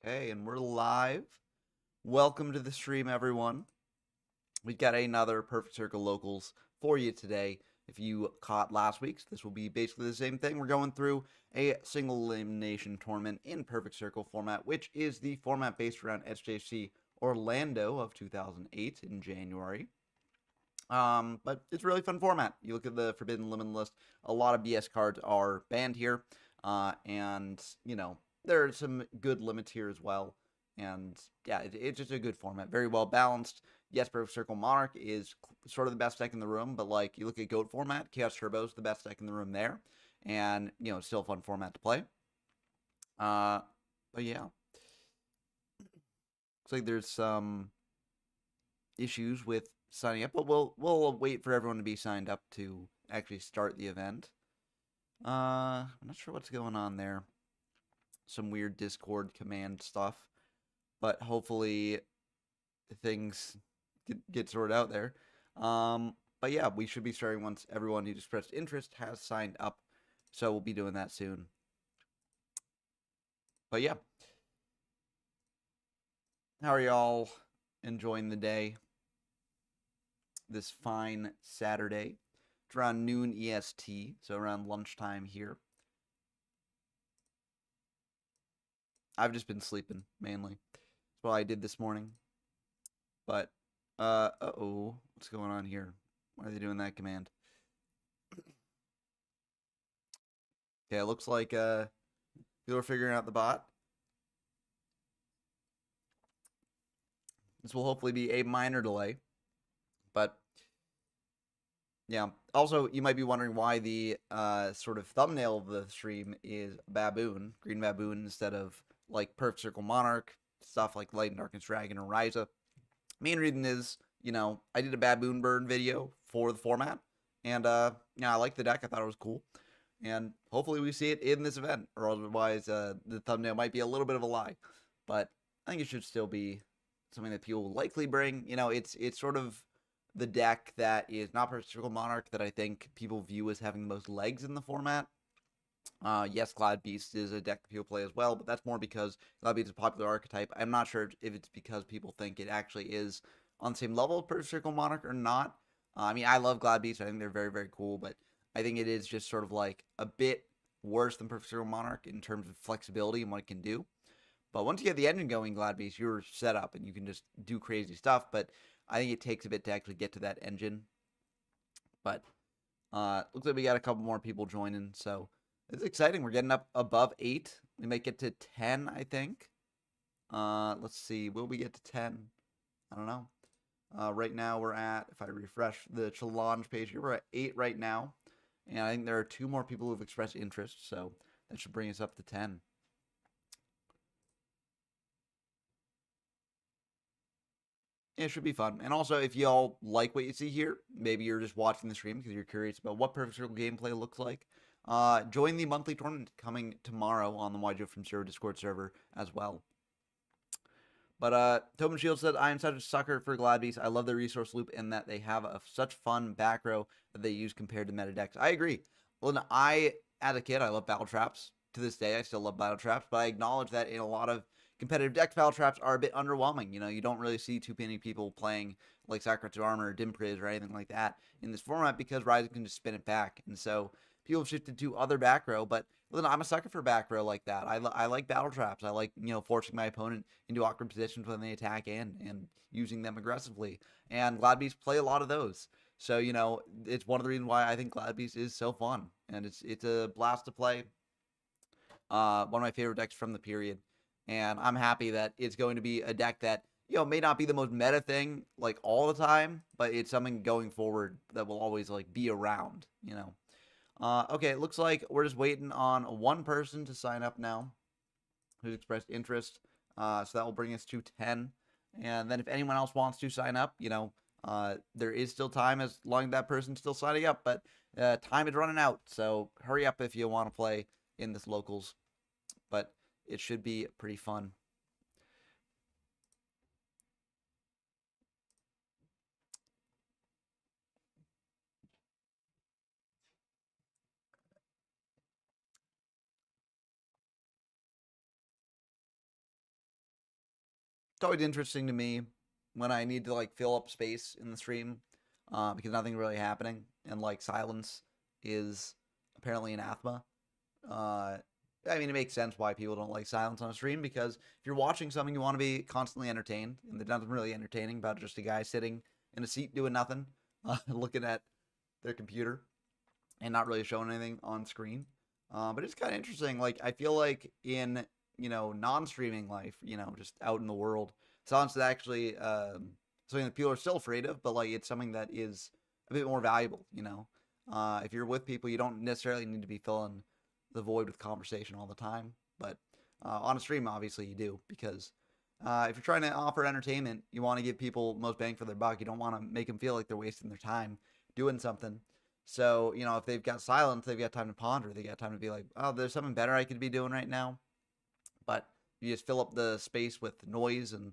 Okay, and we're live. Welcome to the stream, everyone. We've got another Perfect Circle Locals for you today. If you caught last week's, this will be basically the same thing. We're going through a single elimination tournament in Perfect Circle format, which is the format based around SJC Orlando of 2008 in January. But it's a really fun format. You look at the Forbidden Limit list, a lot of BS cards are banned here. And, there are some good limits here as well. And yeah, it's just a good format. Very well balanced. Yes, Perfect Circle Monarch is sort of the best deck in the room, but like you look at GOAT format, Chaos Turbo is the best deck in the room there. And, it's still a fun format to play. But yeah. Looks like there's some issues with signing up, but we'll wait for everyone to be signed up to actually start the event. I'm not sure what's going on there. Some weird Discord command stuff, but hopefully things get sorted out there. But yeah, we should be starting once everyone who's expressed interest has signed up, so we'll be doing that soon. But yeah, how are y'all enjoying the day? This fine Saturday. It's around noon EST, so around lunchtime here. I've just been sleeping, mainly. That's what I did this morning. But, uh-oh. What's going on here? Why are they doing that command? Okay, it looks like, people are figuring out the bot. This will hopefully be a minor delay. But, yeah. Also, you might be wondering why the sort of thumbnail of the stream is Baboon, Green Baboon, instead of, like, Perfect Circle Monarch, stuff like Light and Darkness Dragon or Ryza. Main reason is, I did a Baboon burn video for the format, and, I liked the deck. I thought it was cool. And hopefully we see it in this event, or otherwise the thumbnail might be a little bit of a lie. But I think it should still be something that people will likely bring. It's sort of the deck that is not Perfect Circle Monarch that I think people view as having the most legs in the format. Yes, Glad Beast is a deck that people play as well, but that's more because Glad Beast is a popular archetype. I'm not sure if it's because people think it actually is on the same level of Perfect Circle Monarch or not. I love Glad Beast. I think they're very, very cool, but I think it is just sort of like a bit worse than Perfect Circle Monarch in terms of flexibility and what it can do. But once you get the engine going, Glad Beast, you're set up and you can just do crazy stuff. But I think it takes a bit to actually get to that engine. But looks like we got a couple more people joining, so it's exciting. We're getting up above 8. We might get to 10, I think. Let's see. Will we get to 10? I don't know. Right now we're at, if I refresh the challenge page here, we're at 8 right now. And I think there are 2 more people who've expressed interest, so that should bring us up to 10. It should be fun. And also, if y'all like what you see here, maybe you're just watching the stream because you're curious about what Perfect Circle gameplay looks like, join the monthly tournament coming tomorrow on the YJ from Zero Discord server as well. But Tobin Shield said, I am such a sucker for Glad Beast. I love the resource loop in that they have such fun back row that they use compared to meta decks. I agree. Well, as a kid, I love battle traps. To this day, I still love battle traps, but I acknowledge that in a lot of competitive decks, battle traps are a bit underwhelming. You don't really see too many people playing like Sacrifice of Armor or Dimpriz or anything like that in this format because Ryzen can just spin it back. And so people have shifted to other back row, but listen, I'm a sucker for back row like that. I like battle traps. I like, forcing my opponent into awkward positions when they attack and using them aggressively. And Glad Beasts play a lot of those. So, it's one of the reasons why I think Glad Beast is so fun. And it's a blast to play. One of my favorite decks from the period. And I'm happy that it's going to be a deck that, may not be the most meta thing, like, all the time, but it's something going forward that will always, like, be around, Okay, it looks like we're just waiting on one person to sign up now who's expressed interest. So that will bring us to 10. And then if anyone else wants to sign up, there is still time as long as that person's still signing up. But time is running out. So hurry up if you want to play in this locals. But it should be pretty fun. It's always interesting to me when I need to like fill up space in the stream because nothing's really happening and like silence is apparently anathema. Uh, I mean, it makes sense why people don't like silence on a stream because if you're watching something, you want to be constantly entertained, and there's nothing really entertaining about just a guy sitting in a seat doing nothing, looking at their computer and not really showing anything on screen. But it's kind of interesting. Like I feel like in non-streaming life, just out in the world, silence is actually something that people are still afraid of, but like it's something that is a bit more valuable. If you're with people, you don't necessarily need to be filling the void with conversation all the time, but on a stream, obviously you do because if you're trying to offer entertainment, you want to give people most bang for their buck. You don't want to make them feel like they're wasting their time doing something. So, if they've got silence, they've got time to ponder. They got time to be like, oh, there's something better I could be doing right now. But you just fill up the space with noise and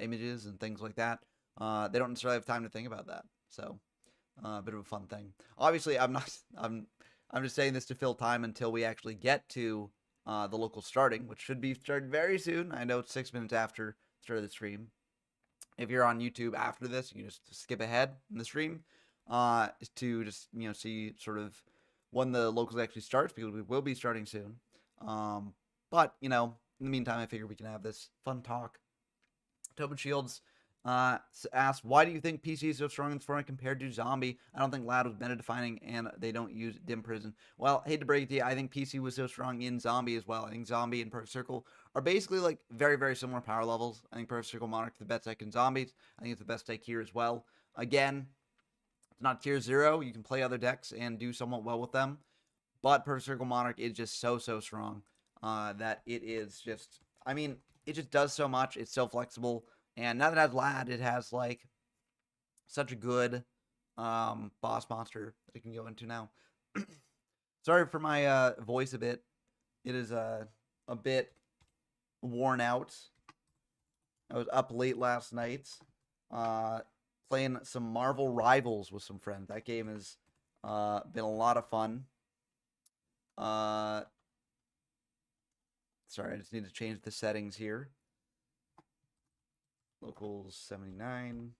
images and things like that. They don't necessarily have time to think about that. So, a bit of a fun thing. Obviously, I'm not. I'm just saying this to fill time until we actually get to the local starting, which should be started very soon. I know it's 6 minutes after the start of the stream. If you're on YouTube after this, you can just skip ahead in the stream to just see sort of when the locals actually starts because we will be starting soon. But in the meantime, I figure we can have this fun talk. Tobin Shields asked, why do you think PC is so strong in this format compared to Zombie? I don't think Loud was meta defining and they don't use Dim Prison. Well, hate to break it to you, I think PC was so strong in Zombie as well. I think Zombie and Perfect Circle are basically like very, very similar power levels. I think Perfect Circle Monarch is the best deck in Zombies. I think it's the best deck here as well. Again, it's not tier 0. You can play other decks and do somewhat well with them. But Perfect Circle Monarch is just so strong that it is just, I mean, it just does so much. It's so flexible. And now that it has Lad, it has like such a good boss monster that I can go into now. Sorry for my voice a bit. It is a bit worn out. I was up late last night playing some Marvel Rivals with some friends. That game has been a lot of fun. Sorry, I just need to change the settings here. Locals 79.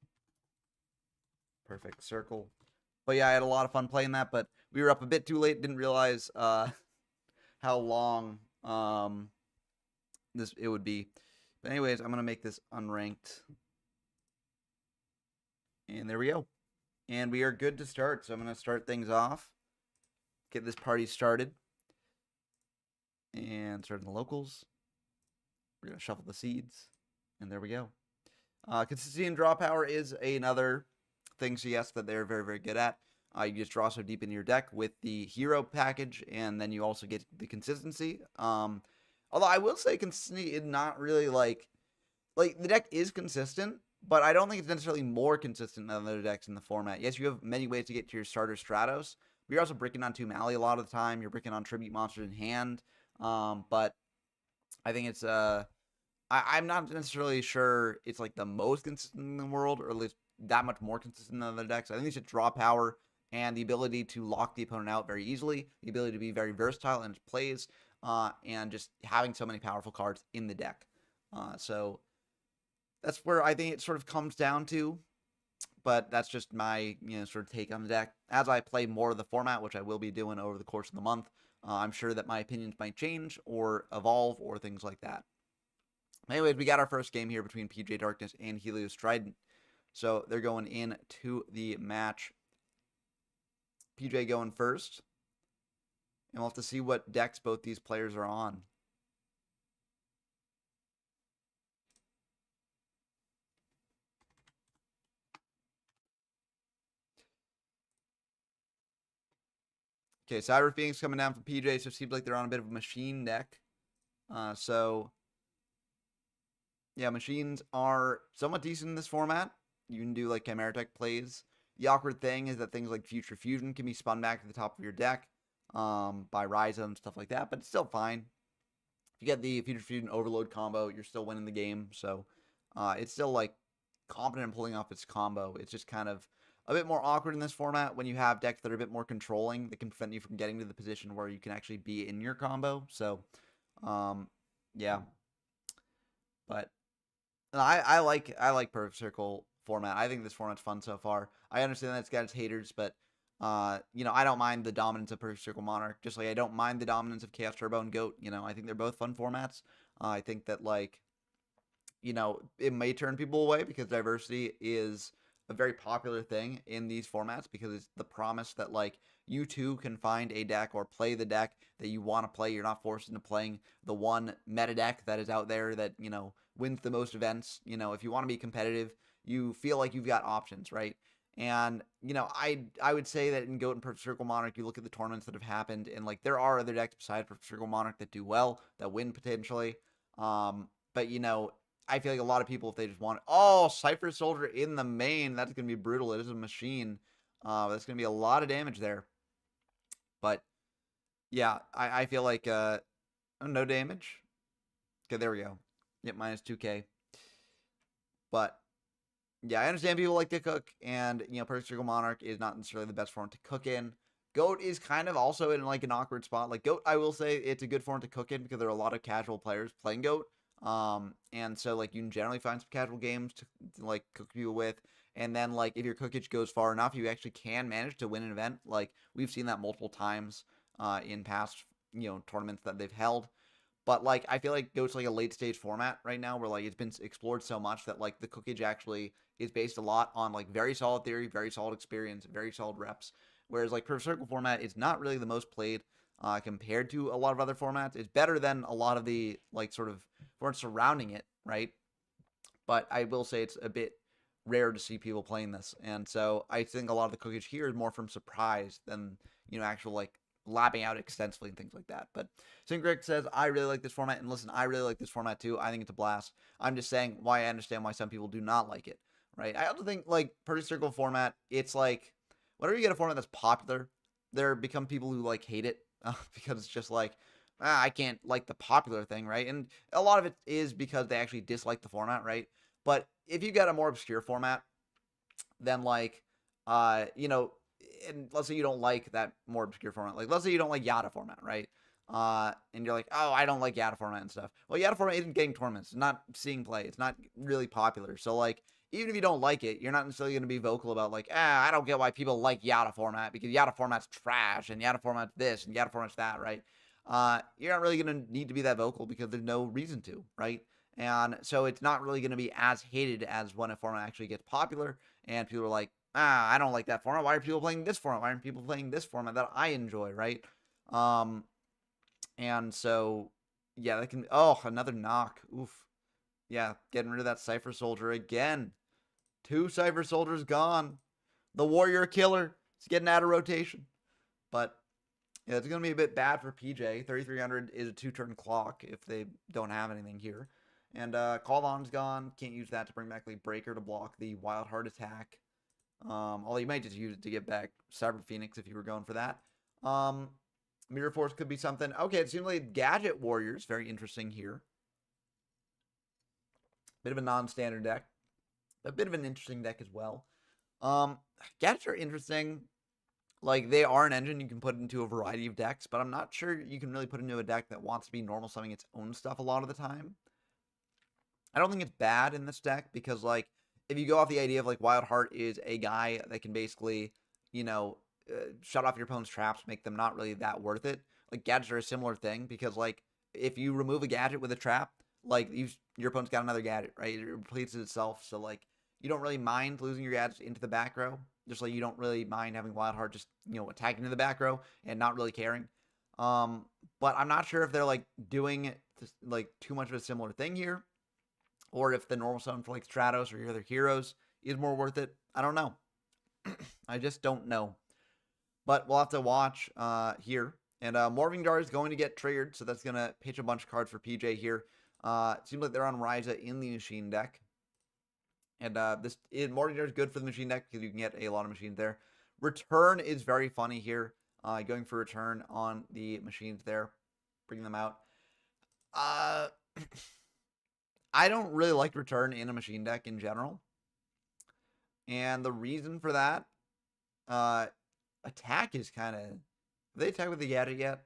Perfect circle. But yeah, I had a lot of fun playing that, but we were up a bit too late. Didn't realize how long it would be. But anyways, I'm going to make this unranked. And there we go. And we are good to start. So I'm going to start things off. Get this party started. And start in the locals. We're going to shuffle the seeds. And there we go. Consistency and draw power is another thing, so yes, that they're very, very good at. You just draw so deep into your deck with the hero package, and then you also get the consistency. Although I will say consistency is not really like the deck is consistent, but I don't think it's necessarily more consistent than other decks in the format. Yes, you have many ways to get to your starter Stratos, but you're also bricking on 2 Mali a lot of the time. You're bricking on tribute monsters in hand, but I think it's I'm not necessarily sure it's like the most consistent in the world, or at least that much more consistent than other decks. I think it's just draw power and the ability to lock the opponent out very easily, the ability to be very versatile in its plays, and just having so many powerful cards in the deck. So that's where I think it sort of comes down to. But that's just my sort of take on the deck. As I play more of the format, which I will be doing over the course of the month, I'm sure that my opinions might change or evolve or things like that. Anyways, we got our first game here between PJ Darkness and Helio Triden. So they're going into the match. PJ going first. And we'll have to see what decks both these players are on. Okay, Cyber Phoenix coming down from PJ, so it seems like they're on a bit of a machine deck. Yeah, machines are somewhat decent in this format. You can do like Chimera Tech plays. The awkward thing is that things like Future Fusion can be spun back to the top of your deck by Ryza and stuff like that, but it's still fine. If you get the Future Fusion Overload combo, you're still winning the game. So it's still like competent in pulling off its combo. It's just kind of a bit more awkward in this format when you have decks that are a bit more controlling that can prevent you from getting to the position where you can actually be in your combo. So yeah. But And I like perfect circle format. I think this format's fun so far. I understand that it's got its haters, but I don't mind the dominance of perfect circle monarch. Just like I don't mind the dominance of chaos turbo and goat. I think they're both fun formats. I think that it may turn people away because diversity is a very popular thing in these formats because it's the promise that you too can find a deck or play the deck that you want to play. You're not forced into playing the one meta deck that is out there that, wins the most events. If you want to be competitive, you feel like you've got options, right? And, I would say that in Goat and Perfect Circle Monarch, you look at the tournaments that have happened, and there are other decks besides Perfect Circle Monarch that do well, that win potentially. But I feel like a lot of people, if they just want, Cypher Soldier in the main, that's going to be brutal. It is a machine. That's going to be a lot of damage there. But, yeah, I feel like, no damage. Okay, there we go. Yep, minus 2k. But, yeah, I understand people like to cook, and, Perfect Circle Monarch is not necessarily the best form to cook in. Goat is kind of also in, an awkward spot. Goat, I will say, it's a good form to cook in because there are a lot of casual players playing Goat. And so you can generally find some casual games to cook people with, and then if your cookage goes far enough, you actually can manage to win an event. We've seen that multiple times in past tournaments that they've held. But I feel like Goat's a late stage format right now where it's been explored so much that the cookage actually is based a lot on very solid theory, very solid experience, very solid reps. Whereas Perfect Circle format is not really the most played compared to a lot of other formats. It's better than a lot of the sort of formats surrounding it, right? But I will say it's a bit rare to see people playing this, and so I think a lot of the cookage here is more from surprise than actual lapping out extensively and things like that. But Syncretic says, I really like this format, and listen, I really like this format too. I think it's a blast. I'm just saying why I understand why some people do not like it, right? I also think Perfect Circle format, it's whenever you get a format that's popular, there become people who hate it because it's just I can't like the popular thing, right? And a lot of it is because they actually dislike the format, right? But if you get a more obscure format, then and let's say you don't like that more obscure format. Let's say you don't like Yada format, right? And you're like, oh, I don't like Yada format and stuff. Well, Yada format isn't getting tournaments. It's not seeing play. It's not really popular. So even if you don't like it, you're not necessarily going to be vocal about I don't get why people like Yada format because Yada format's trash and Yada format's this and Yada format's that, right? You're not really going to need to be that vocal because there's no reason to, right? And so it's not really going to be as hated as when a format actually gets popular and people are like, I don't like that format. Why are people playing this format? Why aren't people playing this format that I enjoy, right? And so, yeah, that can, another knock. Oof. Yeah, getting rid of that Cypher Soldier again. 2 Cypher Soldiers gone. The Warrior Killer is getting out of rotation. But yeah, it's going to be a bit bad for PJ. 3,300 is a 2-turn clock if they don't have anything here. And Call-On's gone. Can't use that to bring back the Breaker to block the Wild Heart attack. Although you might just use it to get back Cyber Phoenix if you were going for that. Mirror Force could be something. Okay, it seems like Gadget Warriors. Very interesting here. Bit of a non-standard deck. A bit of an interesting deck as well. Gadgets are interesting. They are an engine you can put into a variety of decks, but I'm not sure you can really put into a deck that wants to be normal summoning its own stuff a lot of the time. I don't think it's bad in this deck because, if you go off the idea of, Wild Heart is a guy that can basically, shut off your opponent's traps, make them not really that worth it. Gadgets are a similar thing because, if you remove a gadget with a trap, your opponent's got another gadget, right? It repletes itself, so, you don't really mind losing your gadgets into the back row. Just you don't really mind having Wild Heart just, attacking to the back row and not really caring. But I'm not sure if they're, doing, too much of a similar thing here. Or if the normal summon for Stratos or your other heroes is more worth it. I don't know. I just don't know. But we'll have to watch here. And Morphing Jar is going to get triggered, so that's going to pitch a bunch of cards for PJ here. It seems like they're on Ryza in the machine deck. And Morphing Jar is good for the machine deck because you can get a lot of machines there. Return is very funny here. Going for return on the machines there. Bringing them out. I don't really like return in a machine deck in general. And the reason for that, attack is kind of... Have they attacked with the gadget yet?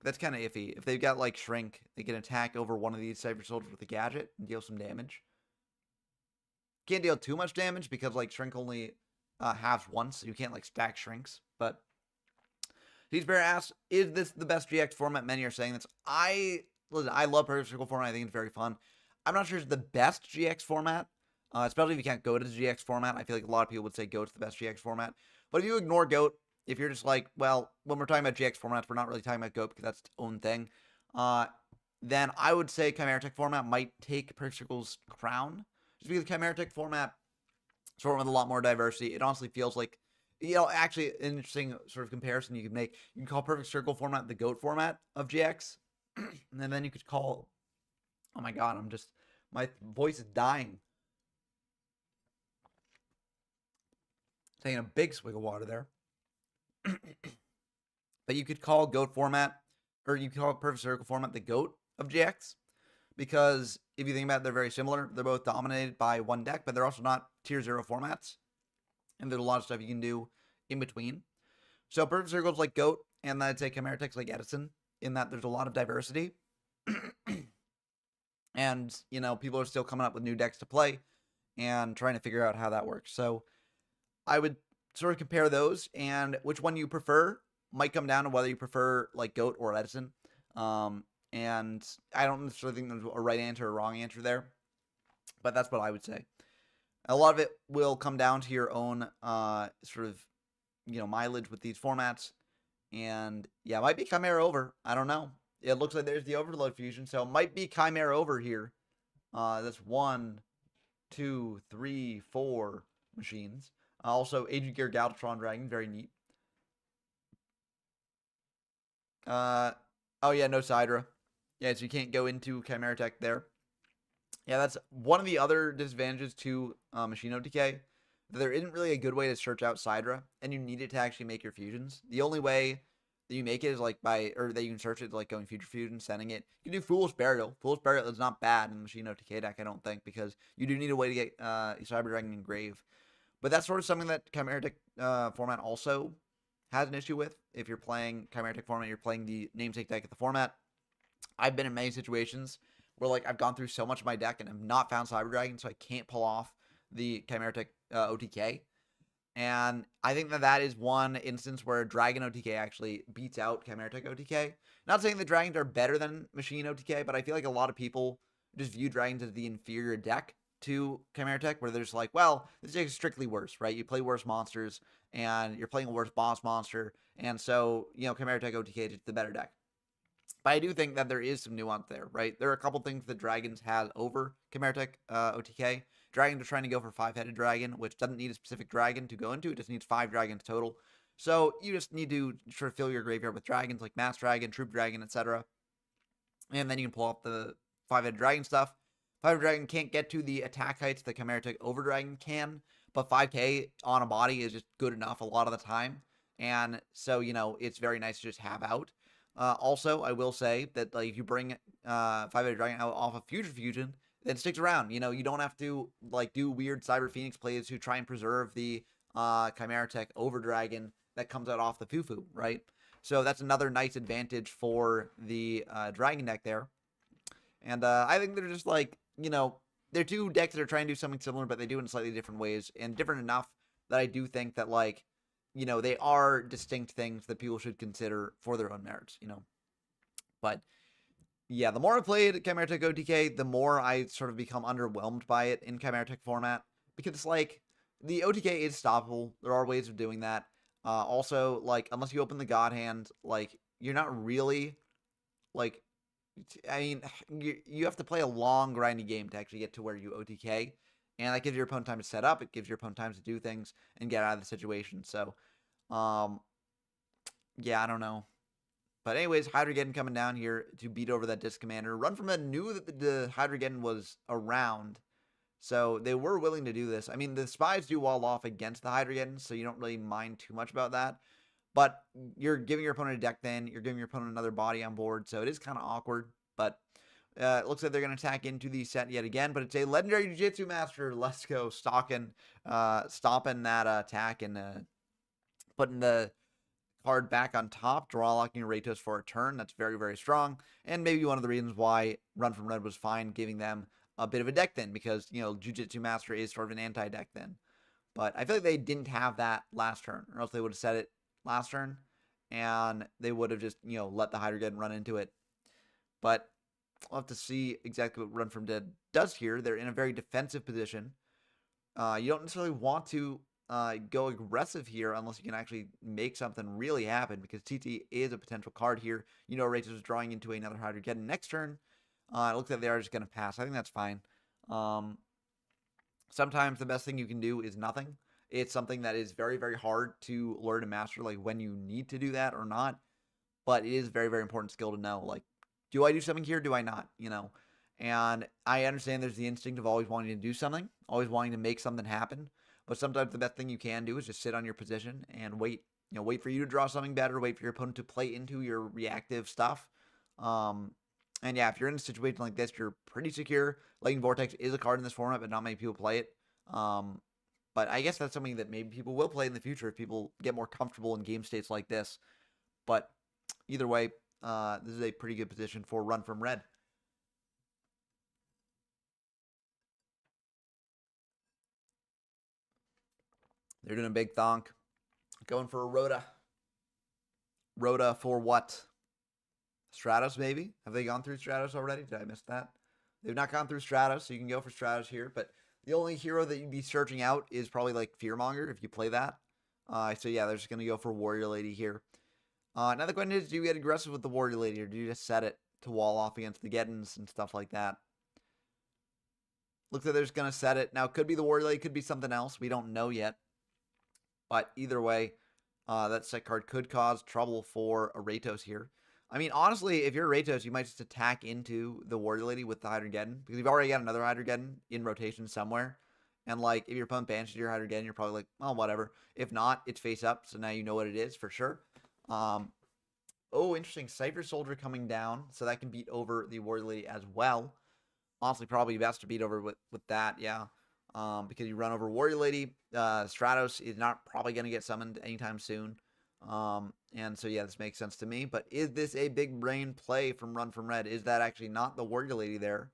That's kind of iffy. If they've got, shrink, they can attack over one of these Cypher Soldiers with a gadget and deal some damage. can't deal too much damage because like shrink only halves once, so you can't like stack shrinks. But Teach Bear asks, is this the best GX format? Many are saying this. Listen, I love Perfect Circle format. I think it's very fun. I'm not sure it's the best GX format, especially if you can't go to the GX format. I feel like a lot of people would say GOAT's the best GX format. But if you ignore GOAT, if you're just like, well, when we're talking about GX formats, we're not really talking about GOAT because that's its own thing. Then I would say Chimera Tech format might take Perfect Circle's crown. Just because Chimera Tech format, sort of with a lot more diversity, it honestly feels like, actually an interesting sort of comparison you could make. You can call Perfect Circle format the GOAT format of GX. And then you could call, oh my god, my voice is dying. Taking a big swig of water there. But you could call GOAT format, or you could call Perfect Circle format the GOAT of GX. Because if you think about it, they're very similar. They're both dominated by one deck, but they're also not tier 0 formats. And there's a lot of stuff you can do in between. So Perfect Circle's like GOAT, and I'd say Chimera Tech's like Edison, in that there's a lot of diversity. And, people are still coming up with new decks to play and trying to figure out how that works. So I would sort of compare those, and which one you prefer might come down to whether you prefer like GOAT or Edison. And I don't necessarily think there's a right answer or wrong answer there, but that's what I would say. A lot of it will come down to your own sort of, mileage with these formats. And yeah, it might be Chimera over. I don't know. It looks like there's the Overload fusion, so it might be Chimera over here. That's 1, 2, 3, 4 machines. Also, Agent Gear Galvatron Dragon, very neat. Oh yeah, no Sidra. Yeah, so you can't go into Chimera Tech there. Yeah, that's one of the other disadvantages to Machine OTK. There isn't really a good way to search out Sidra, and you need it to actually make your fusions. The only way that you make it is like that you can search it like going Future Fusion, sending it. You can do Foolish Burial. Foolish Burial is not bad in Machine OTK deck, I don't think, because you do need a way to get Cyber Dragon Engrave. But that's sort of something that Chimera Tech format also has an issue with. If you're playing Chimera Tech format, you're playing the namesake deck of the format. I've been in many situations where like I've gone through so much of my deck and have not found Cyber Dragon, so I can't pull off the Chimera Tech OTK. And I think that is one instance where Dragon OTK actually beats out Chimera Tech OTK. Not saying the Dragons are better than Machine OTK, but I feel like a lot of people just view Dragons as the inferior deck to Chimera Tech, where they're just like, well, this deck is strictly worse, right? You play worse monsters, and you're playing a worse boss monster, and so, Chimera Tech OTK is just the better deck. But I do think that there is some nuance there, right? There are a couple things that Dragons has over Chimera Tech OTK. Dragons are trying to go for 5-headed dragon, which doesn't need a specific dragon to go into. It just needs 5 dragons total. So you just need to sort of fill your graveyard with dragons like Mass Dragon, Troop Dragon, etc. And then you can pull up the 5-headed dragon stuff. 5-headed dragon can't get to the attack heights that Chimera Tech Over Dragon can, but 5k on a body is just good enough a lot of the time. And so, it's very nice to just have out. Also, I will say that like if you bring 5-headed dragon out off of Future Fusion, then it sticks around. You don't have to like do weird Cyber Phoenix plays to try and preserve the Chimera Tech Over Dragon that comes out off the Fufu, right? So that's another nice advantage for the Dragon deck there. And I think they're just like, they're two decks that are trying to do something similar, but they do it in slightly different ways, and different enough that I do think that like, they are distinct things that people should consider for their own merits, But yeah, the more I played Chimera Tech OTK, the more I sort of become underwhelmed by it in Chimera Tech format, because it's like the OTK is stoppable. There are ways of doing that. Also, like, unless you open the God Hand, like, you're not really, like, I mean, you have to play a long, grindy game to actually get to where you OTK, and that gives your opponent time to set up. It gives your opponent time to do things and get out of the situation. So, yeah, I don't know. But anyways, Hydrogeddon coming down here to beat over that Disc Commander. Run from it knew that the Hydrogeddon was around, so they were willing to do this. I mean, the Spies do wall off against the Hydrogeddon, so you don't really mind too much about that. But you're giving your opponent a deck then. You're giving your opponent another body on board, so it is kind of awkward. But it looks like they're going to attack into the set yet again. But it's a Legendary Jiu-Jitsu Master. Let's go. Stopping that attack and putting the card back on top, draw locking Ratos for a turn. That's very, very strong. And maybe one of the reasons why Run from Red was fine, giving them a bit of a deck thin because, you know, Jujitsu Master is sort of an anti-deck thin. But I feel like they didn't have that last turn, or else they would have set it last turn, and they would have just, you know, let the Hydreigon run into it. But we'll have to see exactly what Run from Dead does here. They're in a very defensive position. You don't necessarily want to go aggressive here unless you can actually make something really happen, because TT is a potential card here. You know, Rachel is drawing into another Hydreigon next turn. It looks like they are just going to pass. I think that's fine. Sometimes the best thing you can do is nothing. It's something that is very, very hard to learn and master, like when you need to do that or not. But it is a very, very important skill to know. Like, do I do something here? Do I not? You know? And I understand there's the instinct of always wanting to do something, always wanting to make something happen. But sometimes the best thing you can do is just sit on your position and wait. You know, wait for you to draw something better, wait for your opponent to play into your reactive stuff. And yeah, if you're in a situation like this, you're pretty secure. Lightning Vortex is a card in this format, but not many people play it. But I guess that's something that maybe people will play in the future if people get more comfortable in game states like this. But either way, this is a pretty good position for Run from Red. They're doing a big thonk. Going for a Rhoda. Rhoda for what? Stratos, maybe? Have they gone through Stratos already? Did I miss that? They've not gone through Stratos, so you can go for Stratos here. But the only hero that you'd be searching out is probably like Fearmonger if you play that. So yeah, they're just going to go for Warrior Lady here. Now the question is, do you get aggressive with the Warrior Lady, or do you just set it to wall off against the Gettons and stuff like that? Looks like they're just going to set it. Now, it could be the Warrior Lady, could be something else. We don't know yet. But either way, that set card could cause trouble for a Ratos here. I mean, honestly, if you're Ratos, you might just attack into the Warrior Lady with the Hydreigon, because you've already got another Hydreigon in rotation somewhere. And, like, if your opponent banishes your Hydreigon, you're probably like, well, whatever. If not, it's face up, so now you know what it is for sure. Oh, interesting. Cypher Soldier coming down, so that can beat over the Warrior Lady as well. Honestly, probably best to beat over with that, yeah. Because you run over Warrior Lady. Stratos is not probably going to get summoned anytime soon. And so, yeah, this makes sense to me. But is this a big brain play from Run from Red? Is that actually not the Warrior Lady there?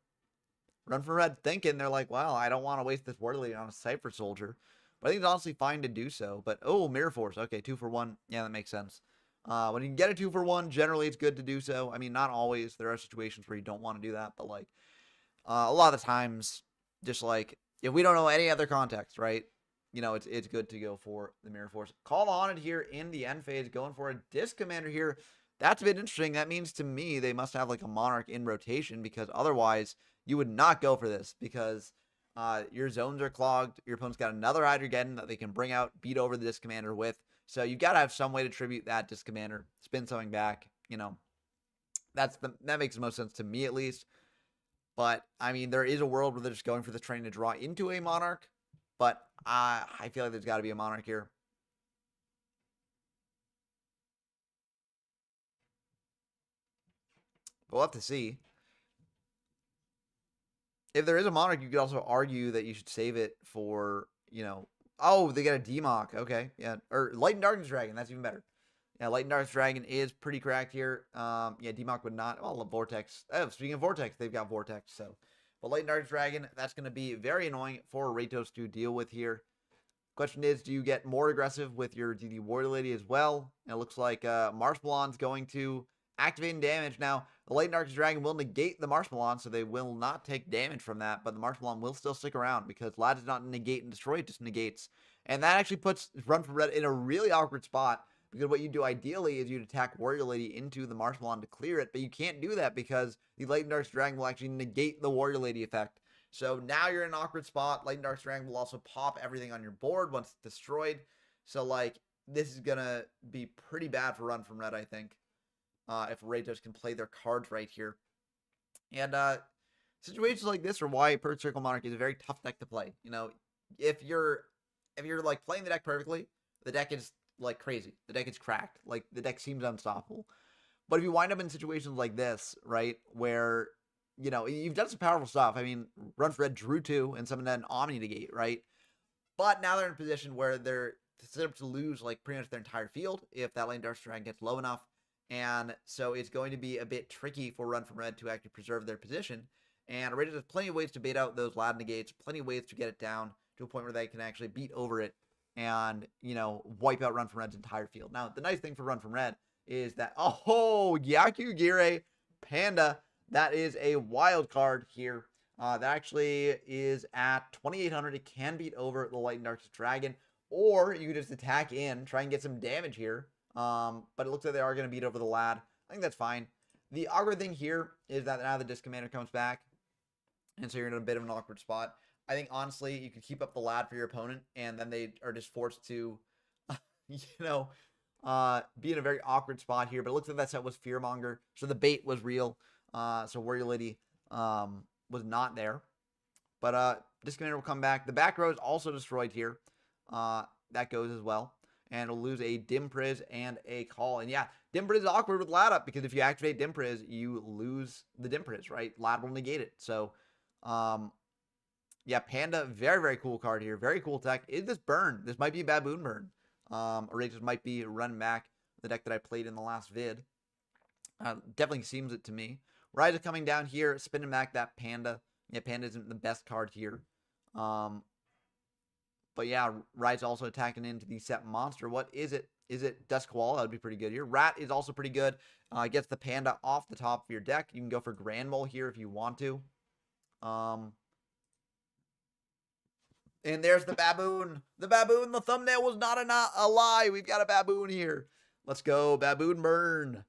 Run from Red thinking, they're like, well, I don't want to waste this Warrior Lady on a Cypher Soldier. But I think it's honestly fine to do so. But, oh, Mirror Force. Okay, 2 for 1. Yeah, that makes sense. When you can get a 2 for 1, generally it's good to do so. I mean, not always. There are situations where you don't want to do that. But, like, a lot of the times, just like, if we don't know any other context, right? You know, it's good to go for the Mirror Force. Call on it here in the end phase, going for a Disc Commander here. That's a bit interesting. That means to me they must have like a Monarch in rotation, because otherwise you would not go for this, because your zones are clogged. Your opponent's got another Hydreigon that they can bring out, beat over the Disc Commander with. So you've got to have some way to tribute that Disc Commander, spin something back. You know, that makes the most sense to me, at least. But, I mean, there is a world where they're just going for the train to draw into a Monarch. But I feel like there's got to be a Monarch here. But we'll have to see. If there is a Monarch, you could also argue that you should save it for, you know... Oh, they get a Demock. Okay, yeah. Or Light and Darkness Dragon. That's even better. Yeah, Light and Darkness Dragon is pretty cracked here. Yeah, Demock would not... Well, Vortex. Oh, speaking of Vortex, they've got Vortex, so... But Light and Darkness Dragon, that's going to be very annoying for Ratos to deal with here. Question is, do you get more aggressive with your DD Warrior Lady as well? And it looks like Marshmallon's going to activate damage. Now, the Light and Darkness Dragon will negate the Marshmallon, so they will not take damage from that, but the Marshmallon will still stick around, because Lad does not negate and destroy, it just negates. And that actually puts Run from Red in a really awkward spot, because what you do ideally is you'd attack Warrior Lady into the Marshmallon to clear it, but you can't do that because the Light and Darkness Dragon will actually negate the Warrior Lady effect. So now you're in an awkward spot. Light and Darkness Dragon will also pop everything on your board once it's destroyed. So, like, this is going to be pretty bad for Run from Red, I think, if Ratos can play their cards right here. And situations like this are why Purge Circle Monarch is a very tough deck to play. You know, if you're like playing the deck perfectly, the deck is like crazy. The deck is cracked. Like, the deck seems unstoppable. But if you wind up in situations like this, right, where, you know, you've done some powerful stuff. I mean, Run for Red drew 2 and summoned an Omni Negate, right? But now they're in a position where they're set up to lose, like, pretty much their entire field if that Light and Darkness Dragon gets low enough. And so it's going to be a bit tricky for Run from Red to actually preserve their position. And Outrageous has plenty of ways to bait out those lad negates, plenty of ways to get it down to a point where they can actually beat over it and, wipe out Run from Red's entire field. Now, the nice thing for Run from Red is that, Yakugire Panda, that is a wild card here. That actually is at 2,800. It can beat over the Light and Darkest Dragon, or you can just attack in, try and get some damage here. But it looks like they are going to beat over the lad. I think that's fine. The awkward thing here is that now the Disc Commander comes back, and so you're in a bit of an awkward spot. I think, honestly, you could keep up the lad for your opponent, and then they are just forced to, be in a very awkward spot here. But it looks like that set was Fearmonger, so the bait was real. So Warrior Lady was not there. But Disc Commander will come back. The back row is also destroyed here. That goes as well. And it'll lose a Dimpriz and a Call. And yeah, Dimpriz is awkward with Lad up, because if you activate Dimpriz, you lose the Dimpriz, right? Lad will negate it. So, yeah, Panda, very, very cool card here. Very cool tech. Is this burn? This might be a Baboon burn. Outrageous might be running back the deck that I played in the last vid. Definitely seems it to me. Ryza coming down here, spinning back that Panda. Yeah, Panda isn't the best card here. But yeah, Ryza also attacking into the set monster. What is it? Is it Duskwall? That would be pretty good here. Rat is also pretty good. Gets the Panda off the top of your deck. You can go for Grand Mole here if you want to. And there's the Baboon. The Baboon, the thumbnail was not a lie. We've got a Baboon here. Let's go, Baboon Burn.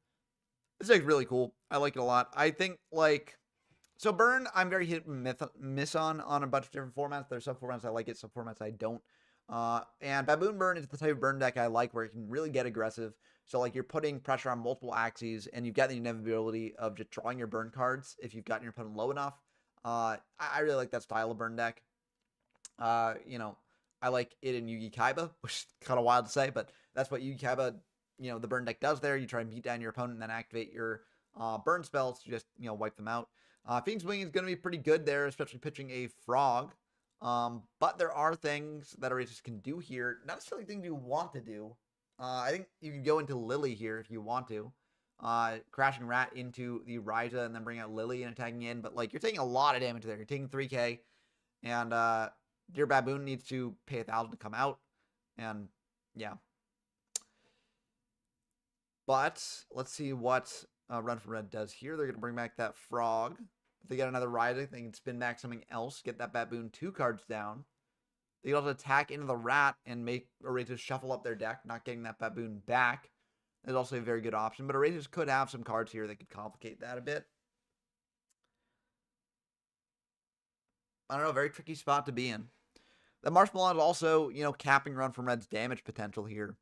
This is really cool. I like it a lot. I think, so Burn, I'm very hit and miss on a bunch of different formats. There's some formats I like it, some formats I don't. And Baboon Burn is the type of burn deck I like, where it can really get aggressive. So, you're putting pressure on multiple axes, and you've got the inevitability of just drawing your burn cards if you've gotten your opponent low enough. I really like that style of burn deck. I like it in Yugi Kaiba, which is kind of wild to say, but that's what Yugi Kaiba, the burn deck does there. You try and beat down your opponent and then activate your burn spells to just, wipe them out. Phoenix Wing is going to be pretty good there, especially pitching a frog. But there are things that Outrageous can do here. Not necessarily things you want to do. I think you can go into Lily here if you want to. Crashing Rat into the Ryza and then bring out Lily and attacking in. But, you're taking a lot of damage there. You're taking 3k. And your Baboon needs to pay 1,000 to come out. And, yeah. But let's see what Run for Red does here. They're going to bring back that frog. If they get another Ryza, they can spin back something else, get that Baboon 2 cards down. They can also attack into the Rat and make Outrageous shuffle up their deck, not getting that Baboon back. That's also a very good option. But Outrageous could have some cards here that could complicate that a bit. I don't know, very tricky spot to be in. The Marshmallow is also, capping Run from Red's damage potential here.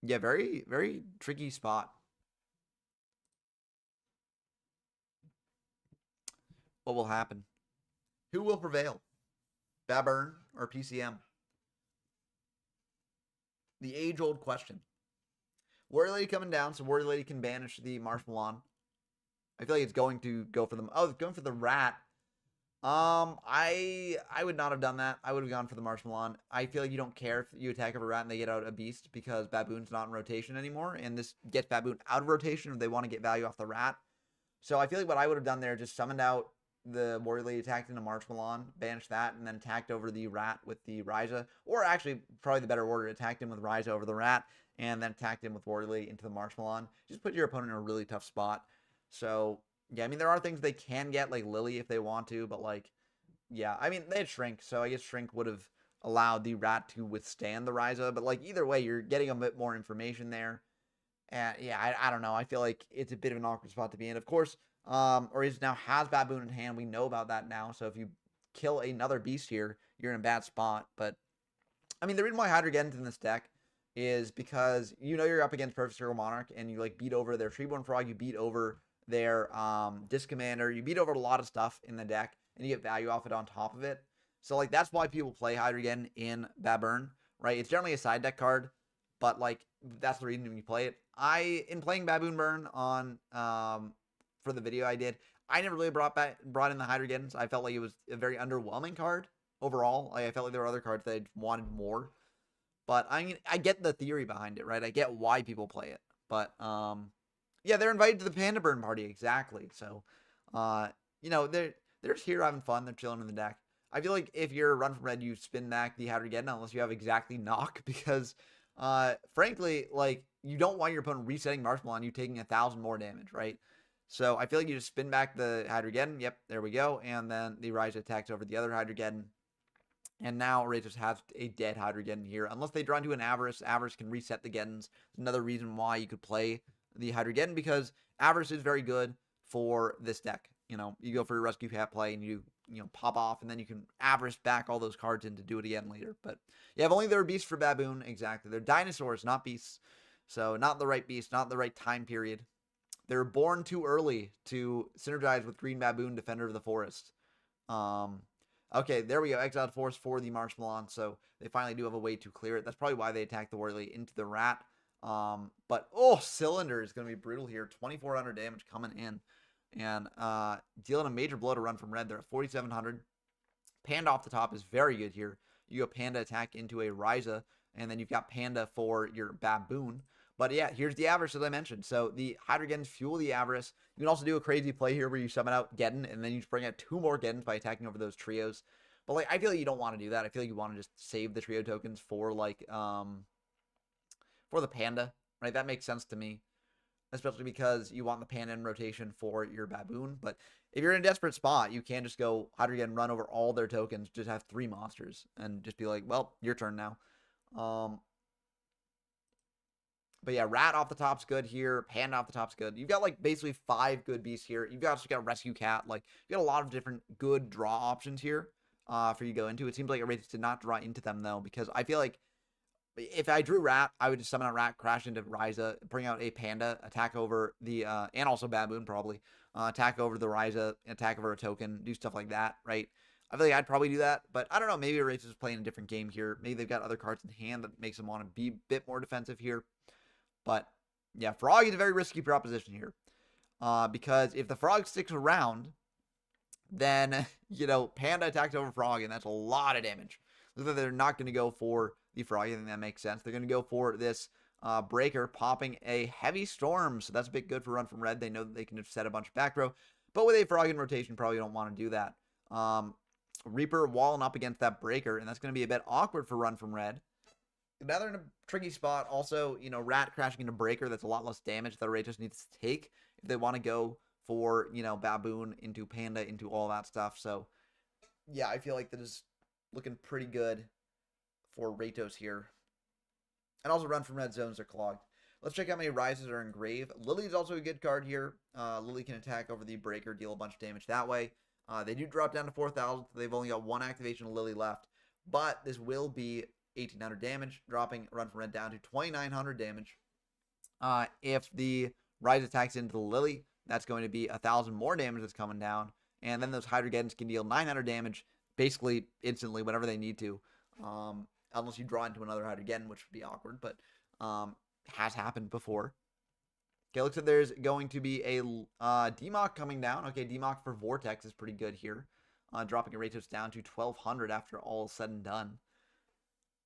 Yeah, very, very tricky spot. What will happen? Who will prevail? Baboon or PCM? The age-old question. Warrior Lady coming down, so Warrior Lady can banish the Marshmallow. I feel like it's going to go for them. Oh, it's going for the Rat. I would not have done that. I would have gone for the Marshmallow. I feel like you don't care if you attack over a Rat and they get out a Beast, because Baboon's not in rotation anymore, and this gets Baboon out of rotation if they want to get value off the Rat. So I feel like what I would have done there, just summoned out the Warrior Lady, attacked into Marshmallow, banished that, and then attacked over the Rat with the Ryza. Or actually, probably the better order, attacked him with Ryza over the Rat, and then attacked him with Warrior Lady into the Marshmallow. Just put your opponent in a really tough spot. So, yeah, I mean, there are things they can get, like Lily if they want to, but, yeah, I mean, they had Shrink, so I guess Shrink would have allowed the Rat to withstand the Ryza, but, either way, you're getting a bit more information there. And, yeah, I don't know. I feel like it's a bit of an awkward spot to be in. Of course, Outrageous now has Baboon in hand. We know about that now, so if you kill another Beast here, you're in a bad spot. But, I mean, the reason why Hydra gets in this deck is because you're up against Perfect Circle Monarch, and you, beat over their Treeborn Frog, you beat over their Disc Commander, you beat over a lot of stuff in the deck, and you get value off it on top of it. So, that's why people play Hydra in Baboon, right? It's generally a side deck card, but, that's the reason when you play it. In playing Baboon Burn on, for the video I did, I never really brought in the Hydra. I felt like it was a very underwhelming card overall. I felt like there were other cards that I wanted more. But, I mean, I get the theory behind it, right? I get why people play it. But, Yeah, they're invited to the Panda Burn party, exactly. So, you know, they're just here having fun. They're chilling in the deck. I feel like if you're Run from Red, you spin back the Hadrigen unless you have exactly knock because, frankly, like you don't want your opponent resetting Marshmallow on you taking 1,000 more damage, right? So I feel like you just spin back the Hadrigen. Yep, there we go. And then the Rise attacks over the other Hadrigen. And now Razors have a dead Hydreigeddon here. Unless they draw into an Avarice, Avarice can reset the Geddons. Another reason why you could play the Hydreigeddon, because Avarice is very good for this deck. You know, you go for your Rescue Cat play and you pop off, and then you can Avarice back all those cards in to do it again later. But yeah, if only they were beasts for Baboon, exactly. They're dinosaurs, not beasts. So not the right beast, not the right time period. They were born too early to synergize with Green Baboon, Defender of the Forest. Okay, there we go. Exiled Force for the Marshmallow, so they finally do have a way to clear it. That's probably why they attacked the Warley into the Rat. But, Cylinder is going to be brutal here. 2,400 damage coming in. And dealing a major blow to Run from Red. They're at 4,700. Panda off the top is very good here. You go Panda attack into a Ryza, and then you've got Panda for your Baboon. But yeah, here's the Avarice, as I mentioned. So the Hydreigens fuel the Avarice. You can also do a crazy play here where you summon out Geddon, and then you just bring out 2 more Geddons by attacking over those trios. But like, I feel like you don't want to do that. I feel like you want to just save the trio tokens for like for the Panda, right? That makes sense to me, especially because you want the Panda in rotation for your Baboon. But if you're in a desperate spot, you can just go Hydreigen, run over all their tokens, just have 3 monsters, and just be like, well, your turn now. But yeah, Rat off the top's good here. Panda off the top's good. You've got like basically 5 good beasts here. You've also got Rescue Cat. Like, you got a lot of different good draw options here for you to go into. It seems like Outrageous did not draw into them though, because I feel like if I drew Rat, I would just summon out Rat, crash into Ryza, bring out a Panda, attack over the, and also Baboon probably, attack over the Ryza, attack over a token, do stuff like that, right? I feel like I'd probably do that, but I don't know. Maybe Outrageous is playing a different game here. Maybe they've got other cards in hand that makes them want to be a bit more defensive here. But yeah, Frog is a very risky proposition here. Because if the Frog sticks around, then, Panda attacks over Frog, and that's a lot of damage. Looks like they're not going to go for the Frog. I think that makes sense. They're going to go for this Breaker, popping a Heavy Storm. So that's a bit good for Run from Red. They know that they can just set a bunch of back row. But with a Frog in rotation, probably don't want to do that. Reaper walling up against that Breaker, and that's going to be a bit awkward for Run from Red. Now they're in a tricky spot. Also, Rat crashing into Breaker, that's a lot less damage that Outrageous needs to take if they want to go for, Baboon into Panda, into all that stuff. So, yeah, I feel like that is looking pretty good for Ratos here. And also Run from Red zones are clogged. Let's check how many Rises are in Grave. Lily's also a good card here. Lily can attack over the Breaker, deal a bunch of damage that way. They do drop down to 4,000. They've only got 1 activation of Lily left. But this will be 1,800 damage, dropping Run from Red down to 2,900 damage. If the Rise attacks into the Lily, that's going to be 1,000 more damage that's coming down. And then those Hydreigens can deal 900 damage basically instantly whenever they need to. Unless you draw into another Hydreigen, which would be awkward, but has happened before. Okay, looks like there's going to be a Demock coming down. Okay, Demock for Vortex is pretty good here. Dropping Ratos down to 1,200 after all is said and done.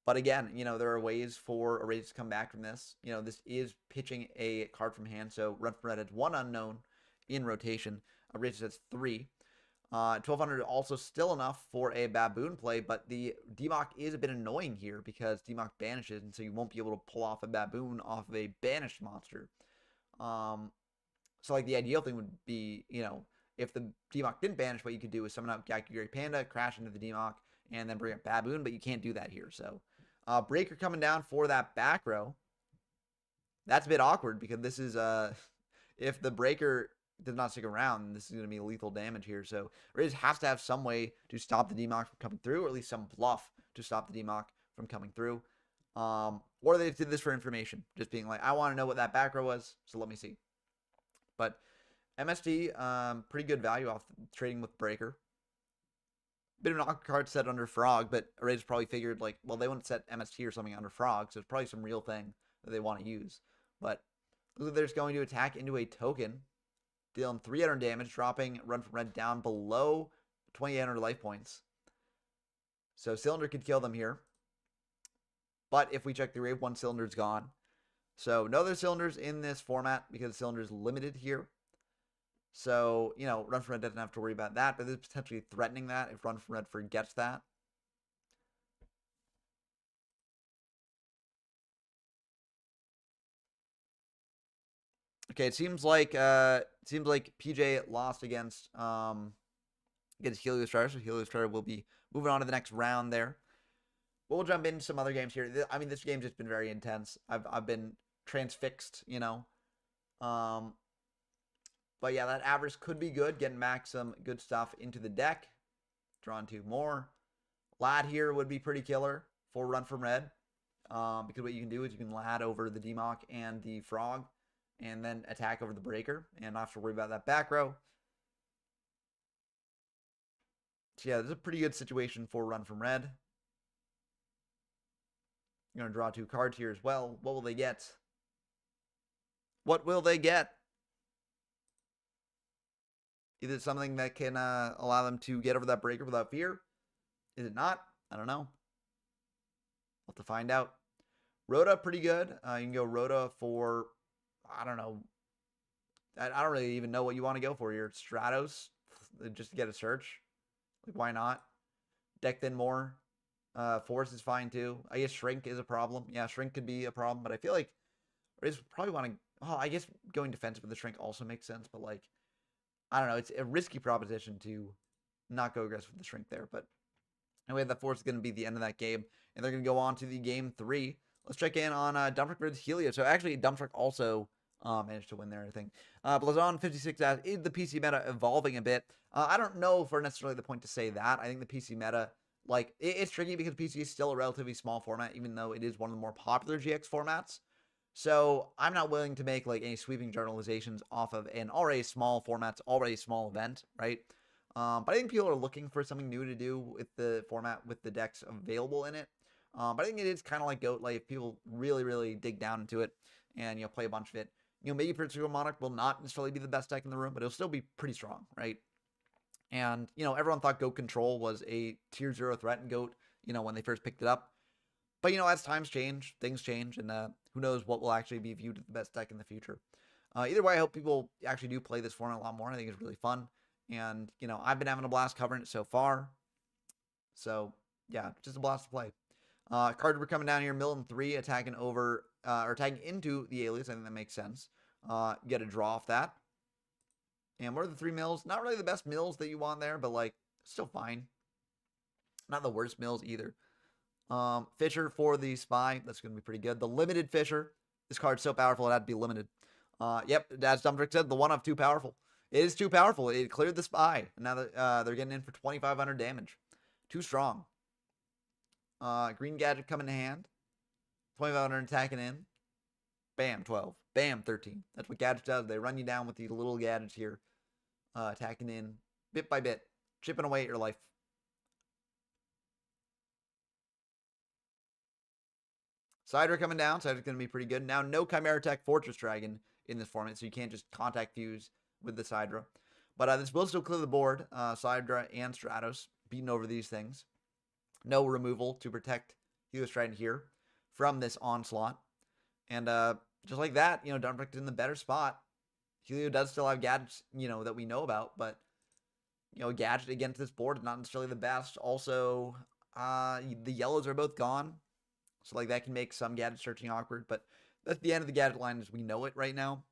But again, there are ways for Outrageous to come back from this. This is pitching a card from hand, so Run from Red has 1 unknown in rotation. Outrageous has 3. 1,200 also still enough for a Baboon play, but the Demock is a bit annoying here because Demock banishes, and so you won't be able to pull off a Baboon off of a banished monster. So like the ideal thing would be, if the Demock didn't banish, what you could do is summon out Gakugiri Panda, crash into the Demock, and then bring up Baboon, but you can't do that here, so... Breaker coming down for that back row. That's a bit awkward because this is, if the Breaker does not stick around, this is going to be lethal damage here. So Riz has to have some way to stop the Demock from coming through, or at least some bluff to stop the Demock from coming through. Or they did this for information, just being like, I want to know what that back row was, so let me see. But MST, pretty good value off trading with Breaker. Bit of an awkward card set under Frog, but Outrageous probably figured, like, well, they wouldn't set MST or something under Frog, so it's probably some real thing that they want to use. But they're just going to attack into a token, dealing 300 damage, dropping Run from Red down below 2,800 life points. So Cylinder could kill them here. But if we check the grave, 1 Cylinder's gone. So no other cylinders in this format because the cylinder's limited here. So, Run from Red doesn't have to worry about that, but this is potentially threatening that if Run from Red forgets that. Okay, it seems like PJ lost against Helio Strider, so Helio Strider will be moving on to the next round there. But we'll jump into some other games here. I mean, this game's just been very intense. I've been transfixed, But yeah, that average could be good. Getting back some good stuff into the deck. Drawn 2 more. Lad here would be pretty killer for Run from Red. Because what you can do is you can Lad over the Demok and the Frog. And then attack over the Breaker. And not have to worry about that back row. So yeah, this is a pretty good situation for Run from Red. You're going to draw 2 cards here as well. What will they get? What will they get? Is it something that can allow them to get over that Breaker without fear? Is it not? I don't know. We'll have to find out. Rhoda, pretty good. You can go Rhoda for, I don't know. I don't really even know what you want to go for here. Stratos, just to get a search. Like, why not? Deck then more. Force is fine too. I guess Shrink is a problem. Yeah, Shrink could be a problem, but I feel like I just probably want to. Oh, I guess going defensive with the Shrink also makes sense, but like, I don't know. It's a risky proposition to not go aggressive with the Shrink there. But anyway, that Force is going to be the end of that game, and they're going to go on to the game 3. Let's check in on Dumptruck versus Helio. So actually, Dumptruck also managed to win there, I think. Blazon56 asks, is the PC meta evolving a bit? I don't know for necessarily the point to say that. I think the PC meta, like, it's tricky because PC is still a relatively small format, even though it is one of the more popular GX formats. So I'm not willing to make like any sweeping generalizations off of an already small format's already small event, right? But I think people are looking for something new to do with the format with the decks available in it. But I think it is kind of like GOAT. Like, if people really, really dig down into it and play a bunch of it, maybe Prince Monarch will not necessarily be the best deck in the room, but it'll still be pretty strong, right? And everyone thought GOAT Control was a tier 0 threat in GOAT, when they first picked it up. But as times change, things change, and who knows what will actually be viewed as the best deck in the future. Either way, I hope people actually do play this format a lot more. I think it's really fun. And, I've been having a blast covering it so far. So, yeah, just a blast to play. Card we're coming down here, Milton 3, attacking over, or attacking into the alias. I think that makes sense. Get a draw off that. And what are the 3 mills? Not really the best mills that you want there, but, like, still fine. Not the worst mills either. Fisher for the Spy. That's going to be pretty good. The limited Fisher. This card's so powerful it had to be limited. Yep, as Dumptrick said, the 1 of 2 powerful. It is too powerful. It cleared the Spy. And now that, they're getting in for 2,500 damage. Too strong. Green Gadget coming to hand. 2,500 attacking in. Bam, 12. Bam, 13. That's what Gadget does. They run you down with these little gadgets here. Attacking in bit by bit. Chipping away at your life. Sidra coming down. Sidra's going to be pretty good. Now, no Chimera Tech Fortress Dragon in this format, so you can't just contact fuse with the Sidra. But this will still clear the board. Sidra and Stratos beating over these things. No removal to protect Helio Trident here from this onslaught. And just like that, Dumptrick's in the better spot. Helio does still have gadgets, that we know about, but a gadget against this board is not necessarily the best. Also, the yellows are both gone. So, like, that can make some gadget searching awkward, but that's the end of the gadget line as we know it right now.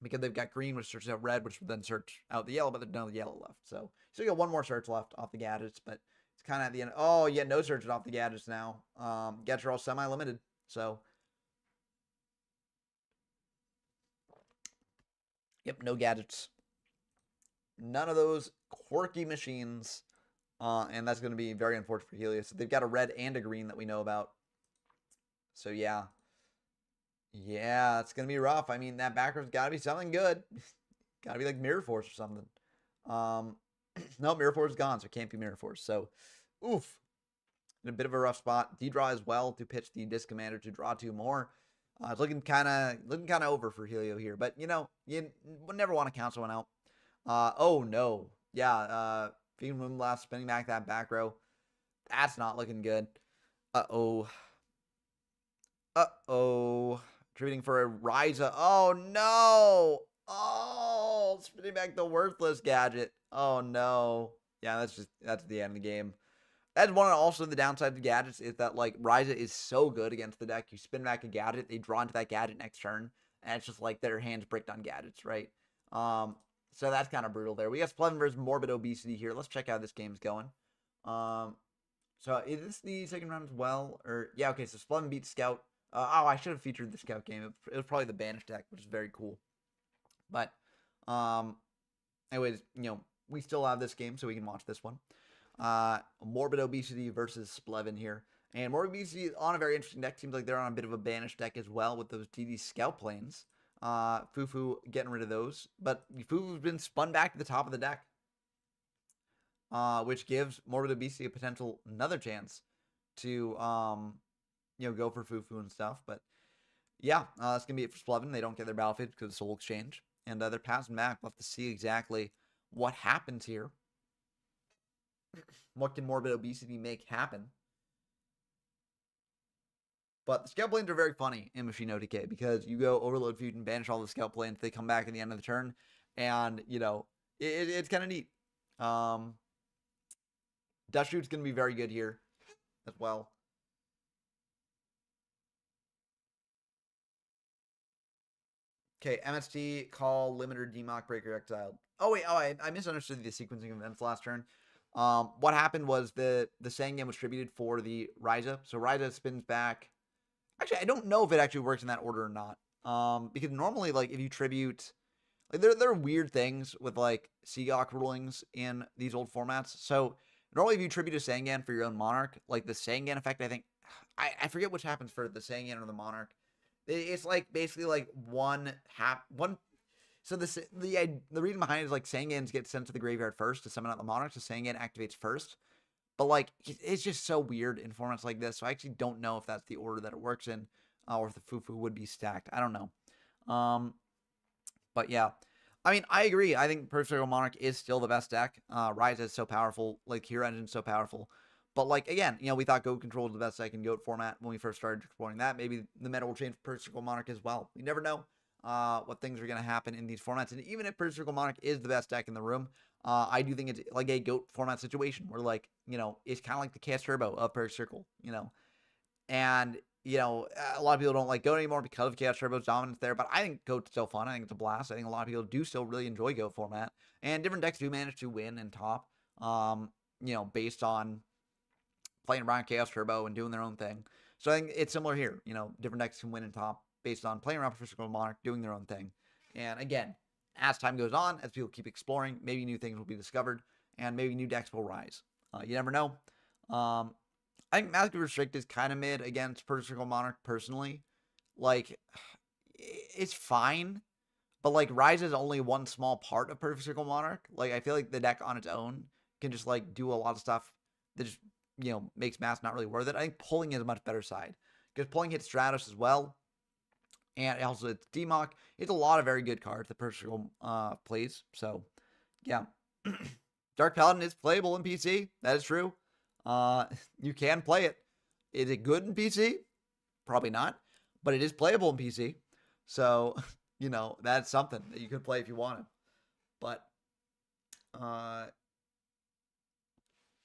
Because they've got green, which searches out red, which would then search out the yellow, but there's no yellow left. So you got 1 more search left off the gadgets, but it's kind of at the end. Oh, yeah, no searches off the gadgets now. Gadgets are all semi-limited, so. Yep, no gadgets. None of those quirky machines. And that's going to be very unfortunate for Helio. So they've got a red and a green that we know about. So, yeah. Yeah, it's going to be rough. I mean, that backward's got to be something good. Got to be like Mirror Force or something. No, Mirror Force is gone, so it can't be Mirror Force. So, oof. In a bit of a rough spot. D-draw as well to pitch the Disc Commander to draw 2 more. It's looking kind of over for Helio here. But, you would never want to count someone out. Oh, no. Yeah, Fiend Moonblast spinning back that back row. That's not looking good. Uh-oh. Contributing for a Ryza. Oh, no. Oh, spinning back the worthless gadget. Oh, no. Yeah, that's the end of the game. That's one of also the downside of gadgets is that, like, Ryza is so good against the deck. You spin back a gadget, they draw into that gadget next turn, and it's just like their hands bricked on gadgets, right? So that's kind of brutal there. We got Splevin versus Morbid Obesity here. Let's check how this game's going. So is this the second round as well? Or yeah, okay, so Splevin beats Scout. I should have featured the Scout game. It was probably the Banished deck, which is very cool. But anyways, we still have this game, so we can watch this one. Morbid Obesity versus Splevin here. And Morbid Obesity on a very interesting deck. Seems like they're on a bit of a Banished deck as well with those DD Scout planes. Fufu getting rid of those. But Fufu's been spun back to the top of the deck. Which gives Morbid Obesity a potential another chance to go for Fufu and stuff. But yeah, that's gonna be it for Splevin. They don't get their battlefield because of Soul Exchange. And they're passing back. We'll have to see exactly what happens here. What can Morbid Obesity make happen? But the Scout planes are very funny in Machine OTK because you go Overload Fusion, banish all the Scout planes, they come back at the end of the turn, and it's kind of neat. Dust Shoot's going to be very good here as well. Okay, MST, Call, Limiter, Demock, Breaker, Exiled. Oh, wait, I misunderstood the sequencing of events last turn. What happened was the Sangam was tributed for the Ryza. So Ryza spins back. Actually, I don't know if it actually works in that order or not. Because normally, like, if you tribute... Like, there are weird things with, like, Seagawk rulings in these old formats. So, normally if you tribute a Sangan for your own Monarch, like, the Sangan effect, I think... I forget which happens for the Sangan or the Monarch. It's, like, basically, like, one... So, the reason behind it is, like, Sangans get sent to the graveyard first to summon out the Monarch, so Sangan activates first. But, like, it's just so weird in formats like this, so I actually don't know if that's the order that it works in, or if the Fufu would be stacked. I don't know. But yeah, I mean, I agree. I think Perfect Circle Monarch is still the best deck. Ryza is so powerful. Like, Hero Engine is so powerful. But, like, again, we thought Goat Control was the best deck in Goat format when we first started exploring that. Maybe the meta will change for Perfect Circle Monarch as well. You never know what things are going to happen in these formats. And even if Perfect Circle Monarch is the best deck in the room, I do think it's like a Goat format situation where, like, it's kind of like the Cast Turbo of Perfect Circle, And, a lot of people don't like Goat anymore because of Chaos Turbo's dominance there, but I think Goat's still fun. I think it's a blast. I think a lot of people do still really enjoy Goat format. And different decks do manage to win in top, based on playing around Chaos Turbo and doing their own thing. So I think it's similar here. Different decks can win in top based on playing around Physical Monarch, doing their own thing. And again, as time goes on, as people keep exploring, maybe new things will be discovered, and maybe new decks will rise. You never know. I think Massive Restrict is kind of mid against Perfect Circle Monarch personally. Like, it's fine, but, like, Rise is only one small part of Perfect Circle Monarch. Like, I feel like the deck on its own can just, like, do a lot of stuff that just, makes Mass not really worth it. I think pulling is a much better side. Because pulling hits Stratos as well. And also it's Demock. It's a lot of very good cards that Perfect Circle plays. So, yeah. Dark Paladin is playable in PC. That is true. You can play it. Is it good in PC? Probably not, but it is playable in PC. So, that's something that you could play if you wanted. But,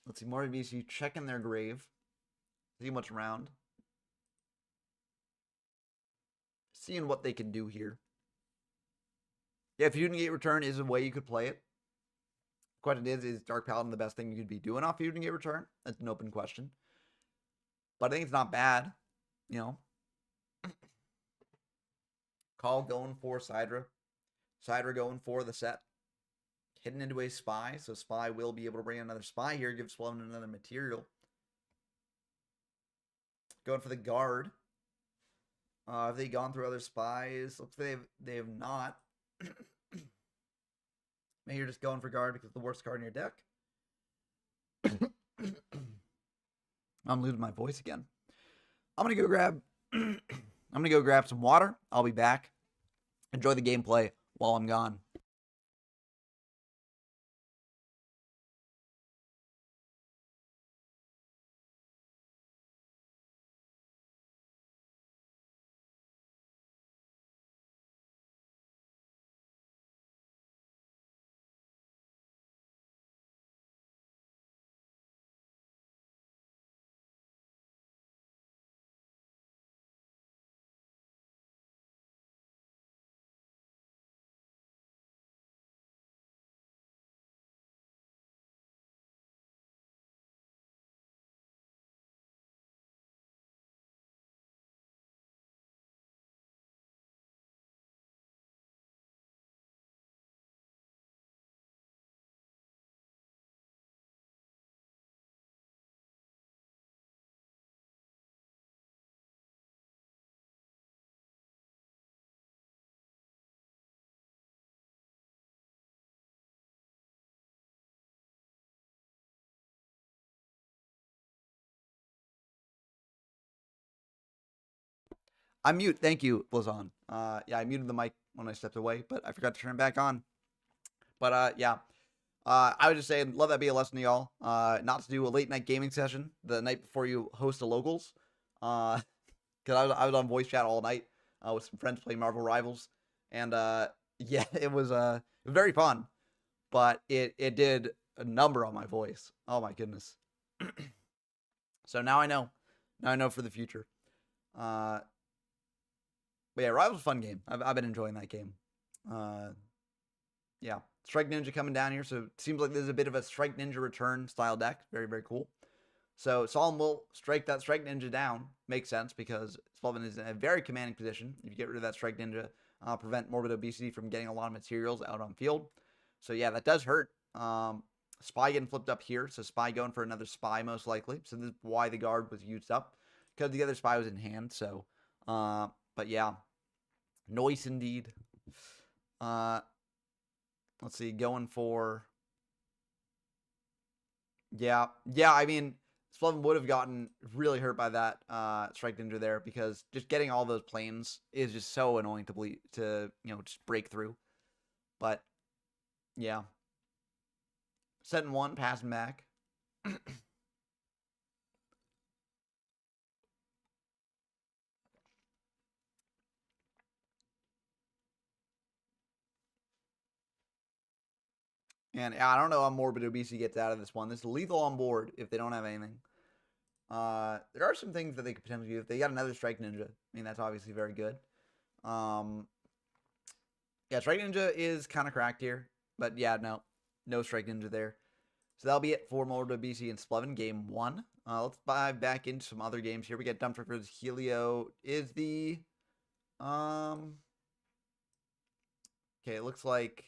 let's see, more VC checking their grave. See what's around. Seeing what they can do here. Yeah, if Fusion Gate Return is a way you could play it. Question is Dark Paladin the best thing you could be doing off Fusion Gate Return? That's an open question. But I think it's not bad, Call going for Sidra. Sidra going for the set. Hidden into a Spy, so Spy will be able to bring another Spy here, give Splevin another material. Going for the Guard. Have they gone through other Spies? Looks like they have not. Maybe you're just going for Guard because it's the worst card in your deck. I'm losing my voice again. I'm gonna go grab some water. I'll be back. Enjoy the gameplay while I'm gone. I'm mute. Thank you, Blazon. Yeah, I muted the mic when I stepped away, but I forgot to turn it back on. But yeah. I would just say, let that be a lesson to y'all. Not to do a late night gaming session the night before you host a locals. Because I was on voice chat all night with some friends playing Marvel Rivals. And yeah, it was very fun. But it did a number on my voice. Oh my goodness. So now I know. Now I know for the future. But yeah, Rivals is a fun game. I've been enjoying that game. Yeah. Strike Ninja coming down here. So it seems like there's a bit of a Strike Ninja return style deck. Very, very cool. So Solemn will strike that Strike Ninja down. Makes sense because Spelvin is in a very commanding position. If you get rid of that Strike Ninja, prevent morbid obesity from getting a lot of materials out on field. So yeah, that does hurt. Spy getting flipped up here. So Spy going for another Spy most likely. So this is why the guard was used up. Because the other Spy was in hand. So, but yeah. Noise indeed. Let's see, going for... Yeah, I mean, Spelvin would have gotten really hurt by that Strike Ninja there because just getting all those planes is just so annoying to just break through. But, yeah. Setting one, passing back. And I don't know how morbid obesity gets out of this one. This is lethal on board if they don't have anything. There are some things that they could potentially do. If they got another Strike Ninja, I mean, that's obviously very good. Yeah, Strike Ninja is kind of cracked here. But yeah, no Strike Ninja there. So that'll be it for morbid obesity and Spelvin game 1. Let's dive back into some other games here. We got Dump Truck versus Helio. Is the... Okay, it looks like...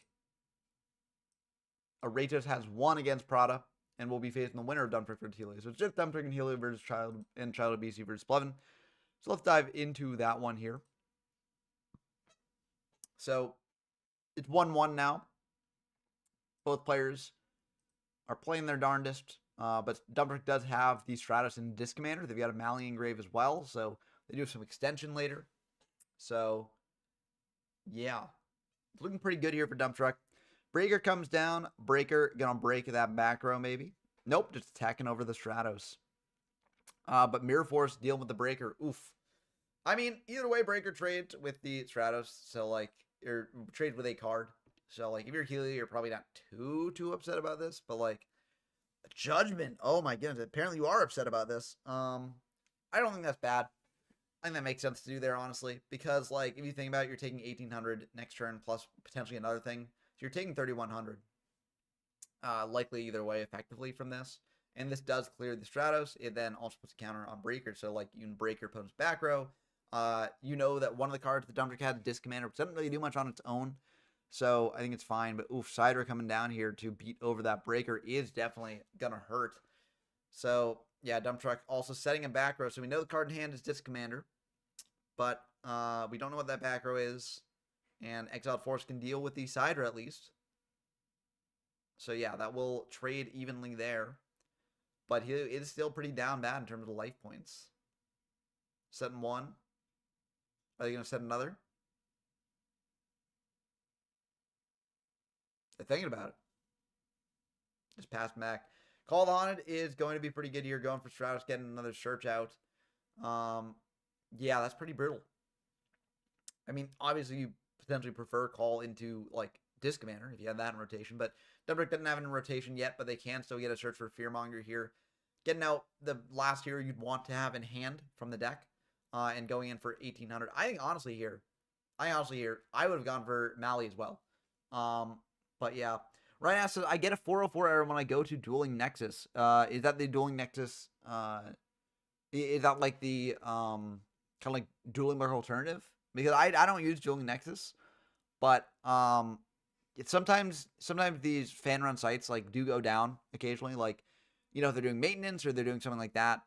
Aratos has won against Prada and will be facing the winner of Dump Truck versus Helio. So it's just Dump Truck and Helio versus Child obesity versus Spelvin. So let's dive into that one here. So it's 1-1 now. Both players are playing their darndest. But Dump Truck does have the Stratos and Disc Commander. They've got a Mally Engrave as well. So they do have some extension later. So yeah. Looking pretty good here for Dump Truck. Breaker comes down. Breaker gonna break that back row maybe. Nope, just attacking over the Stratos. But Mirror Force dealing with the Breaker. Oof. I mean, either way, Breaker trades with the Stratos. So like, or trades with a card. So like, if you're Helio, you're probably not too upset about this. But like, Judgment. Oh my goodness. Apparently you are upset about this. I don't think that's bad. I think that makes sense to do there, honestly. Because like, if you think about it, you're taking 1,800 next turn plus potentially another thing. So you're taking 3,100. Likely either way effectively from this. And this does clear the Stratos. It then also puts a counter on Breaker. So like you can break your opponent's back row. You know that one of the cards the Dump Truck had, Disc Commander, which doesn't really do much on its own. So I think it's fine. But oof, Cider coming down here to beat over that Breaker is definitely gonna hurt. So yeah, Dump Truck also setting a back row. So we know the card in hand is Disc Commander. But we don't know what that back row is. And Exiled Force can deal with the Cider at least. So yeah, that will trade evenly there. But it is still pretty down bad in terms of life points. Setting one. Are they going to set another? They're thinking about it. Just pass back. Call the Haunted is going to be pretty good here. Going for Stratos, getting another search out. Yeah, that's pretty brutal. I mean, obviously you potentially prefer Call into like Disc Commander if you have that in rotation, but Dump Truck doesn't have it in rotation yet, but they can still get a search for Fearmonger here. Getting out the last hero you'd want to have in hand from the deck, and going in for 1,800. I think honestly here, I would have gone for Mally as well. But yeah. Ryan asks, I get a 404 error when I go to Dueling Nexus. Is that the Dueling Nexus? Is that like the kind of like Dueling Mark alternative? Because I don't use Dueling Nexus, but it's sometimes these fan run sites like do go down occasionally. Like, you know, if they're doing maintenance or they're doing something like that.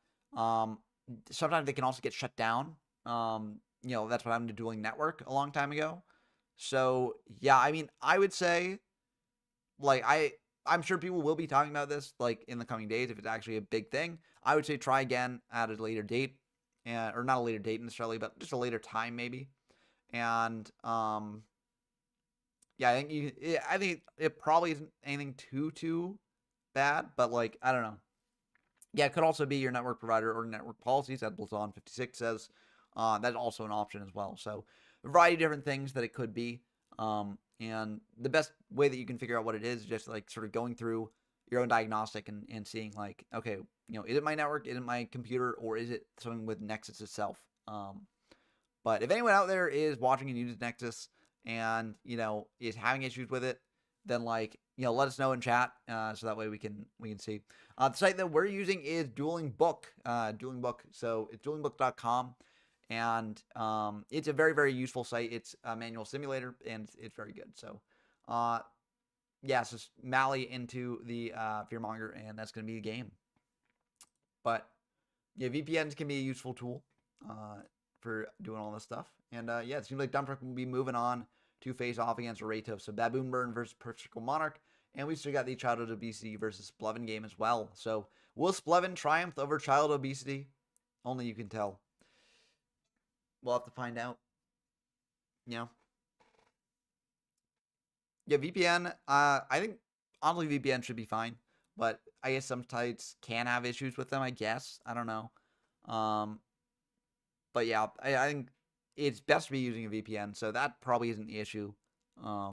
Sometimes they can also get shut down. You know, that's what happened to Dueling Network a long time ago. So yeah, I mean, I would say, like, I'm sure people will be talking about this like in the coming days if it's actually a big thing. I would say try again at a later date and or not a later date necessarily, but just a later time maybe. And yeah, I think it probably isn't anything too bad, but like I don't know. Yeah, it could also be your network provider or network policies, as Blazon 56 says. That's also an option as well. So a variety of different things that it could be. And the best way that you can figure out what it is just like sort of going through your own diagnostic and seeing like, okay, is it my network, is it my computer, or is it something with Nexus itself? But if anyone out there is watching and uses Nexus and, is having issues with it, then like, let us know in chat so that way we can see. The site that we're using is Dueling Book. So it's duelingbook.com. And it's a very, very useful site. It's a manual simulator, and it's very good. So, yeah, so Mally into the Fearmonger, and that's going to be the game. But, yeah, VPNs can be a useful tool for doing all this stuff. And, yeah, it seems like Dump Truck will be moving on to face off against Rato. So, Baboon Burn versus Perfect Monarch. And we still got the Childhood Obesity versus Splevin game as well. So, will Splevin triumph over Child Obesity? Only you can tell. We'll have to find out. Yeah, VPN. I think honestly VPN should be fine, but I guess some sites can have issues with them. I guess I don't know. But yeah, I think it's best to be using a VPN, so that probably isn't the issue. I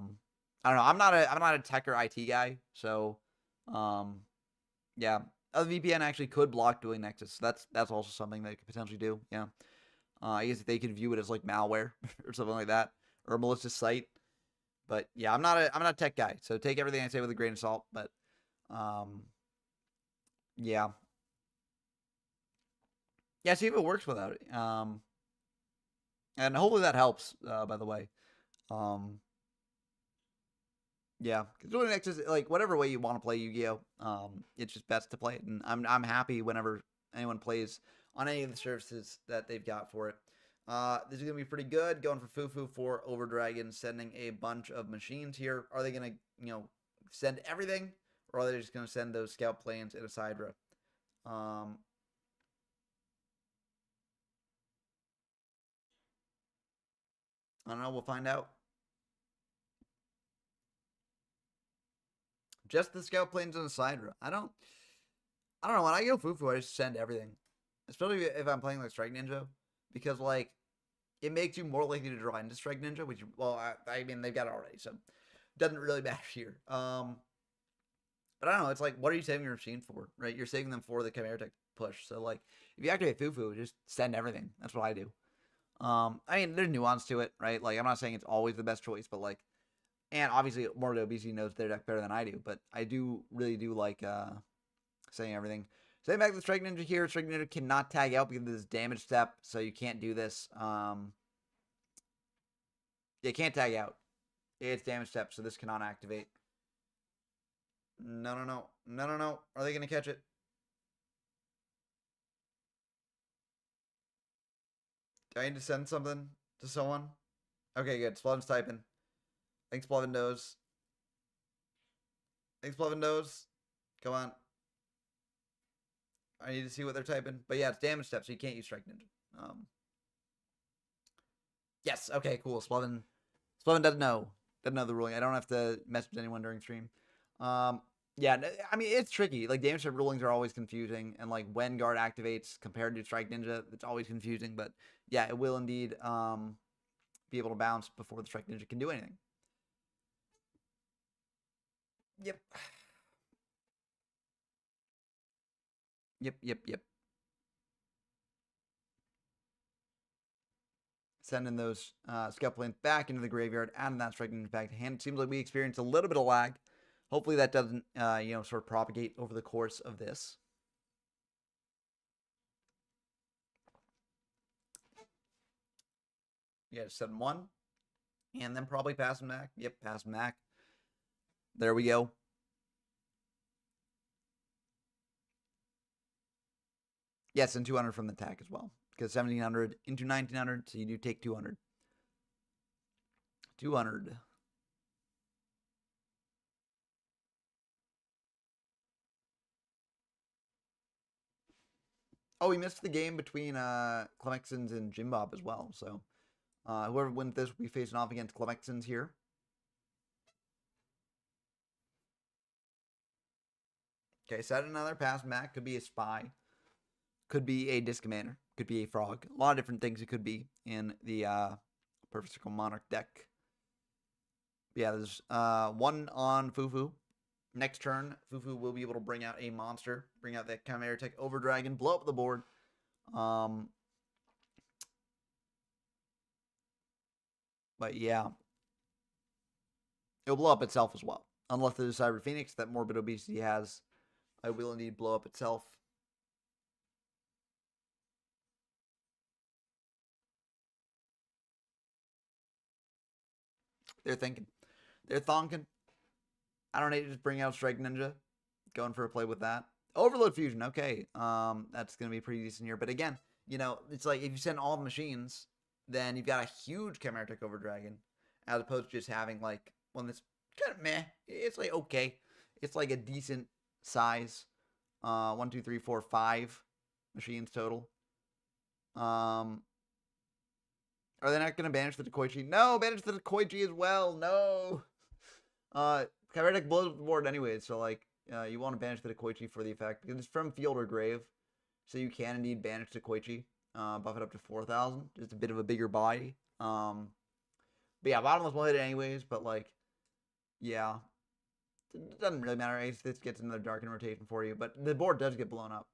don't know. I'm not a tech or IT guy, so yeah. A VPN actually could block dueling Nexus. So that's also something they could potentially do. Yeah. I guess they could view it as like malware or something like that, or a malicious site. But yeah, I'm not a tech guy, so take everything I say with a grain of salt. But yeah, see if it works without it. And hopefully that helps. By the way, yeah, because dueling Nexus, like whatever way you want to play Yu-Gi-Oh, it's just best to play it, and I'm happy whenever anyone plays on any of the services that they've got for it. This is going to be pretty good. Going for Fufu for Over Dragon, sending a bunch of machines here. Are they going to, send everything? Or are they just going to send those scout planes in a Sidra? I don't know. We'll find out. Just the scout planes in a Sidra. I don't know. When I go Fufu, I just send everything. Especially if I'm playing like Strike Ninja. Because, like, it makes you more likely to draw into Strike Ninja, which, well, I mean, they've got it already, so it doesn't really matter here. But I don't know, it's like, what are you saving your machine for, right? You're saving them for the Chimera Tech push. So, like, if you activate Fufu, just send everything. That's what I do. I mean, there's nuance to it, right? Like, I'm not saying it's always the best choice, but, like, and obviously, Morbid Obesity knows their deck better than I do, but I really do like saying everything. Same back to the Strike Ninja here. Strike Ninja cannot tag out because of this damage step, so you can't do this. You can't tag out. It's damage step, so this cannot activate. No. Are they going to catch it? Do I need to send something to someone? Okay, good. Splevin's typing. Thanks, Splevin knows. Come on. I need to see what they're typing. But yeah, it's damage step, so you can't use Strike Ninja. Yes, okay, cool. Splevin doesn't know. Doesn't know the ruling. I don't have to message anyone during stream. Yeah, I mean, it's tricky. Like, damage step rulings are always confusing. And, like, when guard activates compared to Strike Ninja, it's always confusing. But, yeah, it will indeed be able to bounce before the Strike Ninja can do anything. Yep. Yep. Sending those scout planes back into the graveyard, adding that Strike Ninja back to hand. It seems like we experienced a little bit of lag. Hopefully that doesn't, sort of propagate over the course of this. Yeah, 7-1. And then probably pass him back. Yep, pass him back. There we go. Yes, and 200 from the attack as well. Because 1700 into 1900, so you do take 200. 200. Oh, we missed the game between Clemexons and Jimbob as well. So whoever wins this will be facing off against Clemexons here. Okay, set another pass back. Could be a spy. Could be a disc commander. Could be a frog. A lot of different things it could be in the Perfect Circle Monarch deck. Yeah, there's one on Fufu. Next turn, Fufu will be able to bring out a monster. Bring out that Chimera Tech Over Dragon. Blow up the board. But yeah. It'll blow up itself as well. Unless there's a Cyber Phoenix that Morbid Obesity has. It will indeed blow up itself. They're thinking. They're thonking. I don't need to just bring out Strike Ninja. Going for a play with that. Overload Fusion. Okay. That's going to be pretty decent here. But again, you know, it's like if you send all the machines, then you've got a huge Chimera Tech Over Dragon. As opposed to just having like one that's kind of meh. It's like okay. It's like a decent size. 1, 2, 3, 4, 5 machines total. Are they not going to banish the Dekoichi? No, banish the Dekoichi as well. No. Chimera Tech blows up the board anyway, so like you want to banish the Dekoichi for the effect because it's from field or grave, so you can indeed banish the Dekoichi. Buff it up to 4,000. Just a bit of a bigger body. But yeah, bottomless will hit it anyways. But like, yeah. It doesn't really matter. Ace this gets another darken rotation for you, but the board does get blown up.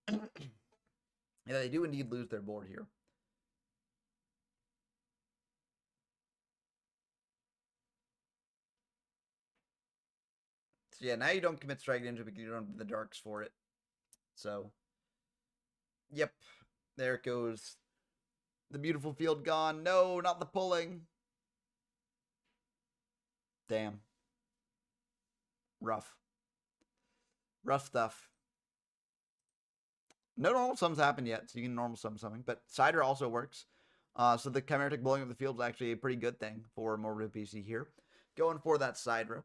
Yeah, they do indeed lose their board here. So yeah, now you don't commit Strike Ninja because you don't have the darks for it. So, yep, there it goes. The beautiful field gone. No, not the pulling. Damn. Rough. Rough stuff. No normal sums happened yet, so you can normal sum something. But Cider also works. So the Chimera Tech blowing up the field is actually a pretty good thing for Morbid PC here. Going for that Cider.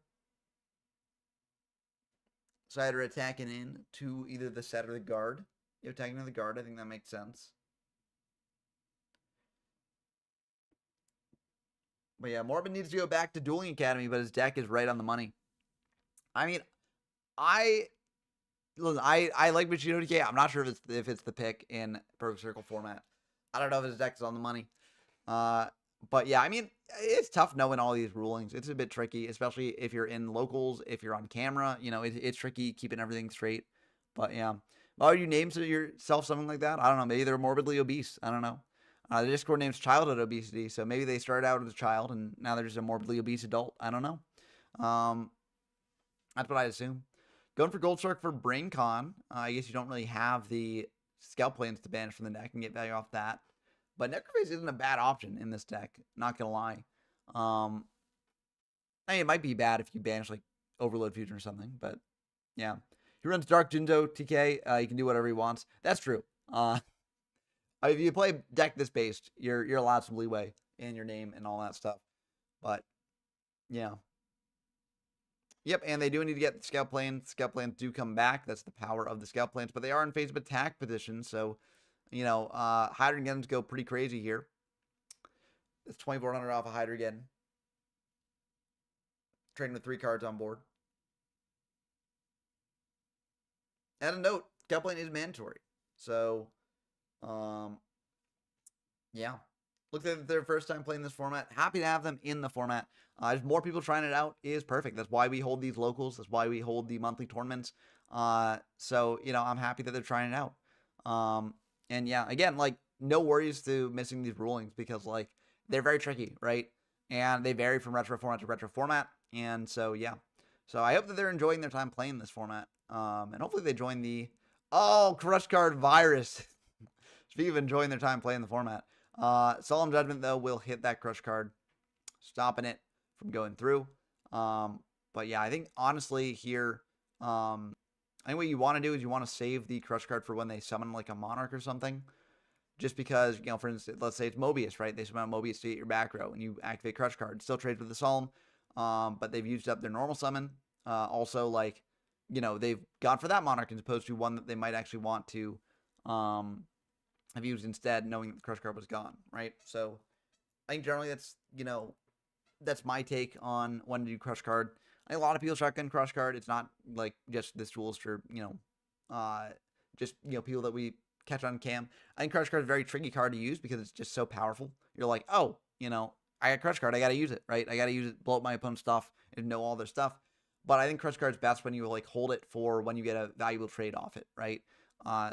Cider attacking in to either the set or the guard. You're attacking to the guard. I think that makes sense. But yeah, Morbid needs to go back to Dueling Academy, but his deck is right on the money. I mean, I like Machino DK. I'm not sure if it's the pick in Perfect Circle format. I don't know if his deck is on the money. But yeah, I mean, it's tough knowing all these rulings. It's a bit tricky, especially if you're in locals, if you're on camera. You know, it's tricky keeping everything straight. But yeah, why would you name yourself something like that? I don't know. Maybe they're morbidly obese. I don't know. The Discord name's childhood obesity, so maybe they started out as a child and now they're just a morbidly obese adult. I don't know. That's what I assume. Going for Gold Shark for Brain Con. I guess you don't really have the Scalp Planes to banish from the deck and get value off that. But Necrophase isn't a bad option in this deck. Not gonna lie. I mean, it might be bad if you banish like Overload Fusion or something, but yeah. He runs Dark Jinzo TK. He can do whatever he wants. That's true. If you play deck this based, you're allowed some leeway in your name and all that stuff. But yeah. Yep, and they do need to get the Scout Planes. Scout Planes do come back. That's the power of the Scout Planes. But they are in phase of attack position, so, you know, Hydreigens go pretty crazy here. It's 2,400 off a Hydreigen. Trading with 3 cards on board. And a note, Scout Plane is mandatory. So, yeah. Looks like their first time playing this format. Happy to have them in the format. Just more people trying it out is perfect. That's why we hold these locals. That's why we hold the monthly tournaments. So, you know, I'm happy that they're trying it out. And yeah, again, like, no worries to missing these rulings because, like, they're very tricky, right? And they vary from retro format to retro format. And so, yeah. So I hope that they're enjoying their time playing this format. And hopefully they join the... Oh, Crush Card Virus. Speaking of enjoying their time playing the format. Solemn Judgment, though, will hit that Crush Card, stopping it from going through. But yeah, I think, honestly, here, I think what you want to do is you want to save the Crush Card for when they summon, like, a Monarch or something. Just because, you know, for instance, let's say it's Mobius, right? They summon Mobius to get your back row, and you activate Crush Card. Still trades with the Solemn, but they've used up their normal summon. Also, like, they've gone for that monarch as opposed to one that they might actually want to um, have used instead, knowing that the crush card was gone, right? So I think generally that's my take on when to do crush card. I think a lot of people shotgun crush card. It's not like just this rules for just people that we catch on cam. I think crush card is a very tricky card to use because it's just so powerful. You're like, oh, I got crush card, I got to use it, right? I got to use it, blow up my opponent's stuff, and know all their stuff. But I think crush card is best when you like hold it for when you get a valuable trade off it, right?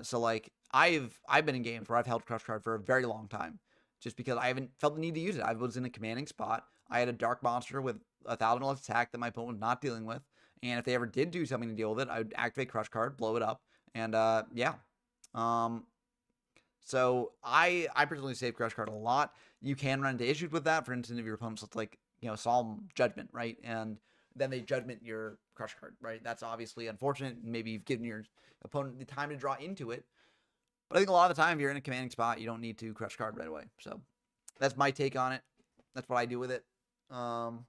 So like I've been in games where I've held crush card for a very long time, just because I haven't felt the need to use it. I was in a commanding spot. I had a dark monster with 1,000 less attack that my opponent was not dealing with, and if they ever did do something to deal with it, I would activate crush card, blow it up, and yeah. So I personally save crush card a lot. You can run into issues with that. For instance, if your opponent's like solemn judgment, right, and then they judgment your crush card, right? That's obviously unfortunate. Maybe you've given your opponent the time to draw into it. But I think a lot of the time, if you're in a commanding spot, you don't need to crush card right away. So that's my take on it. That's what I do with it. Again,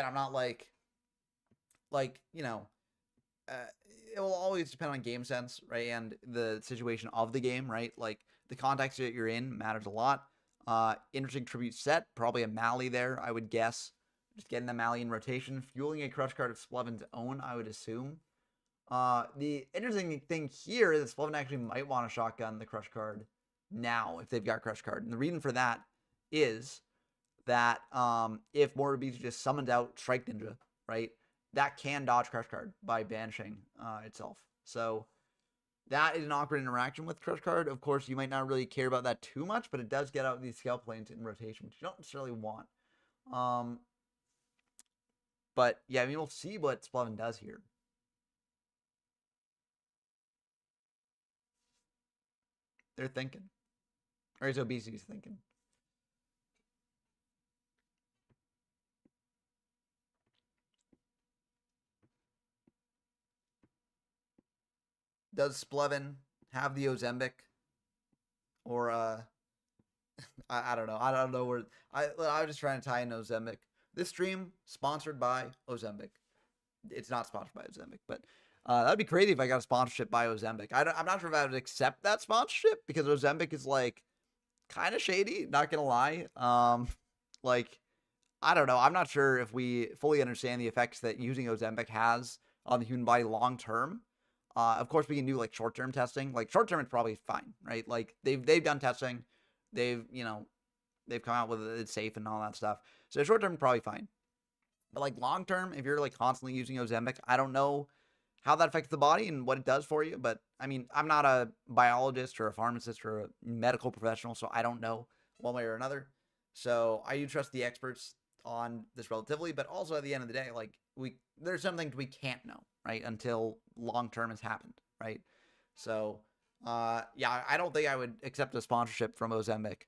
I'm not like it will always depend on game sense, right? And the situation of the game, right? Like the context that you're in matters a lot. Interesting tribute set, probably a Mally there, I would guess. Just getting the Mally in rotation, fueling a crush card of Splevin's own, I would assume. The interesting thing here is that Splevin actually might want to shotgun the crush card now if they've got crush card. And the reason for that is that if morbid just summons out Strike Ninja, right, that can dodge crush card by banishing itself. So that is an awkward interaction with crush card. Of course, you might not really care about that too much, but it does get out these scale planes in rotation, which you don't necessarily want. But yeah, I mean, we'll see what Splevin does here. They're thinking. Or his obesity's thinking. Does Splevin have the Ozembic? Or I don't know. I don't know where I was just trying to tie in Ozembic. This stream sponsored by Ozembic. It's not sponsored by Ozembic, but that'd be crazy if I got a sponsorship by Ozembic. I'm not sure if I would accept that sponsorship because Ozembic is like kind of shady. Not gonna lie. Like I don't know. I'm not sure if we fully understand the effects that using Ozembic has on the human body long term. Of course, we can do like short term testing. Like short term, it's probably fine, right? Like they've done testing. They've come out with it's safe and all that stuff. So short term, probably fine. But like long term, if you're like constantly using Ozembic, I don't know how that affects the body and what it does for you. But I mean, I'm not a biologist or a pharmacist or a medical professional, so I don't know one way or another. So I do trust the experts on this relatively, but also at the end of the day, like there's some things we can't know, right? Until long term has happened, right? So yeah, I don't think I would accept a sponsorship from Ozembic.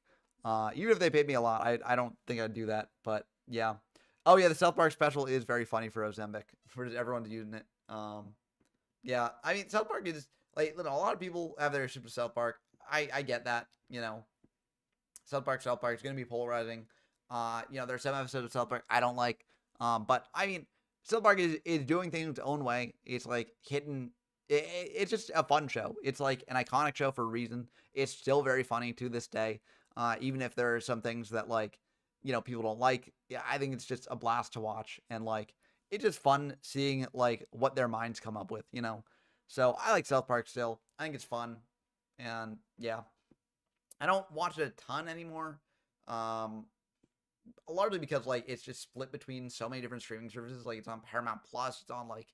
Even if they paid me a lot, I don't think I'd do that. But yeah. Oh yeah, the South Park special is very funny for Ozembic. For everyone's using it. Yeah, I mean South Park is like a lot of people have their issues with South Park. I get that. South Park is gonna be polarizing. There's some episodes of South Park I don't like. But I mean South Park is doing things its own way. It's like hitting. It's just a fun show. It's like an iconic show for a reason. It's still very funny to this day. Even if there are some things that like people don't like. Yeah, I think it's just a blast to watch, and like it's just fun seeing like what their minds come up with. So I like South Park still. I think it's fun, and yeah, I don't watch it a ton anymore. Largely because like it's just split between so many different streaming services. Like it's on Paramount Plus. It's on like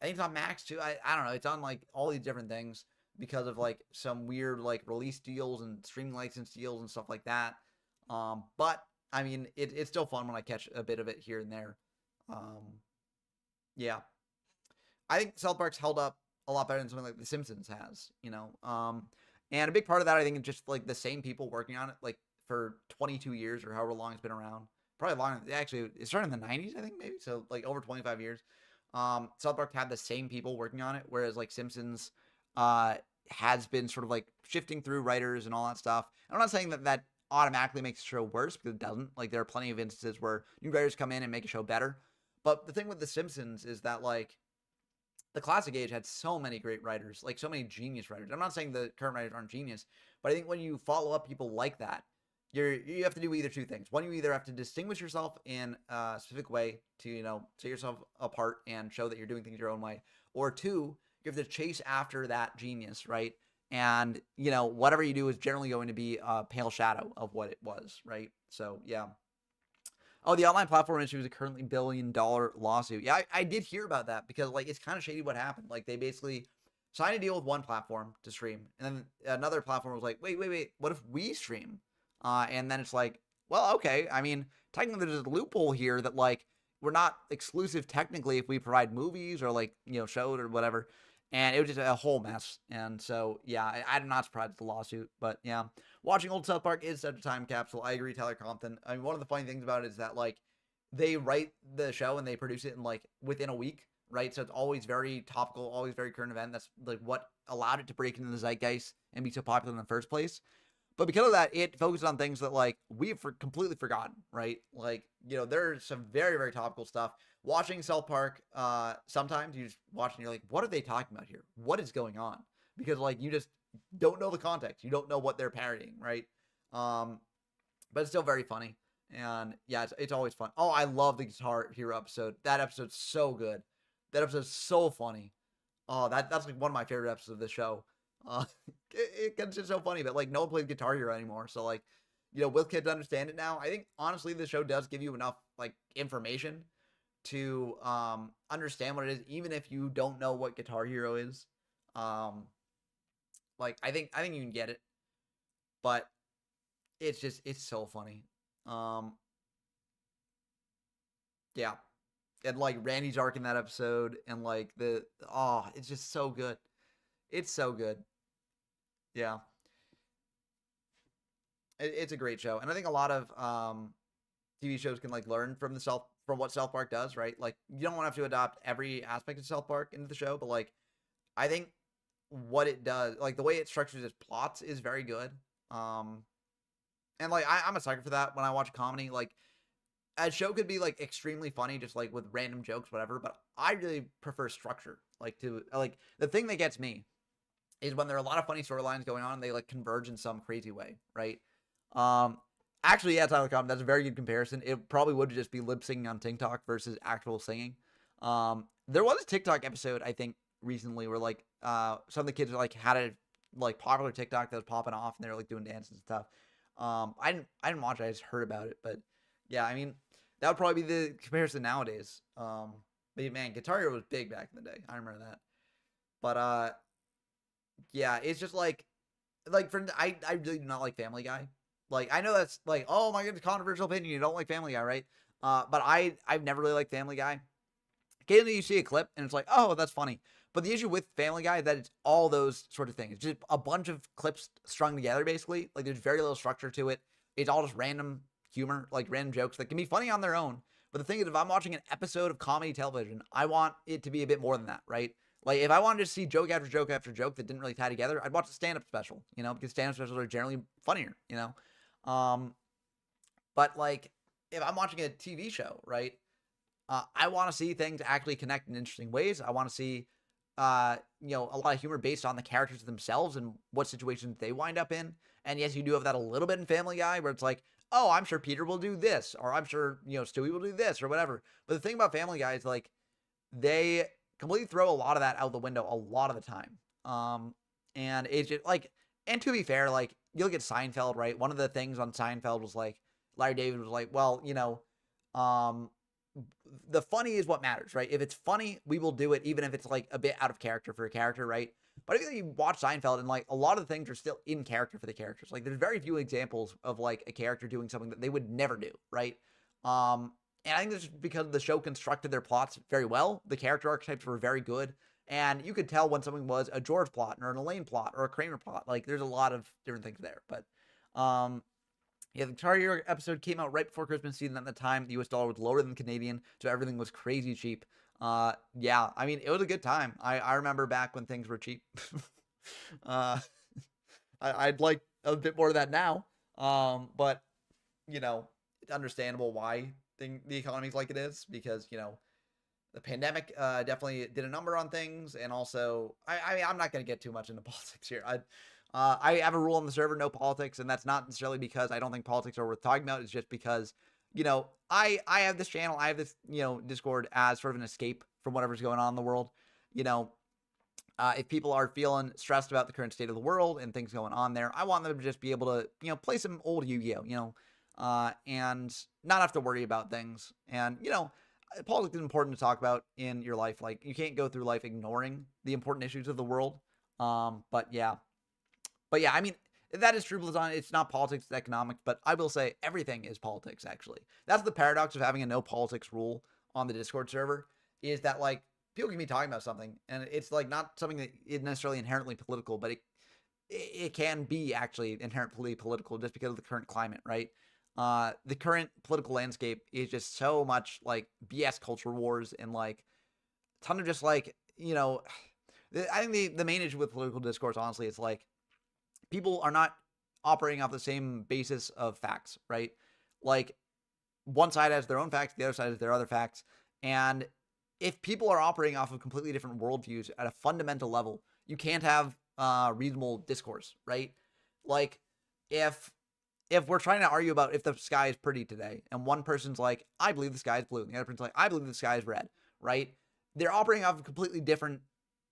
I think it's on Max too. I don't know. It's on like all these different things because of like some weird like release deals and streaming license deals and stuff like that. But I mean, it's still fun when I catch a bit of it here and there. Yeah, I think South Park's held up a lot better than something like The Simpsons has. And a big part of that I think is just like the same people working on it like for 22 years or however long it's been around. Probably longer. Actually, it started in the 90s, I think maybe. So like over 25 years. South Park had the same people working on it, whereas like Simpsons has been sort of like shifting through writers and all that stuff. And I'm not saying that automatically makes the show worse because it doesn't. Like there are plenty of instances where new writers come in and make a show better. But the thing with The Simpsons is that like the classic age had so many great writers, like so many genius writers. I'm not saying the current writers aren't genius, but I think when you follow up people like that, you have to do either two things. One, you either have to distinguish yourself in a specific way to, set yourself apart and show that you're doing things your own way, or two, you have to chase after that genius, right? And whatever you do is generally going to be a pale shadow of what it was, right? So yeah. Oh, the online platform issue is a currently $1 billion lawsuit. Yeah, I did hear about that because like it's kind of shady what happened. Like they basically signed a deal with one platform to stream, and then another platform was like, wait, what if we stream? And then it's like, well, okay. I mean, technically there's a loophole here that like we're not exclusive technically if we provide movies or like shows or whatever. And it was just a whole mess. And so yeah, I'm not surprised at the lawsuit, but yeah. Watching old South Park is such a time capsule. I agree, Tyler Compton. I mean, one of the funny things about it is that like they write the show and they produce it in like within a week, right? So it's always very topical, always very current event. That's like what allowed it to break into the zeitgeist and be so popular in the first place. But because of that, it focuses on things that like we've completely forgotten, right? Like there's some very very topical stuff. Watching South Park, sometimes you just watch and you're like, what are they talking about here? What is going on? Because like you just don't know the context. You don't know what they're parodying, right? But it's still very funny. And yeah, it's always fun. Oh, I love the Guitar Hero episode. That episode's so good. That episode's so funny. Oh, that's like one of my favorite episodes of the show. Uh, it's just so funny, but like no one plays Guitar Hero anymore. So like, will kids understand it now? I think honestly, the show does give you enough like information to understand what it is, even if you don't know what Guitar Hero is. Like I think you can get it, but it's so funny. Yeah, and like Randy's arc in that episode, and like it's just so good. It's so good. Yeah, it's a great show, and I think a lot of TV shows can like learn from what South Park does, right? Like you don't want to have to adopt every aspect of South Park into the show, but like I think what it does, like the way it structures its plots is very good. And like I'm a sucker for that when I watch a comedy. Like a show could be like extremely funny, just like with random jokes, whatever. But I really prefer structure. Like the thing that gets me is when there are a lot of funny storylines going on and they like converge in some crazy way, right? Actually, yeah, Tyler Com, that's a very good comparison. It probably would just be lip syncing on TikTok versus actual singing. There was a TikTok episode I think recently where like some of the kids like had a like popular TikTok that was popping off and they were like doing dances and stuff. I didn't watch it, I just heard about it, but yeah, I mean that would probably be the comparison nowadays. But man, Guitar Hero was big back in the day. I remember that. But yeah, it's just like for I really do not like Family Guy. Like I know that's like, oh my goodness, controversial opinion. You don't like Family Guy, right? But I've never really liked Family Guy. Occasionally you see a clip and it's like, oh, that's funny. But the issue with Family Guy is that it's all those sort of things. It's just a bunch of clips strung together, basically. Like there's very little structure to it. It's all just random humor, like random jokes that can be funny on their own. But the thing is, if I'm watching an episode of comedy television, I want it to be a bit more than that, right? Like if I wanted to see joke after joke after joke that didn't really tie together, I'd watch a stand-up special, because stand-up specials are generally funnier, But like if I'm watching a TV show, right? I want to see things actually connect in interesting ways. I want to see, a lot of humor based on the characters themselves and what situations they wind up in. And yes, you do have that a little bit in Family Guy where it's like, oh, I'm sure Peter will do this, or I'm sure, Stewie will do this or whatever. But the thing about Family Guy is like, they completely throw a lot of that out the window a lot of the time. And it's just like, and to be fair, like you look at Seinfeld, right? One of the things on Seinfeld was like, Larry David was like, well, the funny is what matters, right? If it's funny, we will do it, even if it's like a bit out of character for a character, right? But I think you watch Seinfeld and like a lot of the things are still in character for the characters. Like there's very few examples of like a character doing something that they would never do, right? And I think that's because the show constructed their plots very well. The character archetypes were very good. And you could tell when something was a George plot or an Elaine plot or a Kramer plot. Like there's a lot of different things there. But yeah, the Guitar Hero episode came out right before Christmas season. At the time, the US dollar was lower than the Canadian, so everything was crazy cheap. Yeah, I mean, it was a good time. I remember back when things were cheap. uh, I'd like a bit more of that now. But it's understandable why the economy's like it is because the pandemic definitely did a number on things, and also I mean, I'm not going to get too much into politics here. I have a rule on the server, no politics, and that's not necessarily because I don't think politics are worth talking about. It's just because, I have this channel, I have this, Discord as sort of an escape from whatever's going on in the world. You know, if people are feeling stressed about the current state of the world and things going on there, I want them to just be able to, play some old Yu-Gi-Oh, and not have to worry about things. And, politics is important to talk about in your life. Like, you can't go through life ignoring the important issues of the world. But yeah. I mean, that is true, Blazon. It's not politics, it's economics, but I will say everything is politics, actually. That's the paradox of having a no politics rule on the Discord server, is that, like, people can be talking about something, and it's, like, not something that is necessarily inherently political, but it can be actually inherently political just because of the current climate, right? The current political landscape is just so much, like, BS culture wars and, like, a ton of just, like, I think the main issue with political discourse, honestly, is, like, people are not operating off the same basis of facts, right? Like, one side has their own facts, the other side has their other facts. And if people are operating off of completely different worldviews at a fundamental level, you can't have reasonable discourse, right? Like, if we're trying to argue about if the sky is pretty today, and one person's like, I believe the sky is blue, and the other person's like, I believe the sky is red, right? They're operating off of completely different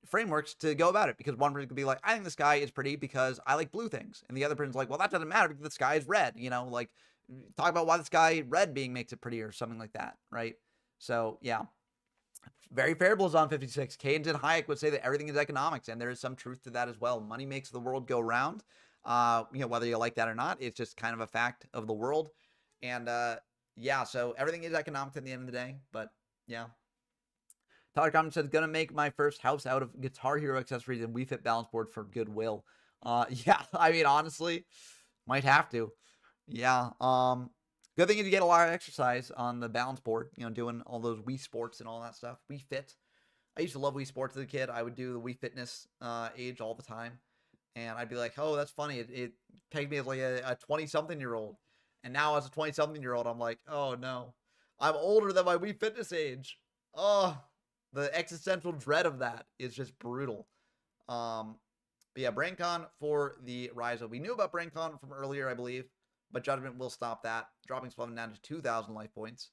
frameworks to go about it, because one person could be like, I think the sky is pretty because I like blue things, and the other person's like, well, that doesn't matter because the sky is red, like, talk about why the sky red being makes it pretty or something like that, right? So yeah, very fair. On 56. Keynes and Hayek would say that everything is economics, and there is some truth to that as well. Money makes the world go round. Whether you like that or not, it's just kind of a fact of the world. And yeah, so everything is economics at the end of the day. But yeah. Tyler Common says, gonna make my first house out of Guitar Hero accessories and Wii Fit balance board for Goodwill. Yeah, I mean, honestly, might have to. Yeah. Good thing is you get a lot of exercise on the balance board, doing all those Wii Sports and all that stuff. Wii Fit. I used to love Wii Sports as a kid. I would do the Wii Fitness age all the time. And I'd be like, oh, that's funny. It pegged me as like a 20-something-year-old. And now as a 20-something-year-old, I'm like, oh, no. I'm older than my Wii Fitness age. Oh, the existential dread of that is just brutal. But yeah, BrainCon for the Ryza. We knew about BrainCon from earlier, I believe. But Judgment will stop that, dropping Spellman down to 2,000 life points.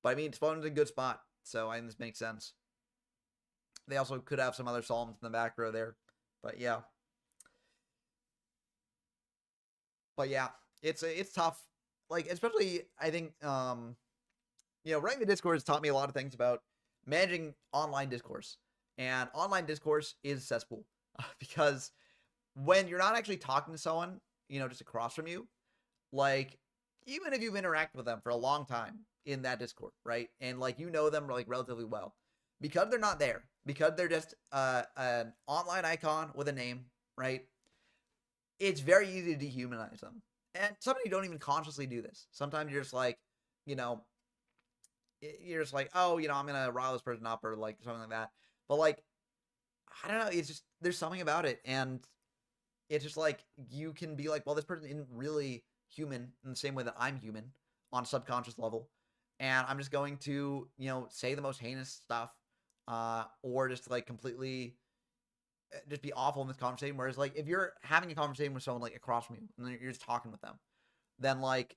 But I mean, Spellman's in a good spot, so I think this makes sense. They also could have some other Psalms in the back row there. But yeah. But yeah, it's tough. Like, especially, I think, running the Discord has taught me a lot of things about managing online discourse. And online discourse is cesspool. Because when you're not actually talking to someone, just across from you, like, even if you've interacted with them for a long time in that Discord, right? And, like, them, like, relatively well. Because they're not there, because they're just an online icon with a name, right? It's very easy to dehumanize them. And some of you don't even consciously do this. Sometimes you're just like, you're just like, oh, I'm going to rile this person up or, like, something like that. But, like, I don't know. It's just, there's something about it. And it's just like, you can be like, well, this person isn't really human in the same way that I'm human on a subconscious level. And I'm just going to, say the most heinous stuff, or just, like, completely just be awful in this conversation. Whereas, like, if you're having a conversation with someone, like, across from you, and you're just talking with them, then, like,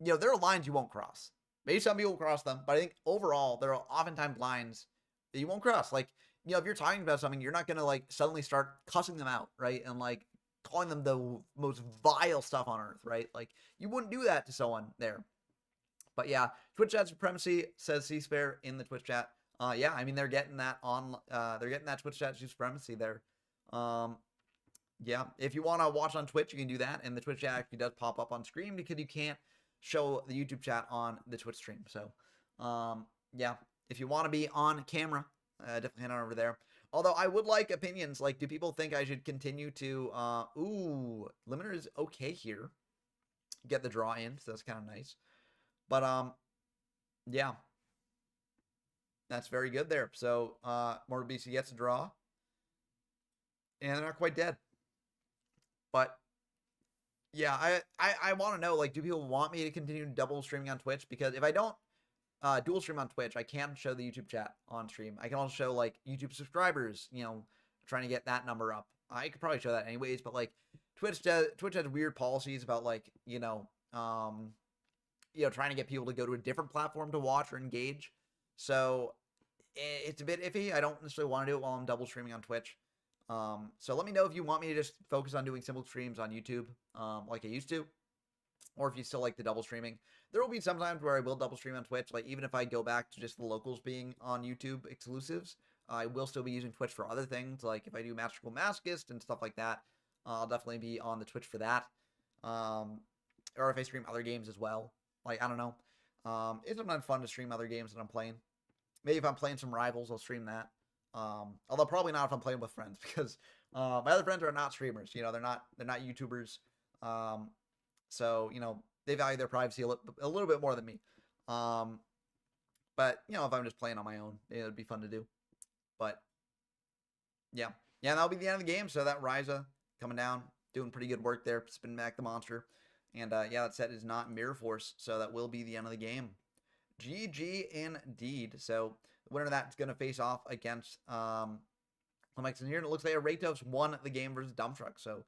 there are lines you won't cross. Maybe some people will cross them, but I think overall, there are oftentimes lines that you won't cross. Like, if you're talking about something, you're not going to, like, suddenly start cussing them out, right? And, like, calling them the most vile stuff on earth, right? Like, you wouldn't do that to someone there. But yeah, Twitch chat supremacy, says C-Spare in the Twitch chat. Yeah, I mean, they're getting that on, they're getting that Twitch chat supremacy there. Yeah, if you want to watch on Twitch, you can do that, and the Twitch chat actually does pop up on screen because you can't show the YouTube chat on the Twitch stream. So, yeah, if you want to be on camera, definitely head on over there. Although I would like opinions. Like, do people think I should continue to, Limiter is okay here. Get the draw in, so that's kind of nice. But, yeah. That's very good there. So, morbid BC gets a draw. And they're not quite dead. But, yeah, I want to know, like, do people want me to continue double streaming on Twitch? Because if I don't, dual stream on Twitch, I can show the YouTube chat on stream. I can also show like YouTube subscribers, you know, trying to get that number up. I could probably show that anyways, but like Twitch has weird policies about like, trying to get people to go to a different platform to watch or engage. So it's a bit iffy. I don't necessarily want to do it while I'm double streaming on Twitch. So let me know if you want me to just focus on doing simple streams on YouTube, like I used to, or if you still like the double streaming. There will be some times where I will double stream on Twitch. Like even if I go back to just the locals being on YouTube exclusives, I will still be using Twitch for other things. Like if I do Magical Maskist and stuff like that, I'll definitely be on the Twitch for that. Or if I stream other games as well. Like, I don't know. It's sometimes fun to stream other games that I'm playing. Maybe if I'm playing some Rivals, I'll stream that. Although probably not if I'm playing with friends, because my other friends are not streamers. You know, they're not YouTubers. So, you know, they value their privacy a little bit more than me. But, you know, if I'm just playing on my own, it would be fun to do. But, yeah. Yeah, that'll be the end of the game. So that Ryza coming down, doing pretty good work there, spinning back the monster. And, yeah, that set is not Mirror Force, so that will be the end of the game. GG indeed. So the winner of that is going to face off against Clemexon here. And it looks like Aratos won the game versus Dumbtruck. So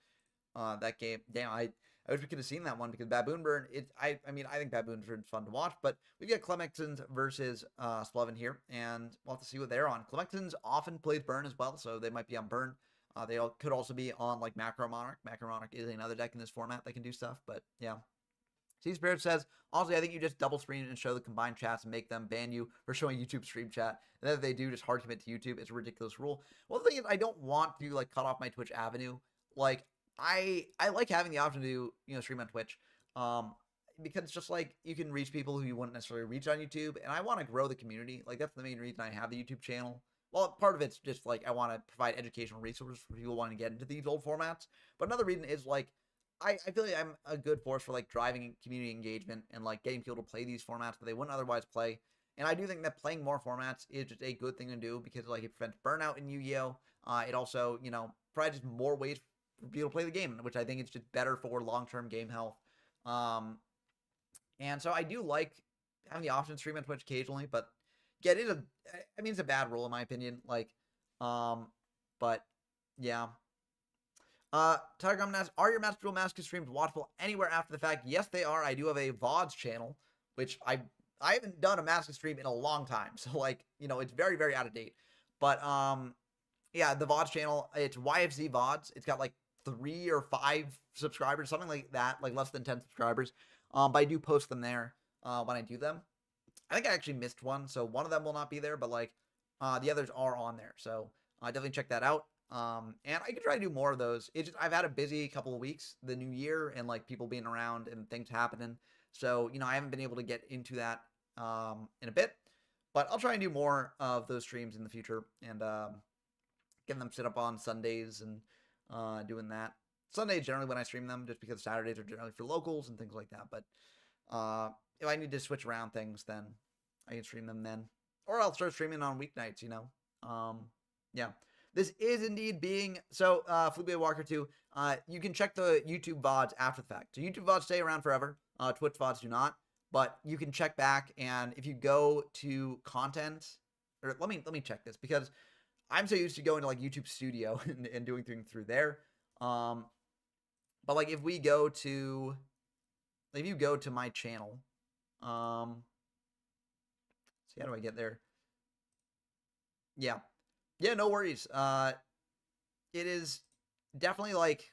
that game, damn, I wish we could have seen that one because Baboon Burn, I mean, I think Baboon Burn's fun to watch, but we've got Clemexon's versus Splevin here, and we'll have to see what they're on. Clemexon's often plays Burn as well, so they might be on Burn. They could also be on like Macro Monarch. Macro Monarch is another deck in this format that can do stuff, but yeah. Sea Spirit says, honestly, I think you just double screen and show the combined chats and make them ban you for showing YouTube stream chat. And then if they do, just hard commit to YouTube. It's a ridiculous rule. Well, the thing is, I don't want to like cut off my Twitch avenue. Like, I like having the option to, you know, stream on Twitch. Because it's just like you can reach people who you wouldn't necessarily reach on YouTube. And I want to grow the community. Like, that's the main reason I have the YouTube channel. Well, part of it's just like I want to provide educational resources for people wanting to get into these old formats. But another reason is like, I feel like I'm a good force for like driving community engagement and like getting people to play these formats that they wouldn't otherwise play. And I do think that playing more formats is just a good thing to do because like it prevents burnout in Yu-Gi-Oh! It also, you know, provides just more ways for people to play the game, which I think is just better for long-term game health. And so I do like having the option to stream on Twitch occasionally, but yeah, it's a bad rule in my opinion. Like, but yeah. Tiger Gum asks, are your Master Duel Maskist streams watchable anywhere after the fact? Yes, they are. I do have a VODs channel, which I haven't done a Maskist stream in a long time. So, like, you know, it's very, very out of date. But, yeah, the VODs channel, it's YFZ VODs. It's got, like, 3 or 5 subscribers, something like that, like less than 10 subscribers. But I do post them there when I do them. I think I actually missed one, so one of them will not be there, but, like, the others are on there. So, definitely check that out. And I could try to do more of those. It's just, I've had a busy couple of weeks, the new year, and like people being around and things happening. So, you know, I haven't been able to get into that in a bit, but I'll try and do more of those streams in the future and getting them set up on Sundays and doing that. Sundays generally when I stream them, just because Saturdays are generally for locals and things like that. But if I need to switch around things, then I can stream them then, or I'll start streaming on weeknights. You know, yeah. This is indeed being, so, Felipe Walker 2, you can check the YouTube VODs after the fact. So YouTube VODs stay around forever. Twitch VODs do not. But you can check back, and if you go to content, or let me check this, because I'm so used to going to, like, YouTube Studio and doing things through there. But, like, if you go to my channel, see, how do I get there? Yeah. Yeah, no worries. It is definitely like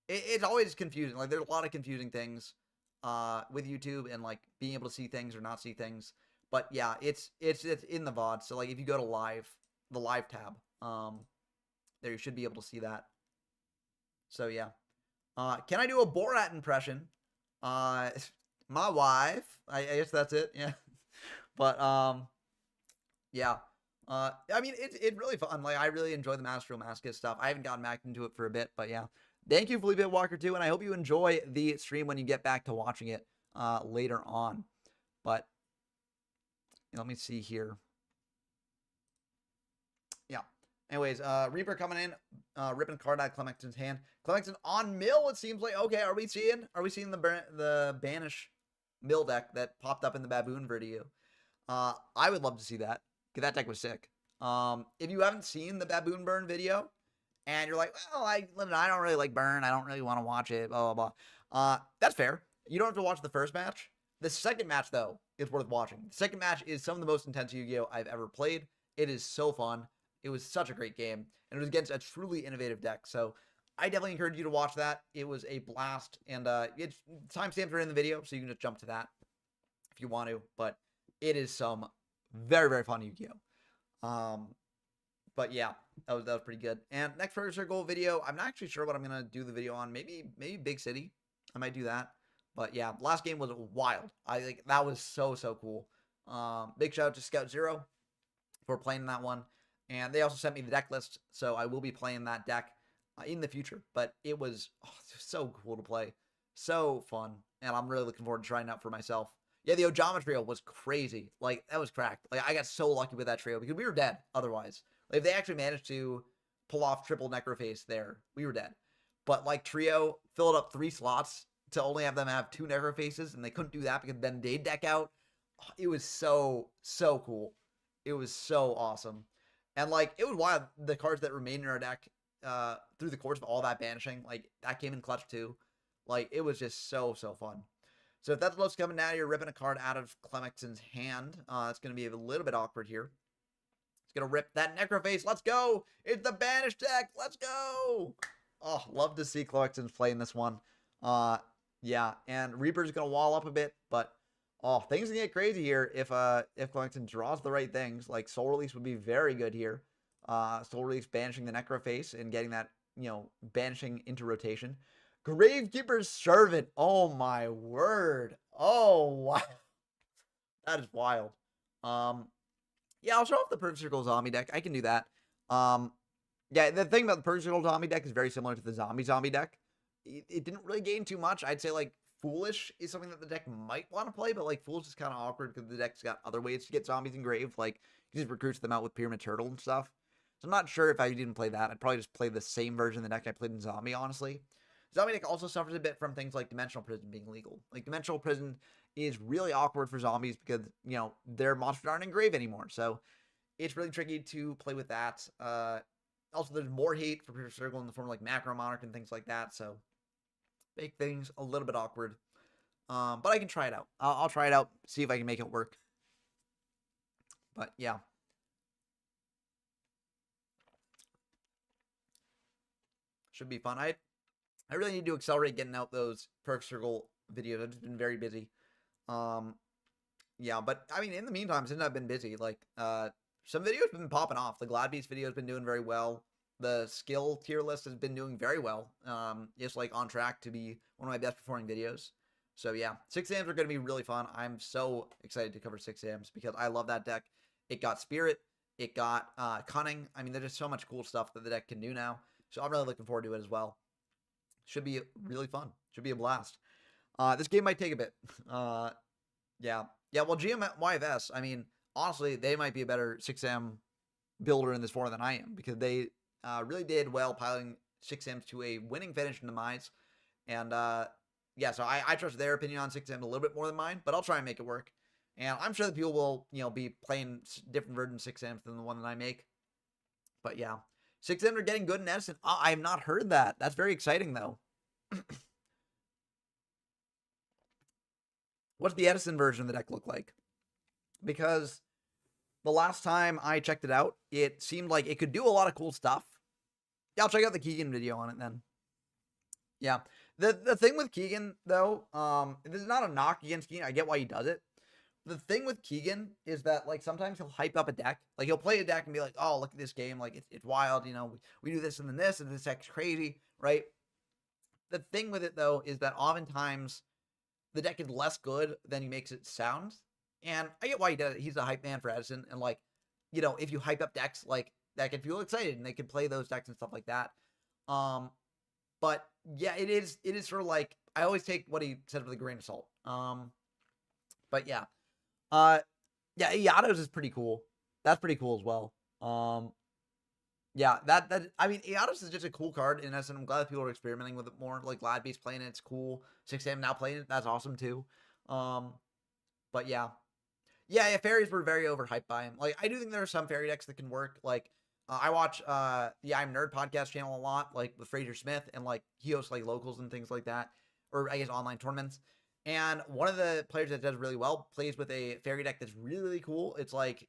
it's always confusing. Like there's a lot of confusing things with YouTube and like being able to see things or not see things. But yeah, it's in the VOD. So like if you go to the live tab, there you should be able to see that. So yeah. Can I do a Borat impression? My wife. I guess that's it. Yeah. But yeah. I mean, it's really fun. Like, I really enjoy the Master Duel Maskist stuff. I haven't gotten back into it for a bit, but yeah. Thank you, Felipe Walker 2, and I hope you enjoy the stream when you get back to watching it later on. But, let me see here. Yeah. Anyways, Reaper coming in, ripping a card out of Clemexon's hand. Clemexon on mill, it seems like. Okay, are we seeing the Banish mill deck that popped up in the Baboon video? I would love to see that, because that deck was sick. If you haven't seen the Baboon burn video, and you're like, well, I don't really like burn, I don't really want to watch it, blah, blah, blah. That's fair. You don't have to watch the first match. The second match, though, is worth watching. The second match is some of the most intense Yu-Gi-Oh! I've ever played. It is so fun. It was such a great game, and it was against a truly innovative deck. So I definitely encourage you to watch that. It was a blast, and it's timestamps are in the video, so you can just jump to that if you want to. But it is some very, very fun Yu-Gi-Oh! But yeah, that was pretty good. And next Perfect Circle video, I'm not actually sure what I'm gonna do the video on. Maybe Big City. I might do that. But yeah, last game was wild. I think that was so cool. Big shout out to Scout Zero for playing that one. And they also sent me the deck list, so I will be playing that deck in the future. But it was so cool to play. So fun. And I'm really looking forward to trying it out for myself. Yeah, the Ojama trio was crazy. Like, that was cracked. Like, I got so lucky with that trio because we were dead otherwise. Like, if they actually managed to pull off triple Necroface there, we were dead. But, like, trio filled up 3 slots to only have them have 2 Necrofaces, and they couldn't do that because then they'd deck out. It was so cool. It was so awesome. And, like, it was wild. The cards that remained in our deck through the course of all that banishing, like, that came in clutch too. Like, it was just so fun. So if that's what's coming down, you're ripping a card out of Clemexon's hand. It's going to be a little bit awkward here. It's going to rip that Necroface. Let's go. It's the banished deck. Let's go. Oh, love to see Clemexon's playing this one. Yeah, and Reaper's going to wall up a bit, but oh, things can get crazy here if Clemexon draws the right things. Like Soul Release would be very good here. Soul Release banishing the Necroface and getting that, banishing into rotation. Gravekeeper's Servant. Oh my word. Oh wow. That is wild. Yeah, I'll show off the Perfect Circle zombie deck. I can do that. Yeah, the thing about the Perfect Circle zombie deck is very similar to the zombie deck. It didn't really gain too much. I'd say like Foolish is something that the deck might want to play, but like Foolish is kind of awkward because the deck's got other ways to get zombies engraved. Like you just recruits them out with Pyramid Turtle and stuff. So I'm not sure if I didn't play that. I'd probably just play the same version of the deck I played in Zombie, honestly. Zombie deck also suffers a bit from things like Dimensional Prison being legal. Like, Dimensional Prison is really awkward for zombies because, their monsters aren't engraved anymore. So, it's really tricky to play with that. Also, there's more hate for Perfect Circle in the form of, like, Macro Monarch and things like that. So, make things a little bit awkward. But I can try it out. I'll try it out, see if I can make it work. But, yeah. Should be fun. I really need to accelerate getting out those Perfect Circle videos. I've just been very busy. Yeah, but I mean, in the meantime, since I've been busy, like, some videos have been popping off. The Glad Beast video has been doing very well. The skill tier list has been doing very well. It's like on track to be one of my best performing videos. So yeah, 6 AMs are going to be really fun. I'm so excited to cover 6 AMs because I love that deck. It got Spirit. It got Cunning. I mean, there's just so much cool stuff that the deck can do now. So I'm really looking forward to it as well. Should be really fun. Should be a blast. This game might take a bit. Yeah. Yeah, well, GMYFS, I mean, honestly, they might be a better 6M builder in this format than I am because they really did well piloting 6Ms to a winning finish in Demise. And, yeah, so I trust their opinion on 6M a little bit more than mine, but I'll try and make it work. And I'm sure that people will, be playing different versions of 6Ms than the one that I make. But, yeah. 6Ms are getting good in Edison. I have not heard that. That's very exciting, though. What's the Edison version of the deck look like? Because the last time I checked it out, it seemed like it could do a lot of cool stuff. Yeah, I'll check out the Keegan video on it then. Yeah. The thing with Keegan, though, this is not a knock against Keegan. I get why he does it. The thing with Keegan is that, like, sometimes he'll hype up a deck. Like, he'll play a deck and be like, oh, look at this game. Like, it's wild. We do this and then this, and this deck's crazy, right? The thing with it, though, is that oftentimes the deck is less good than he makes it sound. And I get why he does it. He's a hype man for Edison. And, like, if you hype up decks, like, that can feel excited and they can play those decks and stuff like that. But, yeah, it is sort of like, I always take what he said with a grain of salt. But, yeah. Yeah, Iatos is pretty cool. That's pretty cool as well. Yeah, I mean, Iatos is just a cool card in Edison. I'm glad that people are experimenting with it more. Like, Glad Beast playing it, it's cool. 6M now playing it, that's awesome too. But yeah. Yeah, fairies were very overhyped by him. Like, I do think there are some fairy decks that can work. Like, I watch the I'm Nerd podcast channel a lot, like with Fraser Smith, and like he hosts like locals and things like that, or I guess online tournaments. And one of the players that does really well plays with a fairy deck that's really, really cool. It's like,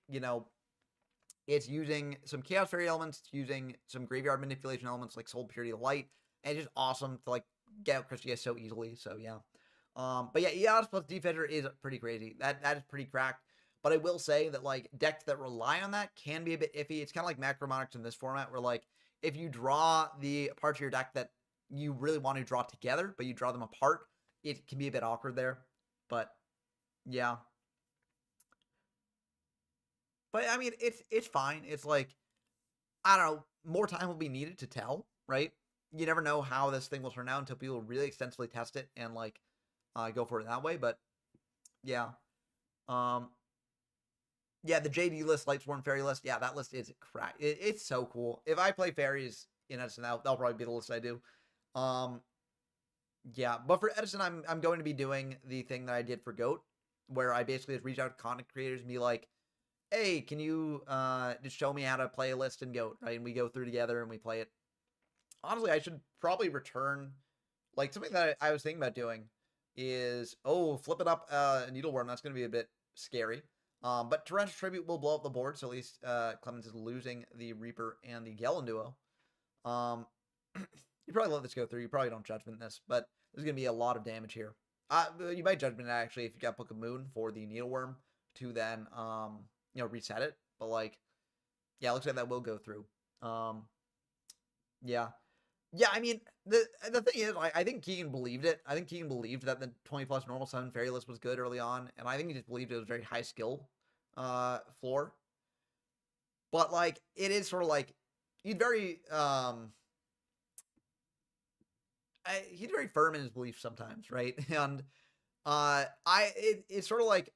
it's using some Chaos Fairy elements, it's using some graveyard manipulation elements like Soul Purity of Light, and it's just awesome to like get out Christia so easily. So yeah. But yeah, EOS plus Defender is pretty crazy. That is pretty cracked. But I will say that like decks that rely on that can be a bit iffy. It's kind of like Macro Monarchs in this format, where like if you draw the parts of your deck that you really want to draw together, but you draw them apart, it can be a bit awkward there. But yeah. But I mean, it's fine. It's like, I don't know, more time will be needed to tell, right? You never know how this thing will turn out until people really extensively test it and like go for it that way. But yeah. Um, yeah, the JD list, Lightsworn Fairy list, yeah, that list is crack. It's so cool. If I play fairies in Edison, that'll probably be the list I do. Um, yeah, but for Edison, I'm going to be doing the thing that I did for Goat, where I basically just reach out to content creators and be like, hey, can you just show me how to play a list in Goat, right? And we go through together and we play it. Honestly, I should probably return, like, something that I was thinking about doing is, flip it up a Needleworm. That's going to be a bit scary. But Torrential Tribute will blow up the board, so at least Clemens is losing the Reaper and the Gallon duo. You probably let this go through. You probably don't Judgment this, but there's going to be a lot of damage here. You might Judgment it, actually, if you got Book of Moon for the Needleworm to then, reset it. But, like, yeah, looks like that will go through. Yeah. Yeah, I mean, the thing is, I think Keegan believed it. I think Keegan believed that the 20 plus normal summon fairy list was good early on, and I think he just believed it was very high skill floor. But like, it is sort of like he's very he's very firm in his beliefs sometimes, right? And it's sort of like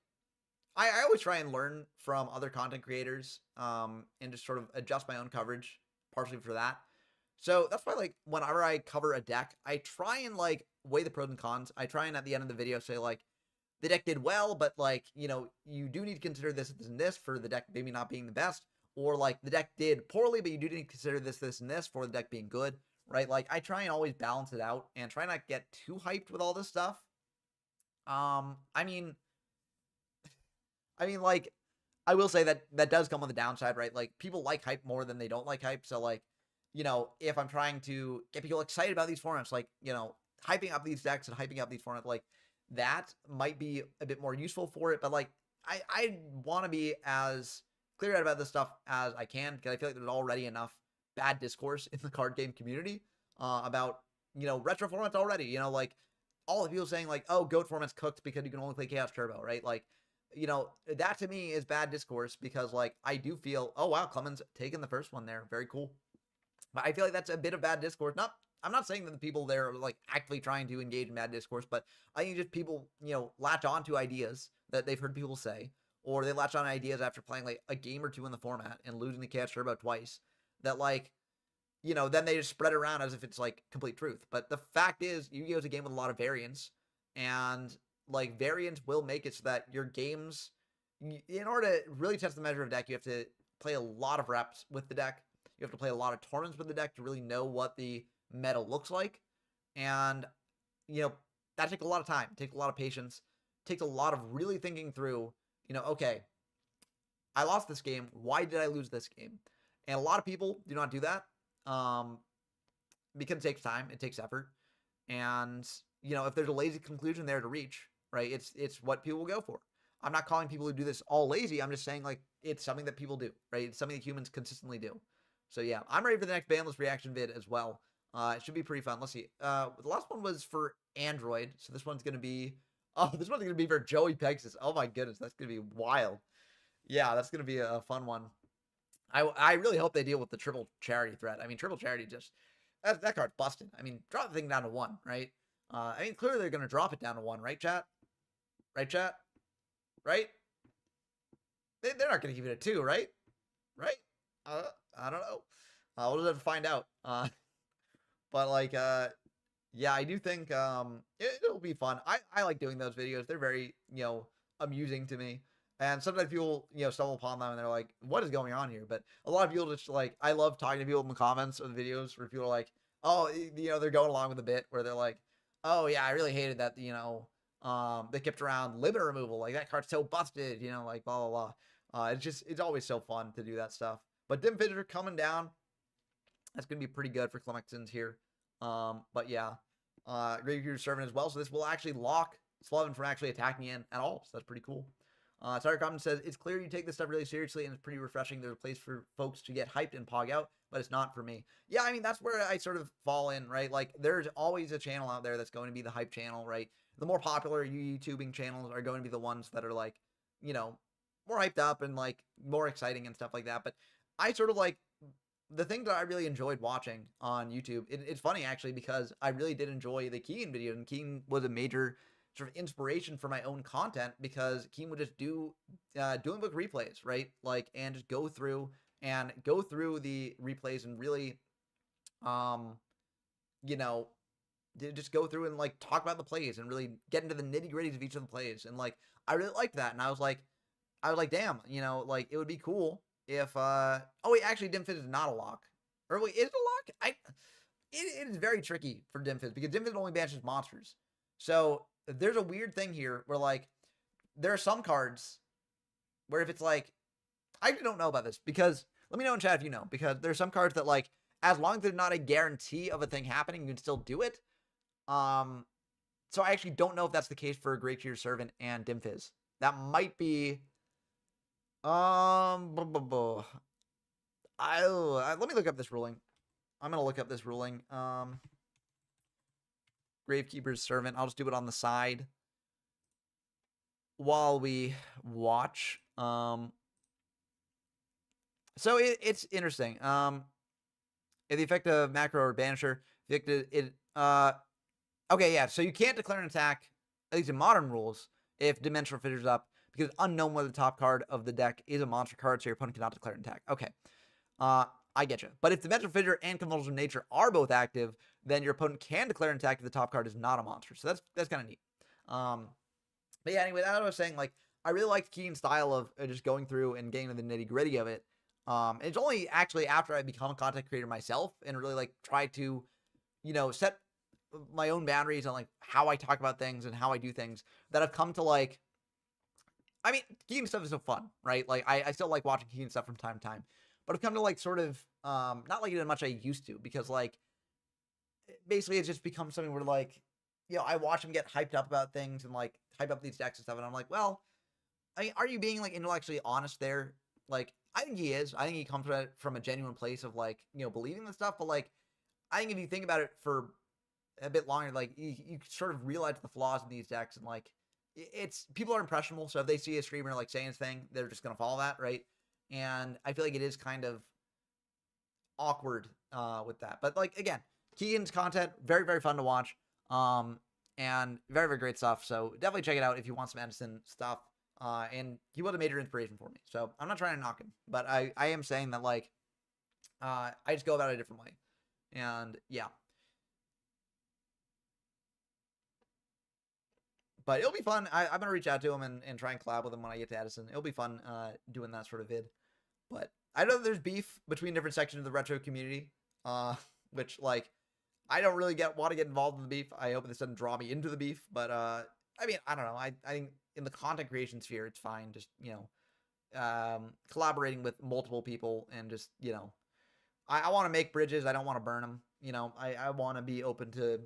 I always try and learn from other content creators and just sort of adjust my own coverage partially for that. So that's why, like, whenever I cover a deck, I try and, like, weigh the pros and cons. I try and, at the end of the video, say, like, the deck did well, but, like, you do need to consider this, this, and this for the deck maybe not being the best. Or, like, the deck did poorly, but you do need to consider this, this, and this for the deck being good, right? Like, I try and always balance it out and try not get too hyped with all this stuff. I mean, like, I will say that does come on the downside, right? Like, people like hype more than they don't like hype. So, like, if I'm trying to get people excited about these formats, like, hyping up these decks and hyping up these formats, like, that might be a bit more useful for it. But, like, I want to be as clear out about this stuff as I can, because I feel like there's already enough bad discourse in the card game community about, retro formats already. Like, all the people saying, like, oh, GOAT format's cooked because you can only play Chaos Turbo, right? Like, that to me is bad discourse, because, like, I do feel, oh, wow, Clemens taking the first one there. Very cool. But I feel like that's a bit of bad discourse. I'm not saying that the people there are like actively trying to engage in bad discourse, but I think just people, latch on to ideas that they've heard people say, or they latch on ideas after playing like a game or two in the format and losing the Chaos Turbo twice, that like, then they just spread it around as if it's like complete truth. But the fact is, Yu-Gi-Oh! Is a game with a lot of variance, and like variance will make it so that your games, in order to really test the measure of deck, you have to play a lot of reps with the deck. You have to play a lot of tournaments with the deck to really know what the meta looks like. And, that takes a lot of time, takes a lot of patience, takes a lot of really thinking through, okay, I lost this game. Why did I lose this game? And a lot of people do not do that because it takes time, it takes effort. And, if there's a lazy conclusion there to reach, right, it's what people will go for. I'm not calling people who do this all lazy. I'm just saying, like, it's something that people do, right? It's something that humans consistently do. So yeah, I'm ready for the next banless reaction vid as well. It should be pretty fun. Let's see. The last one was for Android, so this one's gonna be. Oh, this one's gonna be for Joey Pegasus. Oh my goodness, that's gonna be wild. Yeah, that's gonna be a fun one. I really hope they deal with the triple charity threat. I mean, triple charity just that card's busted. I mean, drop the thing down to 1, right? I mean, clearly they're gonna drop it down to 1, right, chat? Right, chat? Right? They're not gonna keep it at 2, right? Right? I don't know. We'll just have to find out. But like, yeah, I do think it'll be fun. I like doing those videos. They're very, amusing to me. And sometimes people, stumble upon them and they're like, what is going on here? But a lot of people just like, I love talking to people in the comments of the videos where people are like, oh, they're going along with the bit where they're like, oh yeah, I really hated that, they kept around limit removal. Like that card's so busted, like blah, blah, blah. It's always so fun to do that stuff. But Dim Fidgeter coming down. That's going to be pretty good for Clemexons here. But yeah, Graveyard Servant as well. So this will actually lock Sloven from actually attacking in at all. So that's pretty cool. Tyler Compton says, it's clear you take this stuff really seriously and it's pretty refreshing. There's a place for folks to get hyped and pog out, but it's not for me. Yeah, I mean, that's where I sort of fall in, right? Like, there's always a channel out there that's going to be the hype channel, right? The more popular YouTubing channels are going to be the ones that are like, more hyped up and like more exciting and stuff like that. But I sort of like the thing that I really enjoyed watching on YouTube. It's funny actually because I really did enjoy the Keegan video, and Keegan was a major sort of inspiration for my own content because Keem would just do doing book replays, right? Like, and just go through the replays and really, just go through and like talk about the plays and really get into the nitty gritties of each of the plays. And like, I really liked that. And I was like, damn, like it would be cool if, oh wait, actually Dim Fizz is not a lock. Or wait, is it a lock? It is very tricky for Dim Fizz because Dim Fizz only banishes monsters. So there's a weird thing here where like there are some cards where if it's like, I don't know about this because let me know in chat if you know, because there's some cards that like as long as there's not a guarantee of a thing happening, you can still do it. So I actually don't know if that's the case for Great Cheer Servant and Dim Fizz. That might be let me look up this ruling. I'm gonna look up this ruling. Gravekeeper's Servant. I'll just do it on the side while we watch. So it's interesting. If the effect of macro or banisher, okay, yeah. So you can't declare an attack, at least in modern rules, if Dimensional Fidgeter's up, because it's unknown whether the top card of the deck is a monster card, so your opponent cannot declare an attack. Okay. I get you. But if Dimensional Fidgeter and Convulsion of Nature are both active, then your opponent can declare an attack if the top card is not a monster. So that's kind of neat. But yeah, anyway, that's what I was saying. Like, I really liked Keen's style of just going through and getting to the nitty gritty of it. It's only actually after I become a content creator myself and really like try to, set my own boundaries on like how I talk about things and how I do things that I've come to like. I mean, Keen stuff is so fun, right? Like I still like watching Keen stuff from time to time. But I've come to like sort of not like it as much as I used to because like basically it's just become something where like, I watch him get hyped up about things and like hype up these decks and stuff. And I'm like, well, are you being like intellectually honest there? Like, I think he is. I think he comes from a genuine place of like, believing this stuff. But like, I think if you think about it for a bit longer, like you sort of realize the flaws in these decks and like people are impressionable. So if they see a streamer like saying his thing, they're just going to follow that. Right. And I feel like it is kind of awkward with that. But like, again, Keegan's content, very, very fun to watch. And very, very great stuff. So definitely check it out if you want some Edison stuff. And he was a major inspiration for me. So I'm not trying to knock him, but I am saying that like, I just go about it a different way. And yeah. But it'll be fun. I'm going to reach out to him and try and collab with him when I get to Edison. It'll be fun doing that sort of vid. But I know there's beef between different sections of the retro community, which, like, I don't really want to get involved in the beef. I hope this doesn't draw me into the beef. But, I mean, I don't know. I think in the content creation sphere, it's fine. Just, collaborating with multiple people and just, I want to make bridges. I don't want to burn them. I want to be open to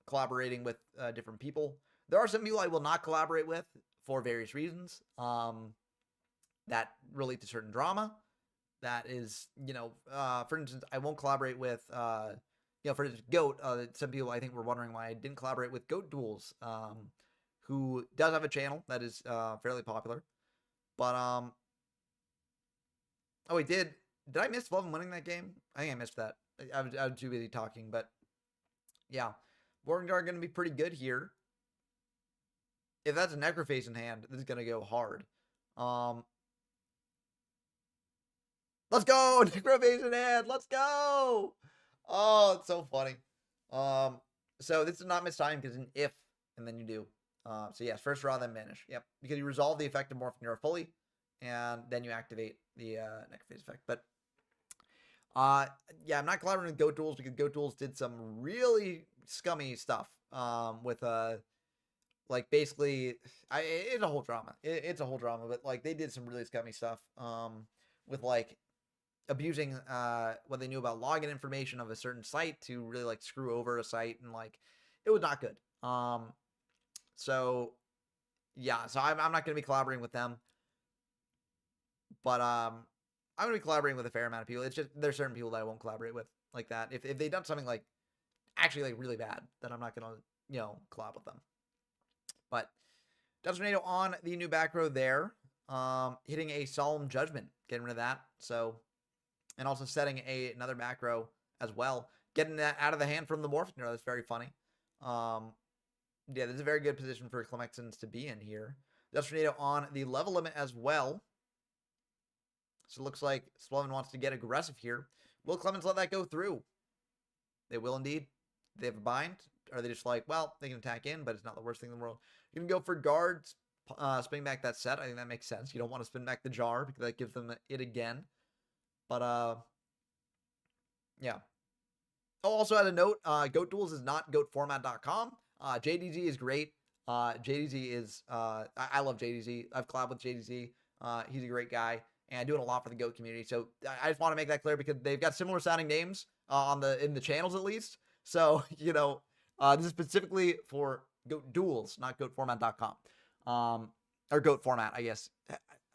collaborating with different people. There are some people I will not collaborate with for various reasons that relate to certain drama. That is, for instance, I won't collaborate with, for instance, Goat. Some people I think were wondering why I didn't collaborate with Goat Duels, who does have a channel that is fairly popular. But, oh, he did I miss Sloven winning that game? I think I missed that. I was too busy talking, but yeah. Vorgnar are going to be pretty good here. If that's a Necrophase in hand, this is going to go hard. Let's go! Necrophase in hand! Let's go! Oh, it's so funny. So this is not miss time because an if, and then you do. So yes, first draw, then banish. Yep, because you resolve the effect of Morph Neuro fully, and then you activate the next phase effect. But yeah, I'm not collaborating with Goat Duels because Goat Duels did some really scummy stuff with like basically it's a whole drama. It's a whole drama, but like they did some really scummy stuff with like abusing what they knew about login information of a certain site to really like screw over a site, and like it was not good. So yeah, so I'm not going to be collaborating with them, but I'm going to be collaborating with a fair amount of people. It's just there's certain people that I won't collaborate with like that. If they've done something like actually like really bad, then I'm not going to collab with them. But Tornado on the new back row there, hitting a Solemn Judgment, getting rid of that. So, and also setting another back row as well, getting that out of the hand from the Morph Neuro. That's very funny. Yeah, this is a very good position for Clemexons to be in here. Tornado on the level limit as well. So it looks like Splovin wants to get aggressive here. Will Clemens let that go through? They will indeed. They have a bind. Are they just like, well, they can attack in, but it's not the worst thing in the world. You can go for guards, spin back that set. I think that makes sense. You don't want to spin back the jar because that gives them it again. But, yeah. Oh, also add a note, Goat Duels is not goatformat.com. JDZ is great. JDZ is, I love JDZ. I've collabed with JDZ. He's a great guy and doing a lot for the Goat community. So I just want to make that clear because they've got similar sounding names in the channels at least. So, this is specifically for Goat Duels, not goatformat.com. Or Goat Format, I guess.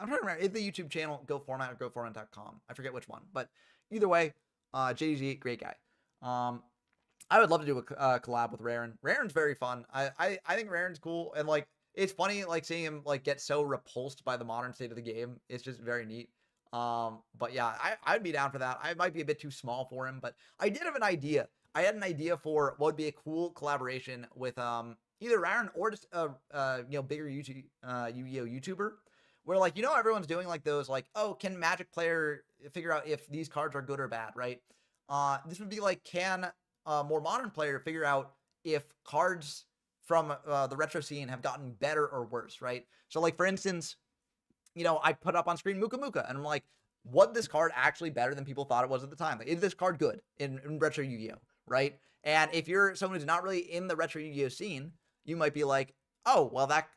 I'm trying to remember. It's the YouTube channel, Goat Format or goatformat.com. I forget which one. But either way, JDZ, great guy. I would love to do a collab with Raren. Raren's very fun. I think Raren's cool. And, like, it's funny, like, seeing him, like, get so repulsed by the modern state of the game. It's just very neat. But, yeah, I'd be down for that. I might be a bit too small for him. But I did have an idea. I had an idea for what would be a cool collaboration with either Raren or just a bigger Yu-Gi-Oh YouTuber, where like everyone's doing like those like, oh, can Magic player figure out if these cards are good or bad, right? This would be like, can a more modern player figure out if cards from the retro scene have gotten better or worse, right? So like for instance, I put up on screen Muka Muka, and I'm like, was this card actually better than people thought it was at the time? Like, is this card good in retro Yu-Gi-Oh? Right? And if you're someone who's not really in the retro Yu-Gi-Oh scene, you might be like, oh, well, that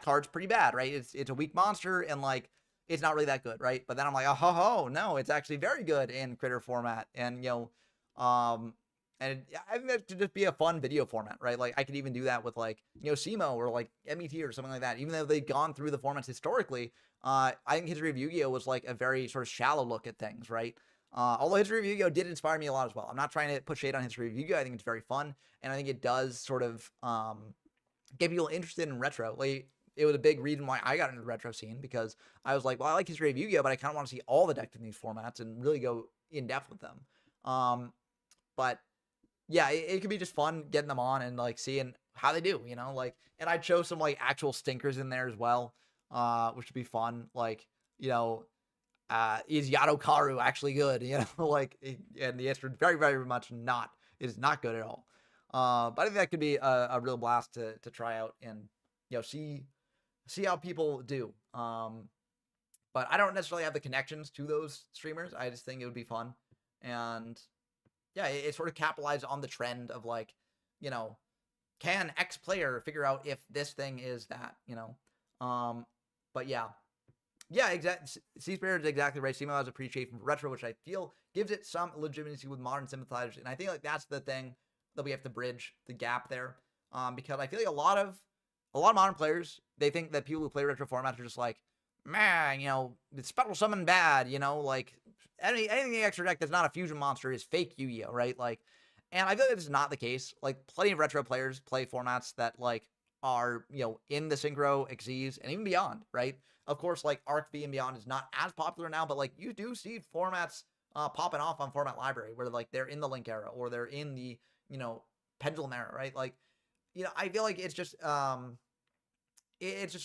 card's pretty bad, right? It's a weak monster, and like it's not really that good, right? But then I'm like, oh no, it's actually very good in critter format, and and I think that should just be a fun video format, right? Like I could even do that with like SEMO or like MET or something like that. Even though they've gone through the formats historically, I think History of Yu-Gi-Oh was like a very sort of shallow look at things, right? Although History of Yu-Gi-Oh did inspire me a lot as well. I'm not trying to put shade on History of Yu-Gi-Oh. I think it's very fun, and I think it does sort of get people interested in retro. Like it was a big reason why I got into the retro scene, because I was like, well, I like History of Yu-Gi-Oh, but I kind of want to see all the decks in these formats and really go in depth with them. But yeah, it could be just fun getting them on and like seeing how they do, like, and I'd show some like actual stinkers in there as well, which would be fun. Like, is Yado Karu actually good? Like, and the answer is very, very much not. It is not good at all. But I think that could be a real blast to try out and, see how people do. But I don't necessarily have the connections to those streamers. I just think it would be fun. And yeah, it sort of capitalized on the trend of like, can X player figure out if this thing is that, but yeah. Yeah, exactly. C-Spirit is exactly right. SEMO has appreciation for retro, which I feel gives it some legitimacy with modern sympathizers. And I think like that's the thing that we have to bridge the gap there. Because I feel like a lot of modern players, they think that people who play retro formats are just like, man, it's special summon bad, like anything the extra deck that's not a fusion monster is fake Yu-Gi-Oh, right? Like, and I feel like this is not the case. Like, plenty of retro players play formats that like are, in the Synchro, Xyz, and even beyond, right? Of course, like Arc V and beyond is not as popular now, but like you do see formats popping off on Format Library where like they're in the Link era or they're in the, Pendulum era, right? Like, I feel like it's just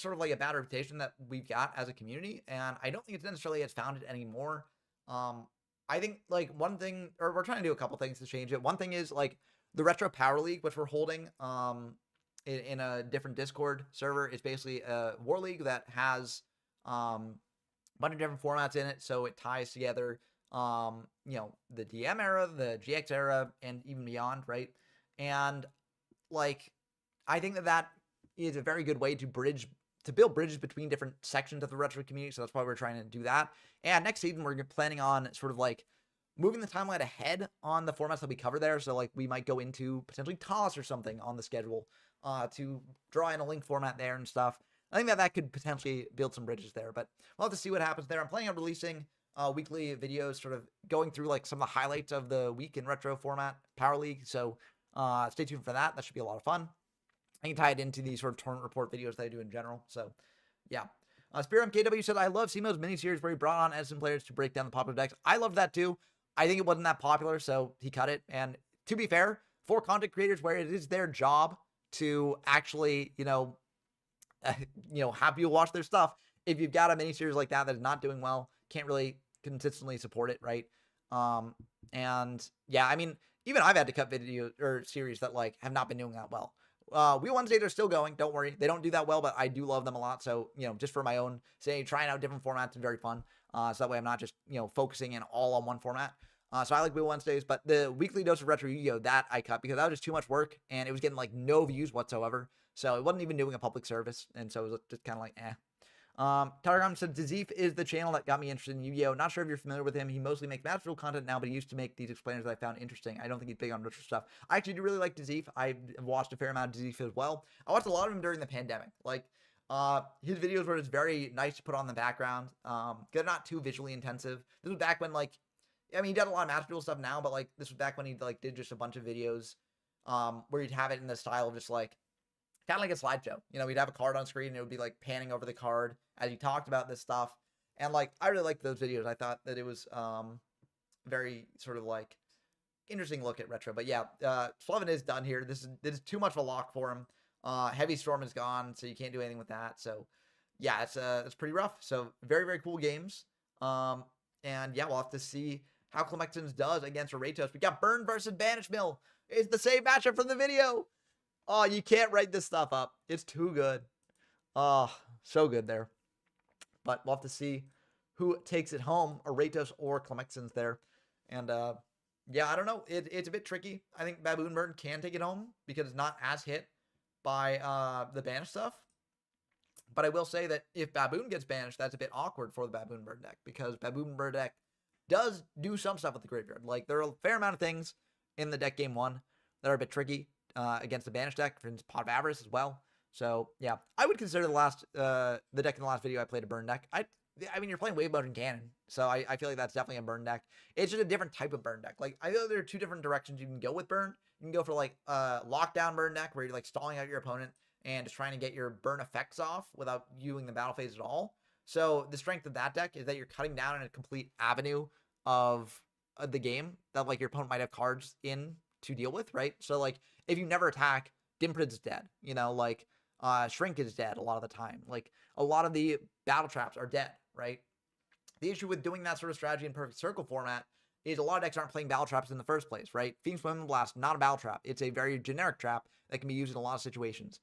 sort of like a bad reputation that we've got as a community, and I don't think it's necessarily as founded anymore. I think like one thing, or we're trying to do a couple things to change it. One thing is like the Retro Power League, which we're holding in a different Discord server. It's basically a War League that has a bunch of different formats in it, so it ties together the DM era, the GX era, and even beyond, right? And like, I think that is a very good way to build bridges between different sections of the retro community. So that's why we're trying to do that. And next season, we're planning on sort of like moving the timeline ahead on the formats that we cover there. So like we might go into potentially toss or something on the schedule to draw in a link format there and stuff. I think that could potentially build some bridges there, but we'll have to see what happens there. I'm planning on releasing weekly videos, sort of going through like some of the highlights of the week in retro format Power League. So stay tuned for that. That should be a lot of fun. I can tie it into these sort of tournament report videos that I do in general. So yeah. Spirit MKW said, I love Simo's miniseries where he brought on Edison players to break down the popular decks. I loved that too. I think it wasn't that popular, so he cut it. And to be fair, for content creators where it is their job to actually, have people watch their stuff, if you've got a miniseries like that is not doing well, can't really consistently support it, right? And yeah, I mean, even I've had to cut video or series that like have not been doing that well. Wheel Wednesdays are still going. Don't worry. They don't do that well, but I do love them a lot. So, just for my own say, trying out different formats is very fun. So that way I'm not just, focusing in all on one format. So I like Wheel Wednesdays, but the weekly dose of retro Yu-Gi-Oh! That I cut because that was just too much work and it was getting like no views whatsoever. So it wasn't even doing a public service. And so it was just kind of like, eh. Telegram said, Dazif is the channel that got me interested in Yu-Gi-Oh! Not sure if you're familiar with him. He mostly makes Masterful content now, but he used to make these explainers that I found interesting. I don't think he's big on retro stuff. I actually do really like Dazif. I've watched a fair amount of Dazif as well. I watched a lot of him during the pandemic. Like, his videos were just very nice to put on the background. They're not too visually intensive. This was back when, like, I mean, he did a lot of Master Duel stuff now, but, like, this was back when he, like, did just a bunch of videos, where he'd have it in the style of just, like, kind of like a slideshow. We'd have a card on screen and it would be like panning over the card as he talked about this stuff. And like, I really liked those videos. I thought that it was very sort of like interesting look at retro. But yeah, Slovin is done here. This is too much of a lock for him. Heavy Storm is gone, so you can't do anything with that. So yeah, it's pretty rough. So very, very cool games. And yeah, we'll have to see how Clemexons does against a Ratos. We got Burn versus Banish Mill. It's the same matchup from the video. Oh, you can't write this stuff up. It's too good. Oh, so good there. But we'll have to see who takes it home, Aratos or Clemexons there. And yeah, I don't know. It's a bit tricky. I think Baboon Burn can take it home because it's not as hit by the banish stuff. But I will say that if Baboon gets banished, that's a bit awkward for the Baboon Burn deck because Baboon Burn deck does do some stuff with the graveyard. Like, there are a fair amount of things in the deck game one that are a bit tricky. Against the Banish deck, for instance, Pot of Avarice as well. So, yeah, I would consider the deck in the last video I played a burn deck. I mean, you're playing Wave Motion Cannon, so I feel like that's definitely a burn deck. It's just a different type of burn deck. Like, I feel there are two different directions you can go with burn. You can go for, like, a lockdown burn deck where you're, like, stalling out your opponent and just trying to get your burn effects off without viewing the battle phase at all. So, the strength of that deck is that you're cutting down in a complete avenue of the game that, like, your opponent might have cards in to deal with, right? So, like, if you never attack, Dimprid is dead. Like, Shrink is dead a lot of the time. Like, a lot of the battle traps are dead, right? The issue with doing that sort of strategy in Perfect Circle format is a lot of decks aren't playing battle traps in the first place, right? Phoenix Women Blast, not a battle trap. It's a very generic trap that can be used in a lot of situations.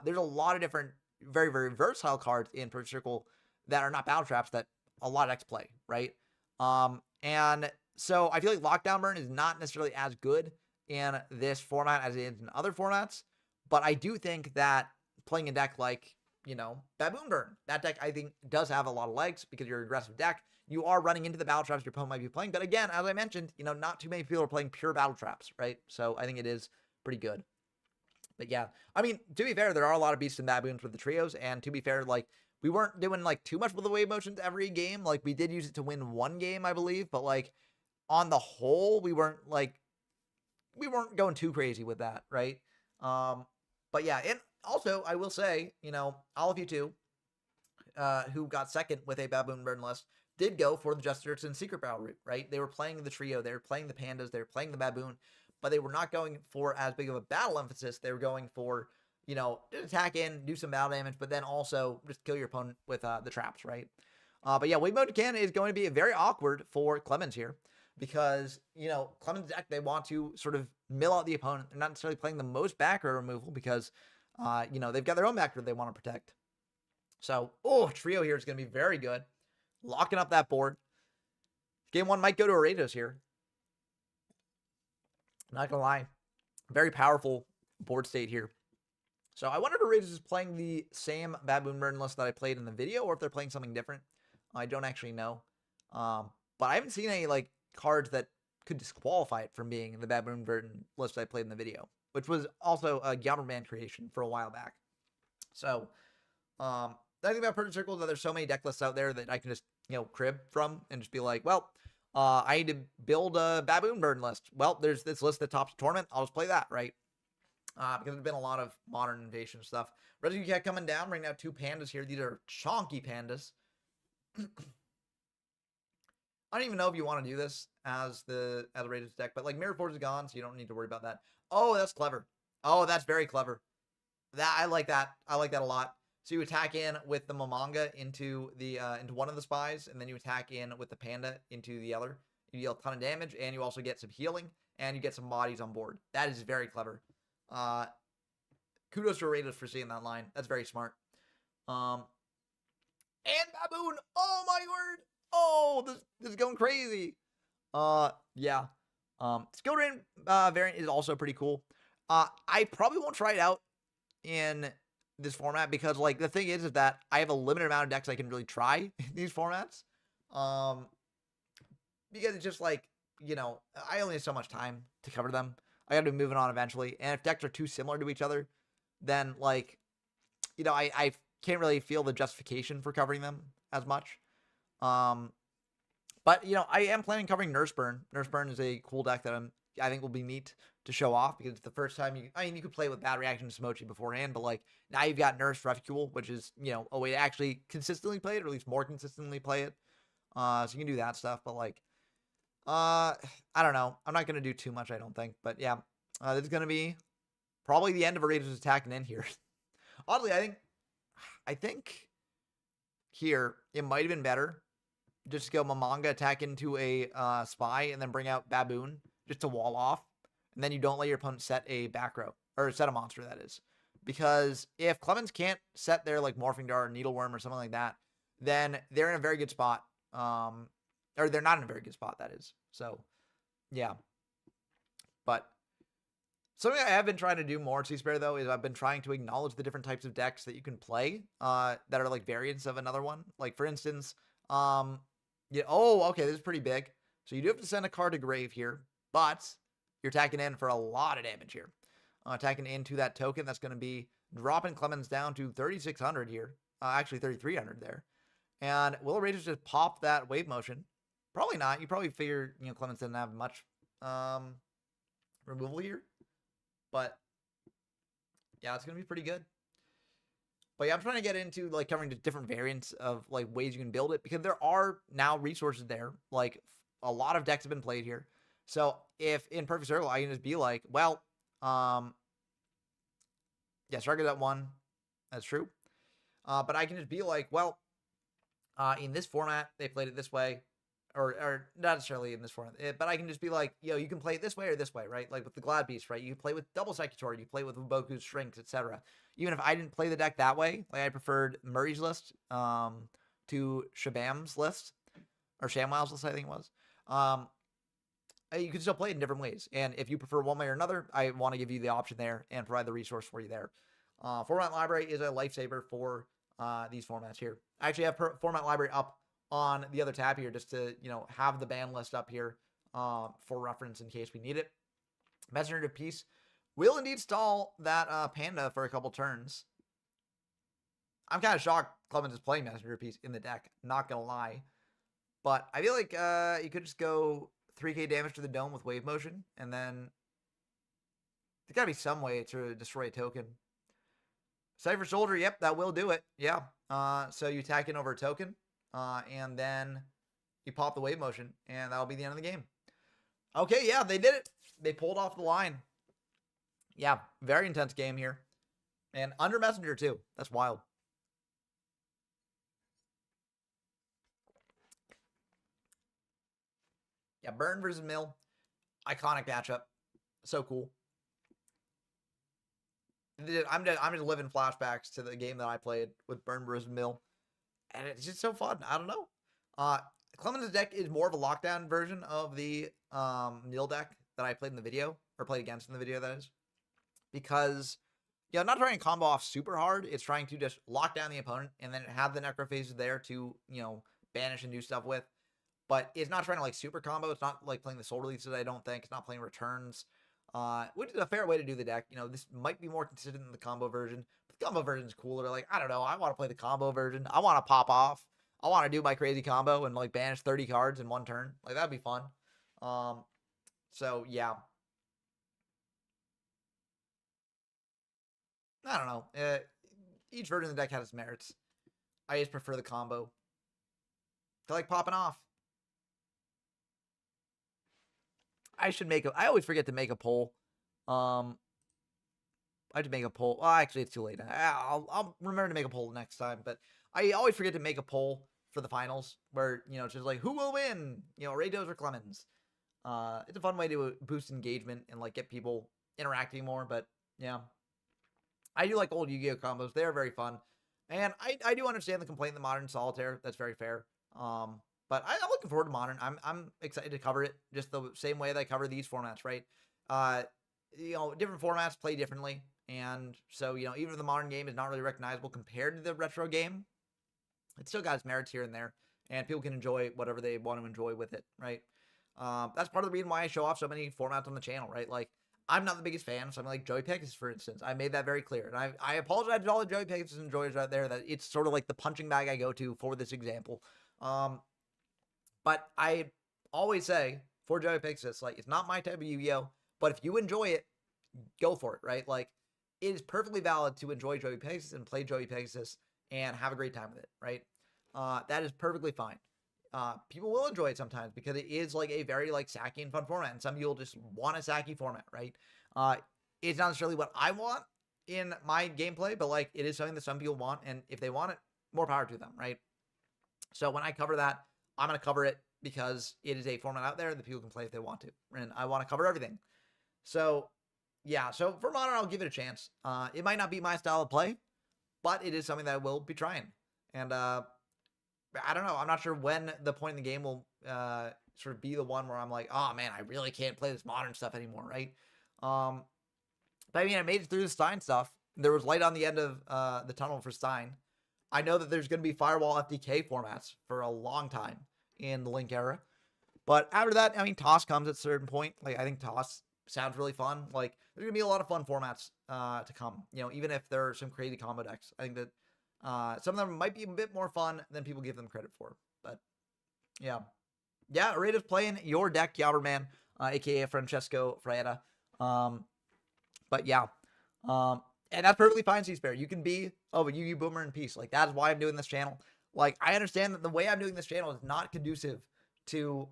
There's a lot of different, very, very versatile cards in Perfect Circle that are not battle traps that a lot of decks play, right? And so I feel like Lockdown Burn is not necessarily as good in this format as it is in other formats, but I do think that playing a deck like, Baboon Burn, that deck I think does have a lot of legs because you're an aggressive deck. You are running into the battle traps your opponent might be playing, but again, as I mentioned, not too many people are playing pure battle traps, right? So I think it is pretty good. But yeah, I mean, to be fair, there are a lot of beasts and baboons with the trios, and to be fair, like, we weren't doing like too much with the wave motions every game. Like, we did use it to win one game, I believe, but like on the whole, we weren't going too crazy with that, right? But yeah, and also I will say, all of you two, who got second with a Baboon Burn list, did go for the Justice and Secret Battle route, right? They were playing the trio, they were playing the Pandas, they were playing the Baboon, but they were not going for as big of a battle emphasis. They were going for, just attack in, do some battle damage, but then also just kill your opponent with the traps, right? But yeah, Wave Mode Cannon is going to be very awkward for Clemens here because, Clemens' deck, they want to sort of mill out the opponent. They're not necessarily playing the most back row removal because You know, they've got their own backer they want to protect. So, oh, trio here is going to be very good. Locking up that board. Game 1 might go to Arados here. Not going to lie. Very powerful board state here. So I wonder if Arados is playing the same Baboon Burden list that I played in the video, or if they're playing something different. I don't actually know. But I haven't seen any like cards that could disqualify it from being the Baboon Burden list I played in the video, which was also a Yammerman creation for a while back. So, the thing about Perfect Circle is that there's so many deck lists out there that I can just, you know, crib from and just be like, well, I need to build a Baboon Burden list. Well, there's this list that tops the tournament. I'll just play that, right? Because there's been a lot of modern invasion stuff. Rescue Cat coming down, bringing out 2 pandas here. These are chonky pandas. I don't even know if you want to do this as a rated deck, but like Mirror Force is gone, so you don't need to worry about that. Oh, that's clever. Oh, that's very clever. I like that. I like that a lot. So you attack in with the Momonga into one of the spies, and then you attack in with the panda into the other. You deal a ton of damage, and you also get some healing, and you get some bodies on board. That is very clever. Kudos to Raiders for seeing that line. That's very smart. And Baboon. Oh my word. Oh, this is going crazy. Yeah. Skill Drain variant is also pretty cool. I probably won't try it out in this format because, like, the thing is that I have a limited amount of decks I can really try in these formats. Because it's just like, you know, I only have so much time to cover them. I got to be moving on eventually. And if decks are too similar to each other, then, like, you know, I can't really feel the justification for covering them as much. But, you know, I am planning on covering Nurse Burn. Nurse Burn is a cool deck that I think will be neat to show off because it's the first time you could play with Bad Reaction to Smochi beforehand, but like now you've got Nurse Refuel, which is, you know, a way to actually consistently play it, or at least more consistently play it. So you can do that stuff, but like, I don't know. I'm not going to do too much, I don't think, but yeah, this is going to be probably the end of Raiders attacking in here. Oddly, I think here it might have been better just to go Momonga attack into a spy and then bring out Baboon just to wall off. And then you don't let your opponent set a back row, or set a monster, that is. Because if Clemens can't set their like Morphing Dart or Needleworm or something like that, then they're in a very good spot. Or they're not in a very good spot, that is. So, yeah. But something I have been trying to do more, C-Spare, though, is I've been trying to acknowledge the different types of decks that you can play that are like variants of another one. Like, for instance, yeah, oh, okay, this is pretty big. So you do have to send a card to grave here, but you're attacking in for a lot of damage here. Attacking into that token, that's going to be dropping Clemens down to 3,600 here. Actually, 3,300 there. And will Raiders just pop that wave motion? Probably not. You probably figure, you know, Clemens didn't have much removal here. But, yeah, it's going to be pretty good. But yeah, I'm trying to get into like covering the different variants of like ways you can build it, because there are now resources there. Like a lot of decks have been played here. So if in Perfect Circle, I can just be like, well, yeah, Strike is at 1. That's true. But I can just be like, well, in this format, they played it this way. Or not necessarily in this format, but I can just be like, you can play it this way or this way, right? Like with the Glad Beast, right? You play with double Secutor, you play with Boku's Shrinks, etc. Even if I didn't play the deck that way, like I preferred Murray's list to Shabam's list, or Shamwow's list, I think it was. You can still play it in different ways. And if you prefer one way or another, I want to give you the option there and provide the resource for you there. Format Library is a lifesaver for these formats here. I actually have Format Library up on the other tab here just to, have the ban list up here for reference in case we need it. Messenger of Peace will indeed stall that Panda for a couple turns. I'm kind of shocked Clemens is playing Messenger of Peace in the deck, not going to lie. But I feel like you could just go 3k damage to the dome with wave motion, and then there's got to be some way to destroy a token. Cypher Soldier, yep, that will do it. Yeah. So you attack in over a token. And then you pop the wave motion, and that'll be the end of the game. Okay, yeah, they did it. They pulled off the line. Yeah, very intense game here. And under Messenger, too. That's wild. Yeah, Burn versus Mill. Iconic matchup. So cool. I'm just living flashbacks to the game that I played with Burn Bros Mill, and it's just so fun. I don't know. Clement's deck is more of a lockdown version of the Nil deck that I played in the video, or played against in the video, that is, because I'm not trying to combo off super hard. It's trying to just lock down the opponent and then have the necrophages there to banish and do stuff with. But it's not trying to like super combo. It's not like playing the soul releases, I don't think. It's not playing returns, which is a fair way to do the deck. This might be more consistent than the combo version. But the combo version is cooler. Like, I don't know. I want to play the combo version. I want to pop off. I want to do my crazy combo and like banish 30 cards in one turn. Like, that'd be fun. So yeah. I don't know. Each version of the deck has its merits. I just prefer the combo. I like popping off. I always forget to make a poll. I have to make a poll. Well, actually, it's too late. I'll remember to make a poll next time. But I always forget to make a poll for the finals where, it's just like, who will win? Raydos or Clemens. It's a fun way to boost engagement and like get people interacting more. But yeah, I do like old Yu-Gi-Oh combos. They're very fun. And I do understand the complaint in the modern solitaire. That's very fair. But I'm looking forward to modern. I'm excited to cover it just the same way that I cover these formats, right? Different formats play differently. And so, even if the modern game is not really recognizable compared to the retro game, it still got its merits here and there. And people can enjoy whatever they want to enjoy with it, right? That's part of the reason why I show off so many formats on the channel, right? Like, I'm not the biggest fan of something like Joey Pegasus, for instance. I made that very clear. And I apologize to all the Joey Pegasus enjoyers out there that it's sort of like the punching bag I go to for this example. But I always say for Joey Pegasus, like, it's not my type of Yu-Gi-Oh! But if you enjoy it, go for it, right? Like, it is perfectly valid to enjoy Joey Pegasus and play Joey Pegasus and have a great time with it, right? That is perfectly fine. People will enjoy it sometimes because it is like a very like sacky and fun format, and some people just want a sacky format, right? It's not necessarily what I want in my gameplay, but like it is something that some people want, and if they want it, more power to them, right? So when I cover that, I'm going to cover it because it is a format out there that people can play if they want to, and I want to cover everything. So yeah, so for modern, I'll give it a chance. It might not be my style of play, but it is something that I will be trying, and I don't know. I'm not sure when the point in the game will sort of be the one where I'm like, oh man, I really can't play this modern stuff anymore, right? But I mean, I made it through the Stein stuff. There was light on the end of the tunnel for Stein. I know that there's going to be Firewall FDK formats for a long time in the Link era. But after that, I mean, Toss comes at a certain point. Like, I think Toss sounds really fun. Like, there's going to be a lot of fun formats to come, even if there are some crazy combo decks. I think that some of them might be a bit more fun than people give them credit for. But yeah. Yeah, Raida's playing your deck, Yabberman, aka Francesco Freire. But yeah. And that's perfectly fine, C-Spare. You can be a Yu-Gi Boomer in peace. Like, that's why I'm doing this channel. Like, I understand that the way I'm doing this channel is not conducive to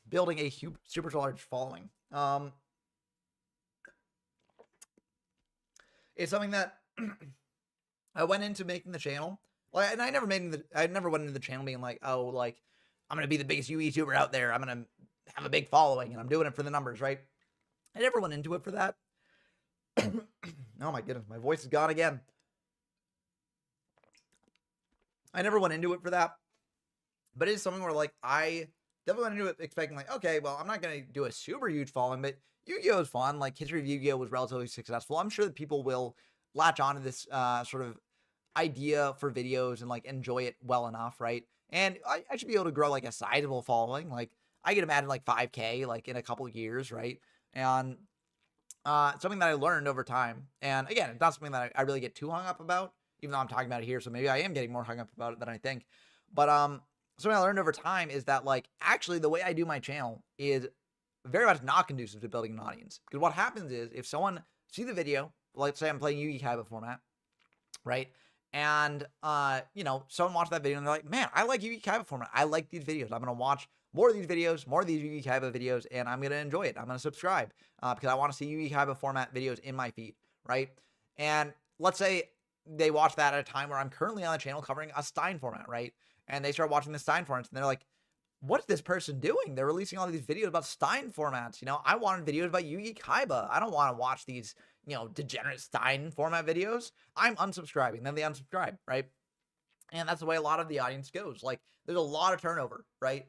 building a super large following. It's something that I went into making the channel, like, and I never went into the channel being like, oh, like, I'm gonna be the biggest YouTuber out there. I'm gonna have a big following, and I'm doing it for the numbers, right? I never went into it for that. Oh my goodness, my voice is gone again. I never went into it for that, but it is something where, like, I definitely went into it expecting, like, okay, well, I'm not gonna do a super huge following, but Yu-Gi-Oh is fun. Like, History of Yu-Gi-Oh was relatively successful. I'm sure that people will latch onto this sort of idea for videos and like enjoy it well enough, right? And I should be able to grow like a sizable following. Like, I could imagine like 5K like in a couple of years, right? And something that I learned over time. And again, it's not something that I really get too hung up about, even though I'm talking about it here. So maybe I am getting more hung up about it than I think. But something I learned over time is that, like, actually the way I do my channel is very much not conducive to building an audience. Because what happens is, if someone see the video, let's say I'm playing Yu-Gi Kaiba format, right? And, someone watched that video and they're like, man, I like Yu-Gi Kaiba format. I like these videos. I'm going to watch more of these videos, more of these Yu-Gi Kaiba videos, and I'm going to enjoy it. I'm going to subscribe because I want to see Yu-Gi Kaiba format videos in my feed, right? And let's say they watch that at a time where I'm currently on the channel covering a Stein format, right? And they start watching the Stein formats and they're like, what is this person doing? They're releasing all these videos about Stein formats. You know, I wanted videos about Yugi Kaiba. I don't want to watch these, you know, degenerate Stein format videos. I'm unsubscribing. Then they unsubscribe, right? And that's the way a lot of the audience goes. Like, there's a lot of turnover, right?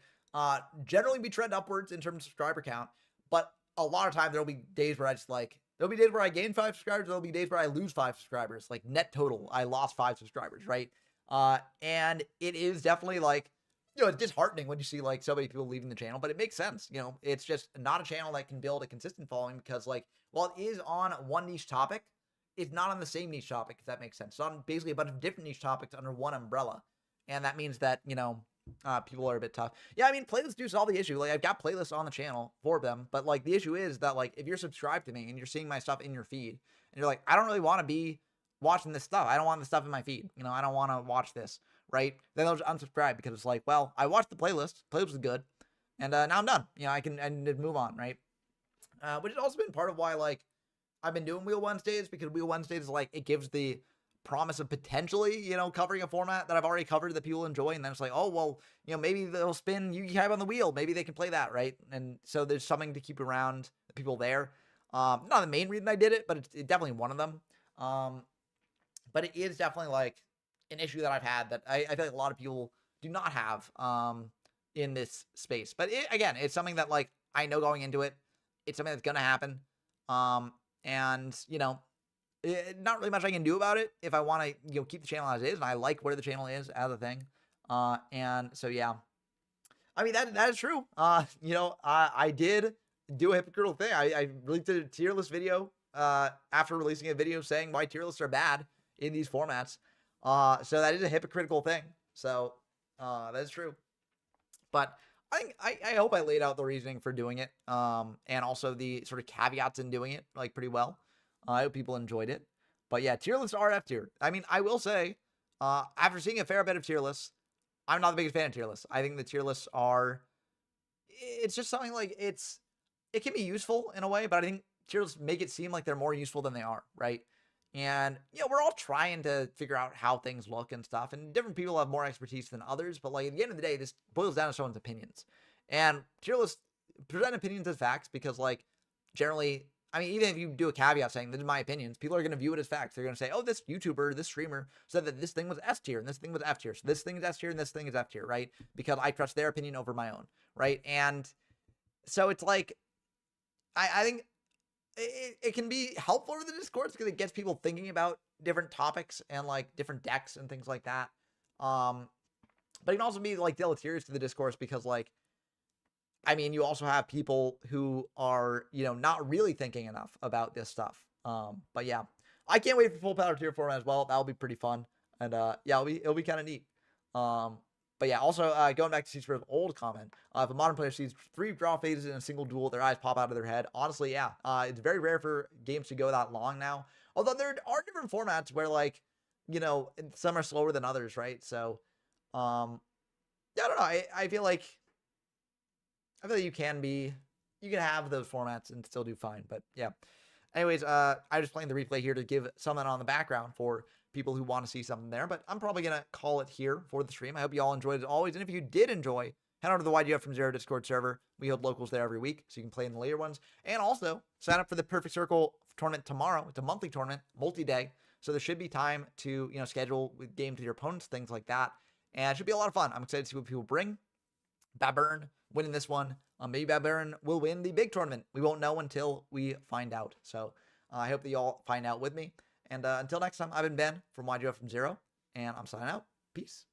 Generally, we trend upwards in terms of subscriber count, but a lot of time there'll be days where I just like, there'll be days where I gain 5 subscribers. There'll be days where I lose 5 subscribers. Like, net total, I lost 5 subscribers, right? And it is definitely like, you know, it's disheartening when you see like so many people leaving the channel, but it makes sense. You know, it's just not a channel that can build a consistent following because, like, while it is on one niche topic, it's not on the same niche topic, if that makes sense. It's on basically a bunch of different niche topics under one umbrella. And that means that, you know, people are a bit tough. Yeah, I mean, playlists do solve the issue. Like, I've got playlists on the channel for them, but like the issue is that, like, if you're subscribed to me and you're seeing my stuff in your feed and you're like, I don't really want to be watching this stuff. I don't want the stuff in my feed. You know, I don't want to watch this, right? Then they'll just unsubscribe because it's like, well, I watched the playlist. Playlist was good. And now I'm done. You know, I can move on, right? Which has also been part of why, like, I've been doing Wheel Wednesdays, because Wheel Wednesdays is like, it gives the promise of potentially, you know, covering a format that I've already covered that people enjoy. And then it's like, oh, well, you know, maybe they'll spin Yugi Kaiba on the wheel. Maybe they can play that, right? And so there's something to keep around the people there. Not the main reason I did it, but it's definitely one of them. But it is definitely like an issue that I've had that I feel like a lot of people do not have in this space. But again, it's something that, like, I know going into it, it's something that's going to happen. And, you know, not really much I can do about it if I want to, you know, keep the channel as it is. And I like where the channel is as a thing. And so, yeah, I mean, that is true. You know, I did do a hypocritical thing. I released a tier list video after releasing a video saying why tier lists are bad in these formats. So that is a hypocritical thing. So that is true. But I hope I laid out the reasoning for doing it, and also the sort of caveats in doing it, like, pretty well. I hope people enjoyed it. But yeah, tier lists are F tier. I mean, I will say, after seeing a fair bit of tier lists, I'm not the biggest fan of tier lists. I think the tier lists are, it's just something like, it can be useful in a way, but I think tier lists make it seem like they're more useful than they are, right? And, you know, we're all trying to figure out how things look and stuff, and different people have more expertise than others, but, like, at the end of the day, this boils down to someone's opinions. And tier lists present opinions as facts because, like, generally, I mean, even if you do a caveat saying, this is my opinions, people are going to view it as facts. They're going to say, oh, this YouTuber, this streamer said that this thing was S tier and this thing was F tier. So this thing is S tier and this thing is F tier, right? Because I trust their opinion over my own, right? And so it's like, I think it can be helpful for the Discords because it gets people thinking about different topics and, like, different decks and things like that. But it can also be, like, deleterious to the discourse because, like, I mean, you also have people who are, you know, not really thinking enough about this stuff. But yeah, I can't wait for full power tier format as well. That'll be pretty fun. And yeah, it'll be kind of neat. But yeah, also going back to Seaspur's old comment, if a modern player sees 3 draw phases in a single duel, their eyes pop out of their head. Honestly, yeah, it's very rare for games to go that long now. Although there are different formats where, like, you know, some are slower than others, right? So, yeah, I don't know. I feel like you can have those formats and still do fine. But yeah. Anyways, I'm just playing the replay here to give something on the background for people who want to see something there. But I'm probably going to call it here for the stream. I hope you all enjoyed it as always. And if you did enjoy, head over to the YGF from Zero Discord server. We hold locals there every week, so you can play in the later ones. And also, sign up for the Perfect Circle tournament tomorrow. It's a monthly tournament, multi-day. So there should be time to, you know, schedule with games with your opponents, things like that. And it should be a lot of fun. I'm excited to see what people bring. Baboon winning this one. Maybe Baboon will win the big tournament. We won't know until we find out. So I hope that you all find out with me. And until next time, I've been Ben from YGF from Zero, and I'm signing out. Peace.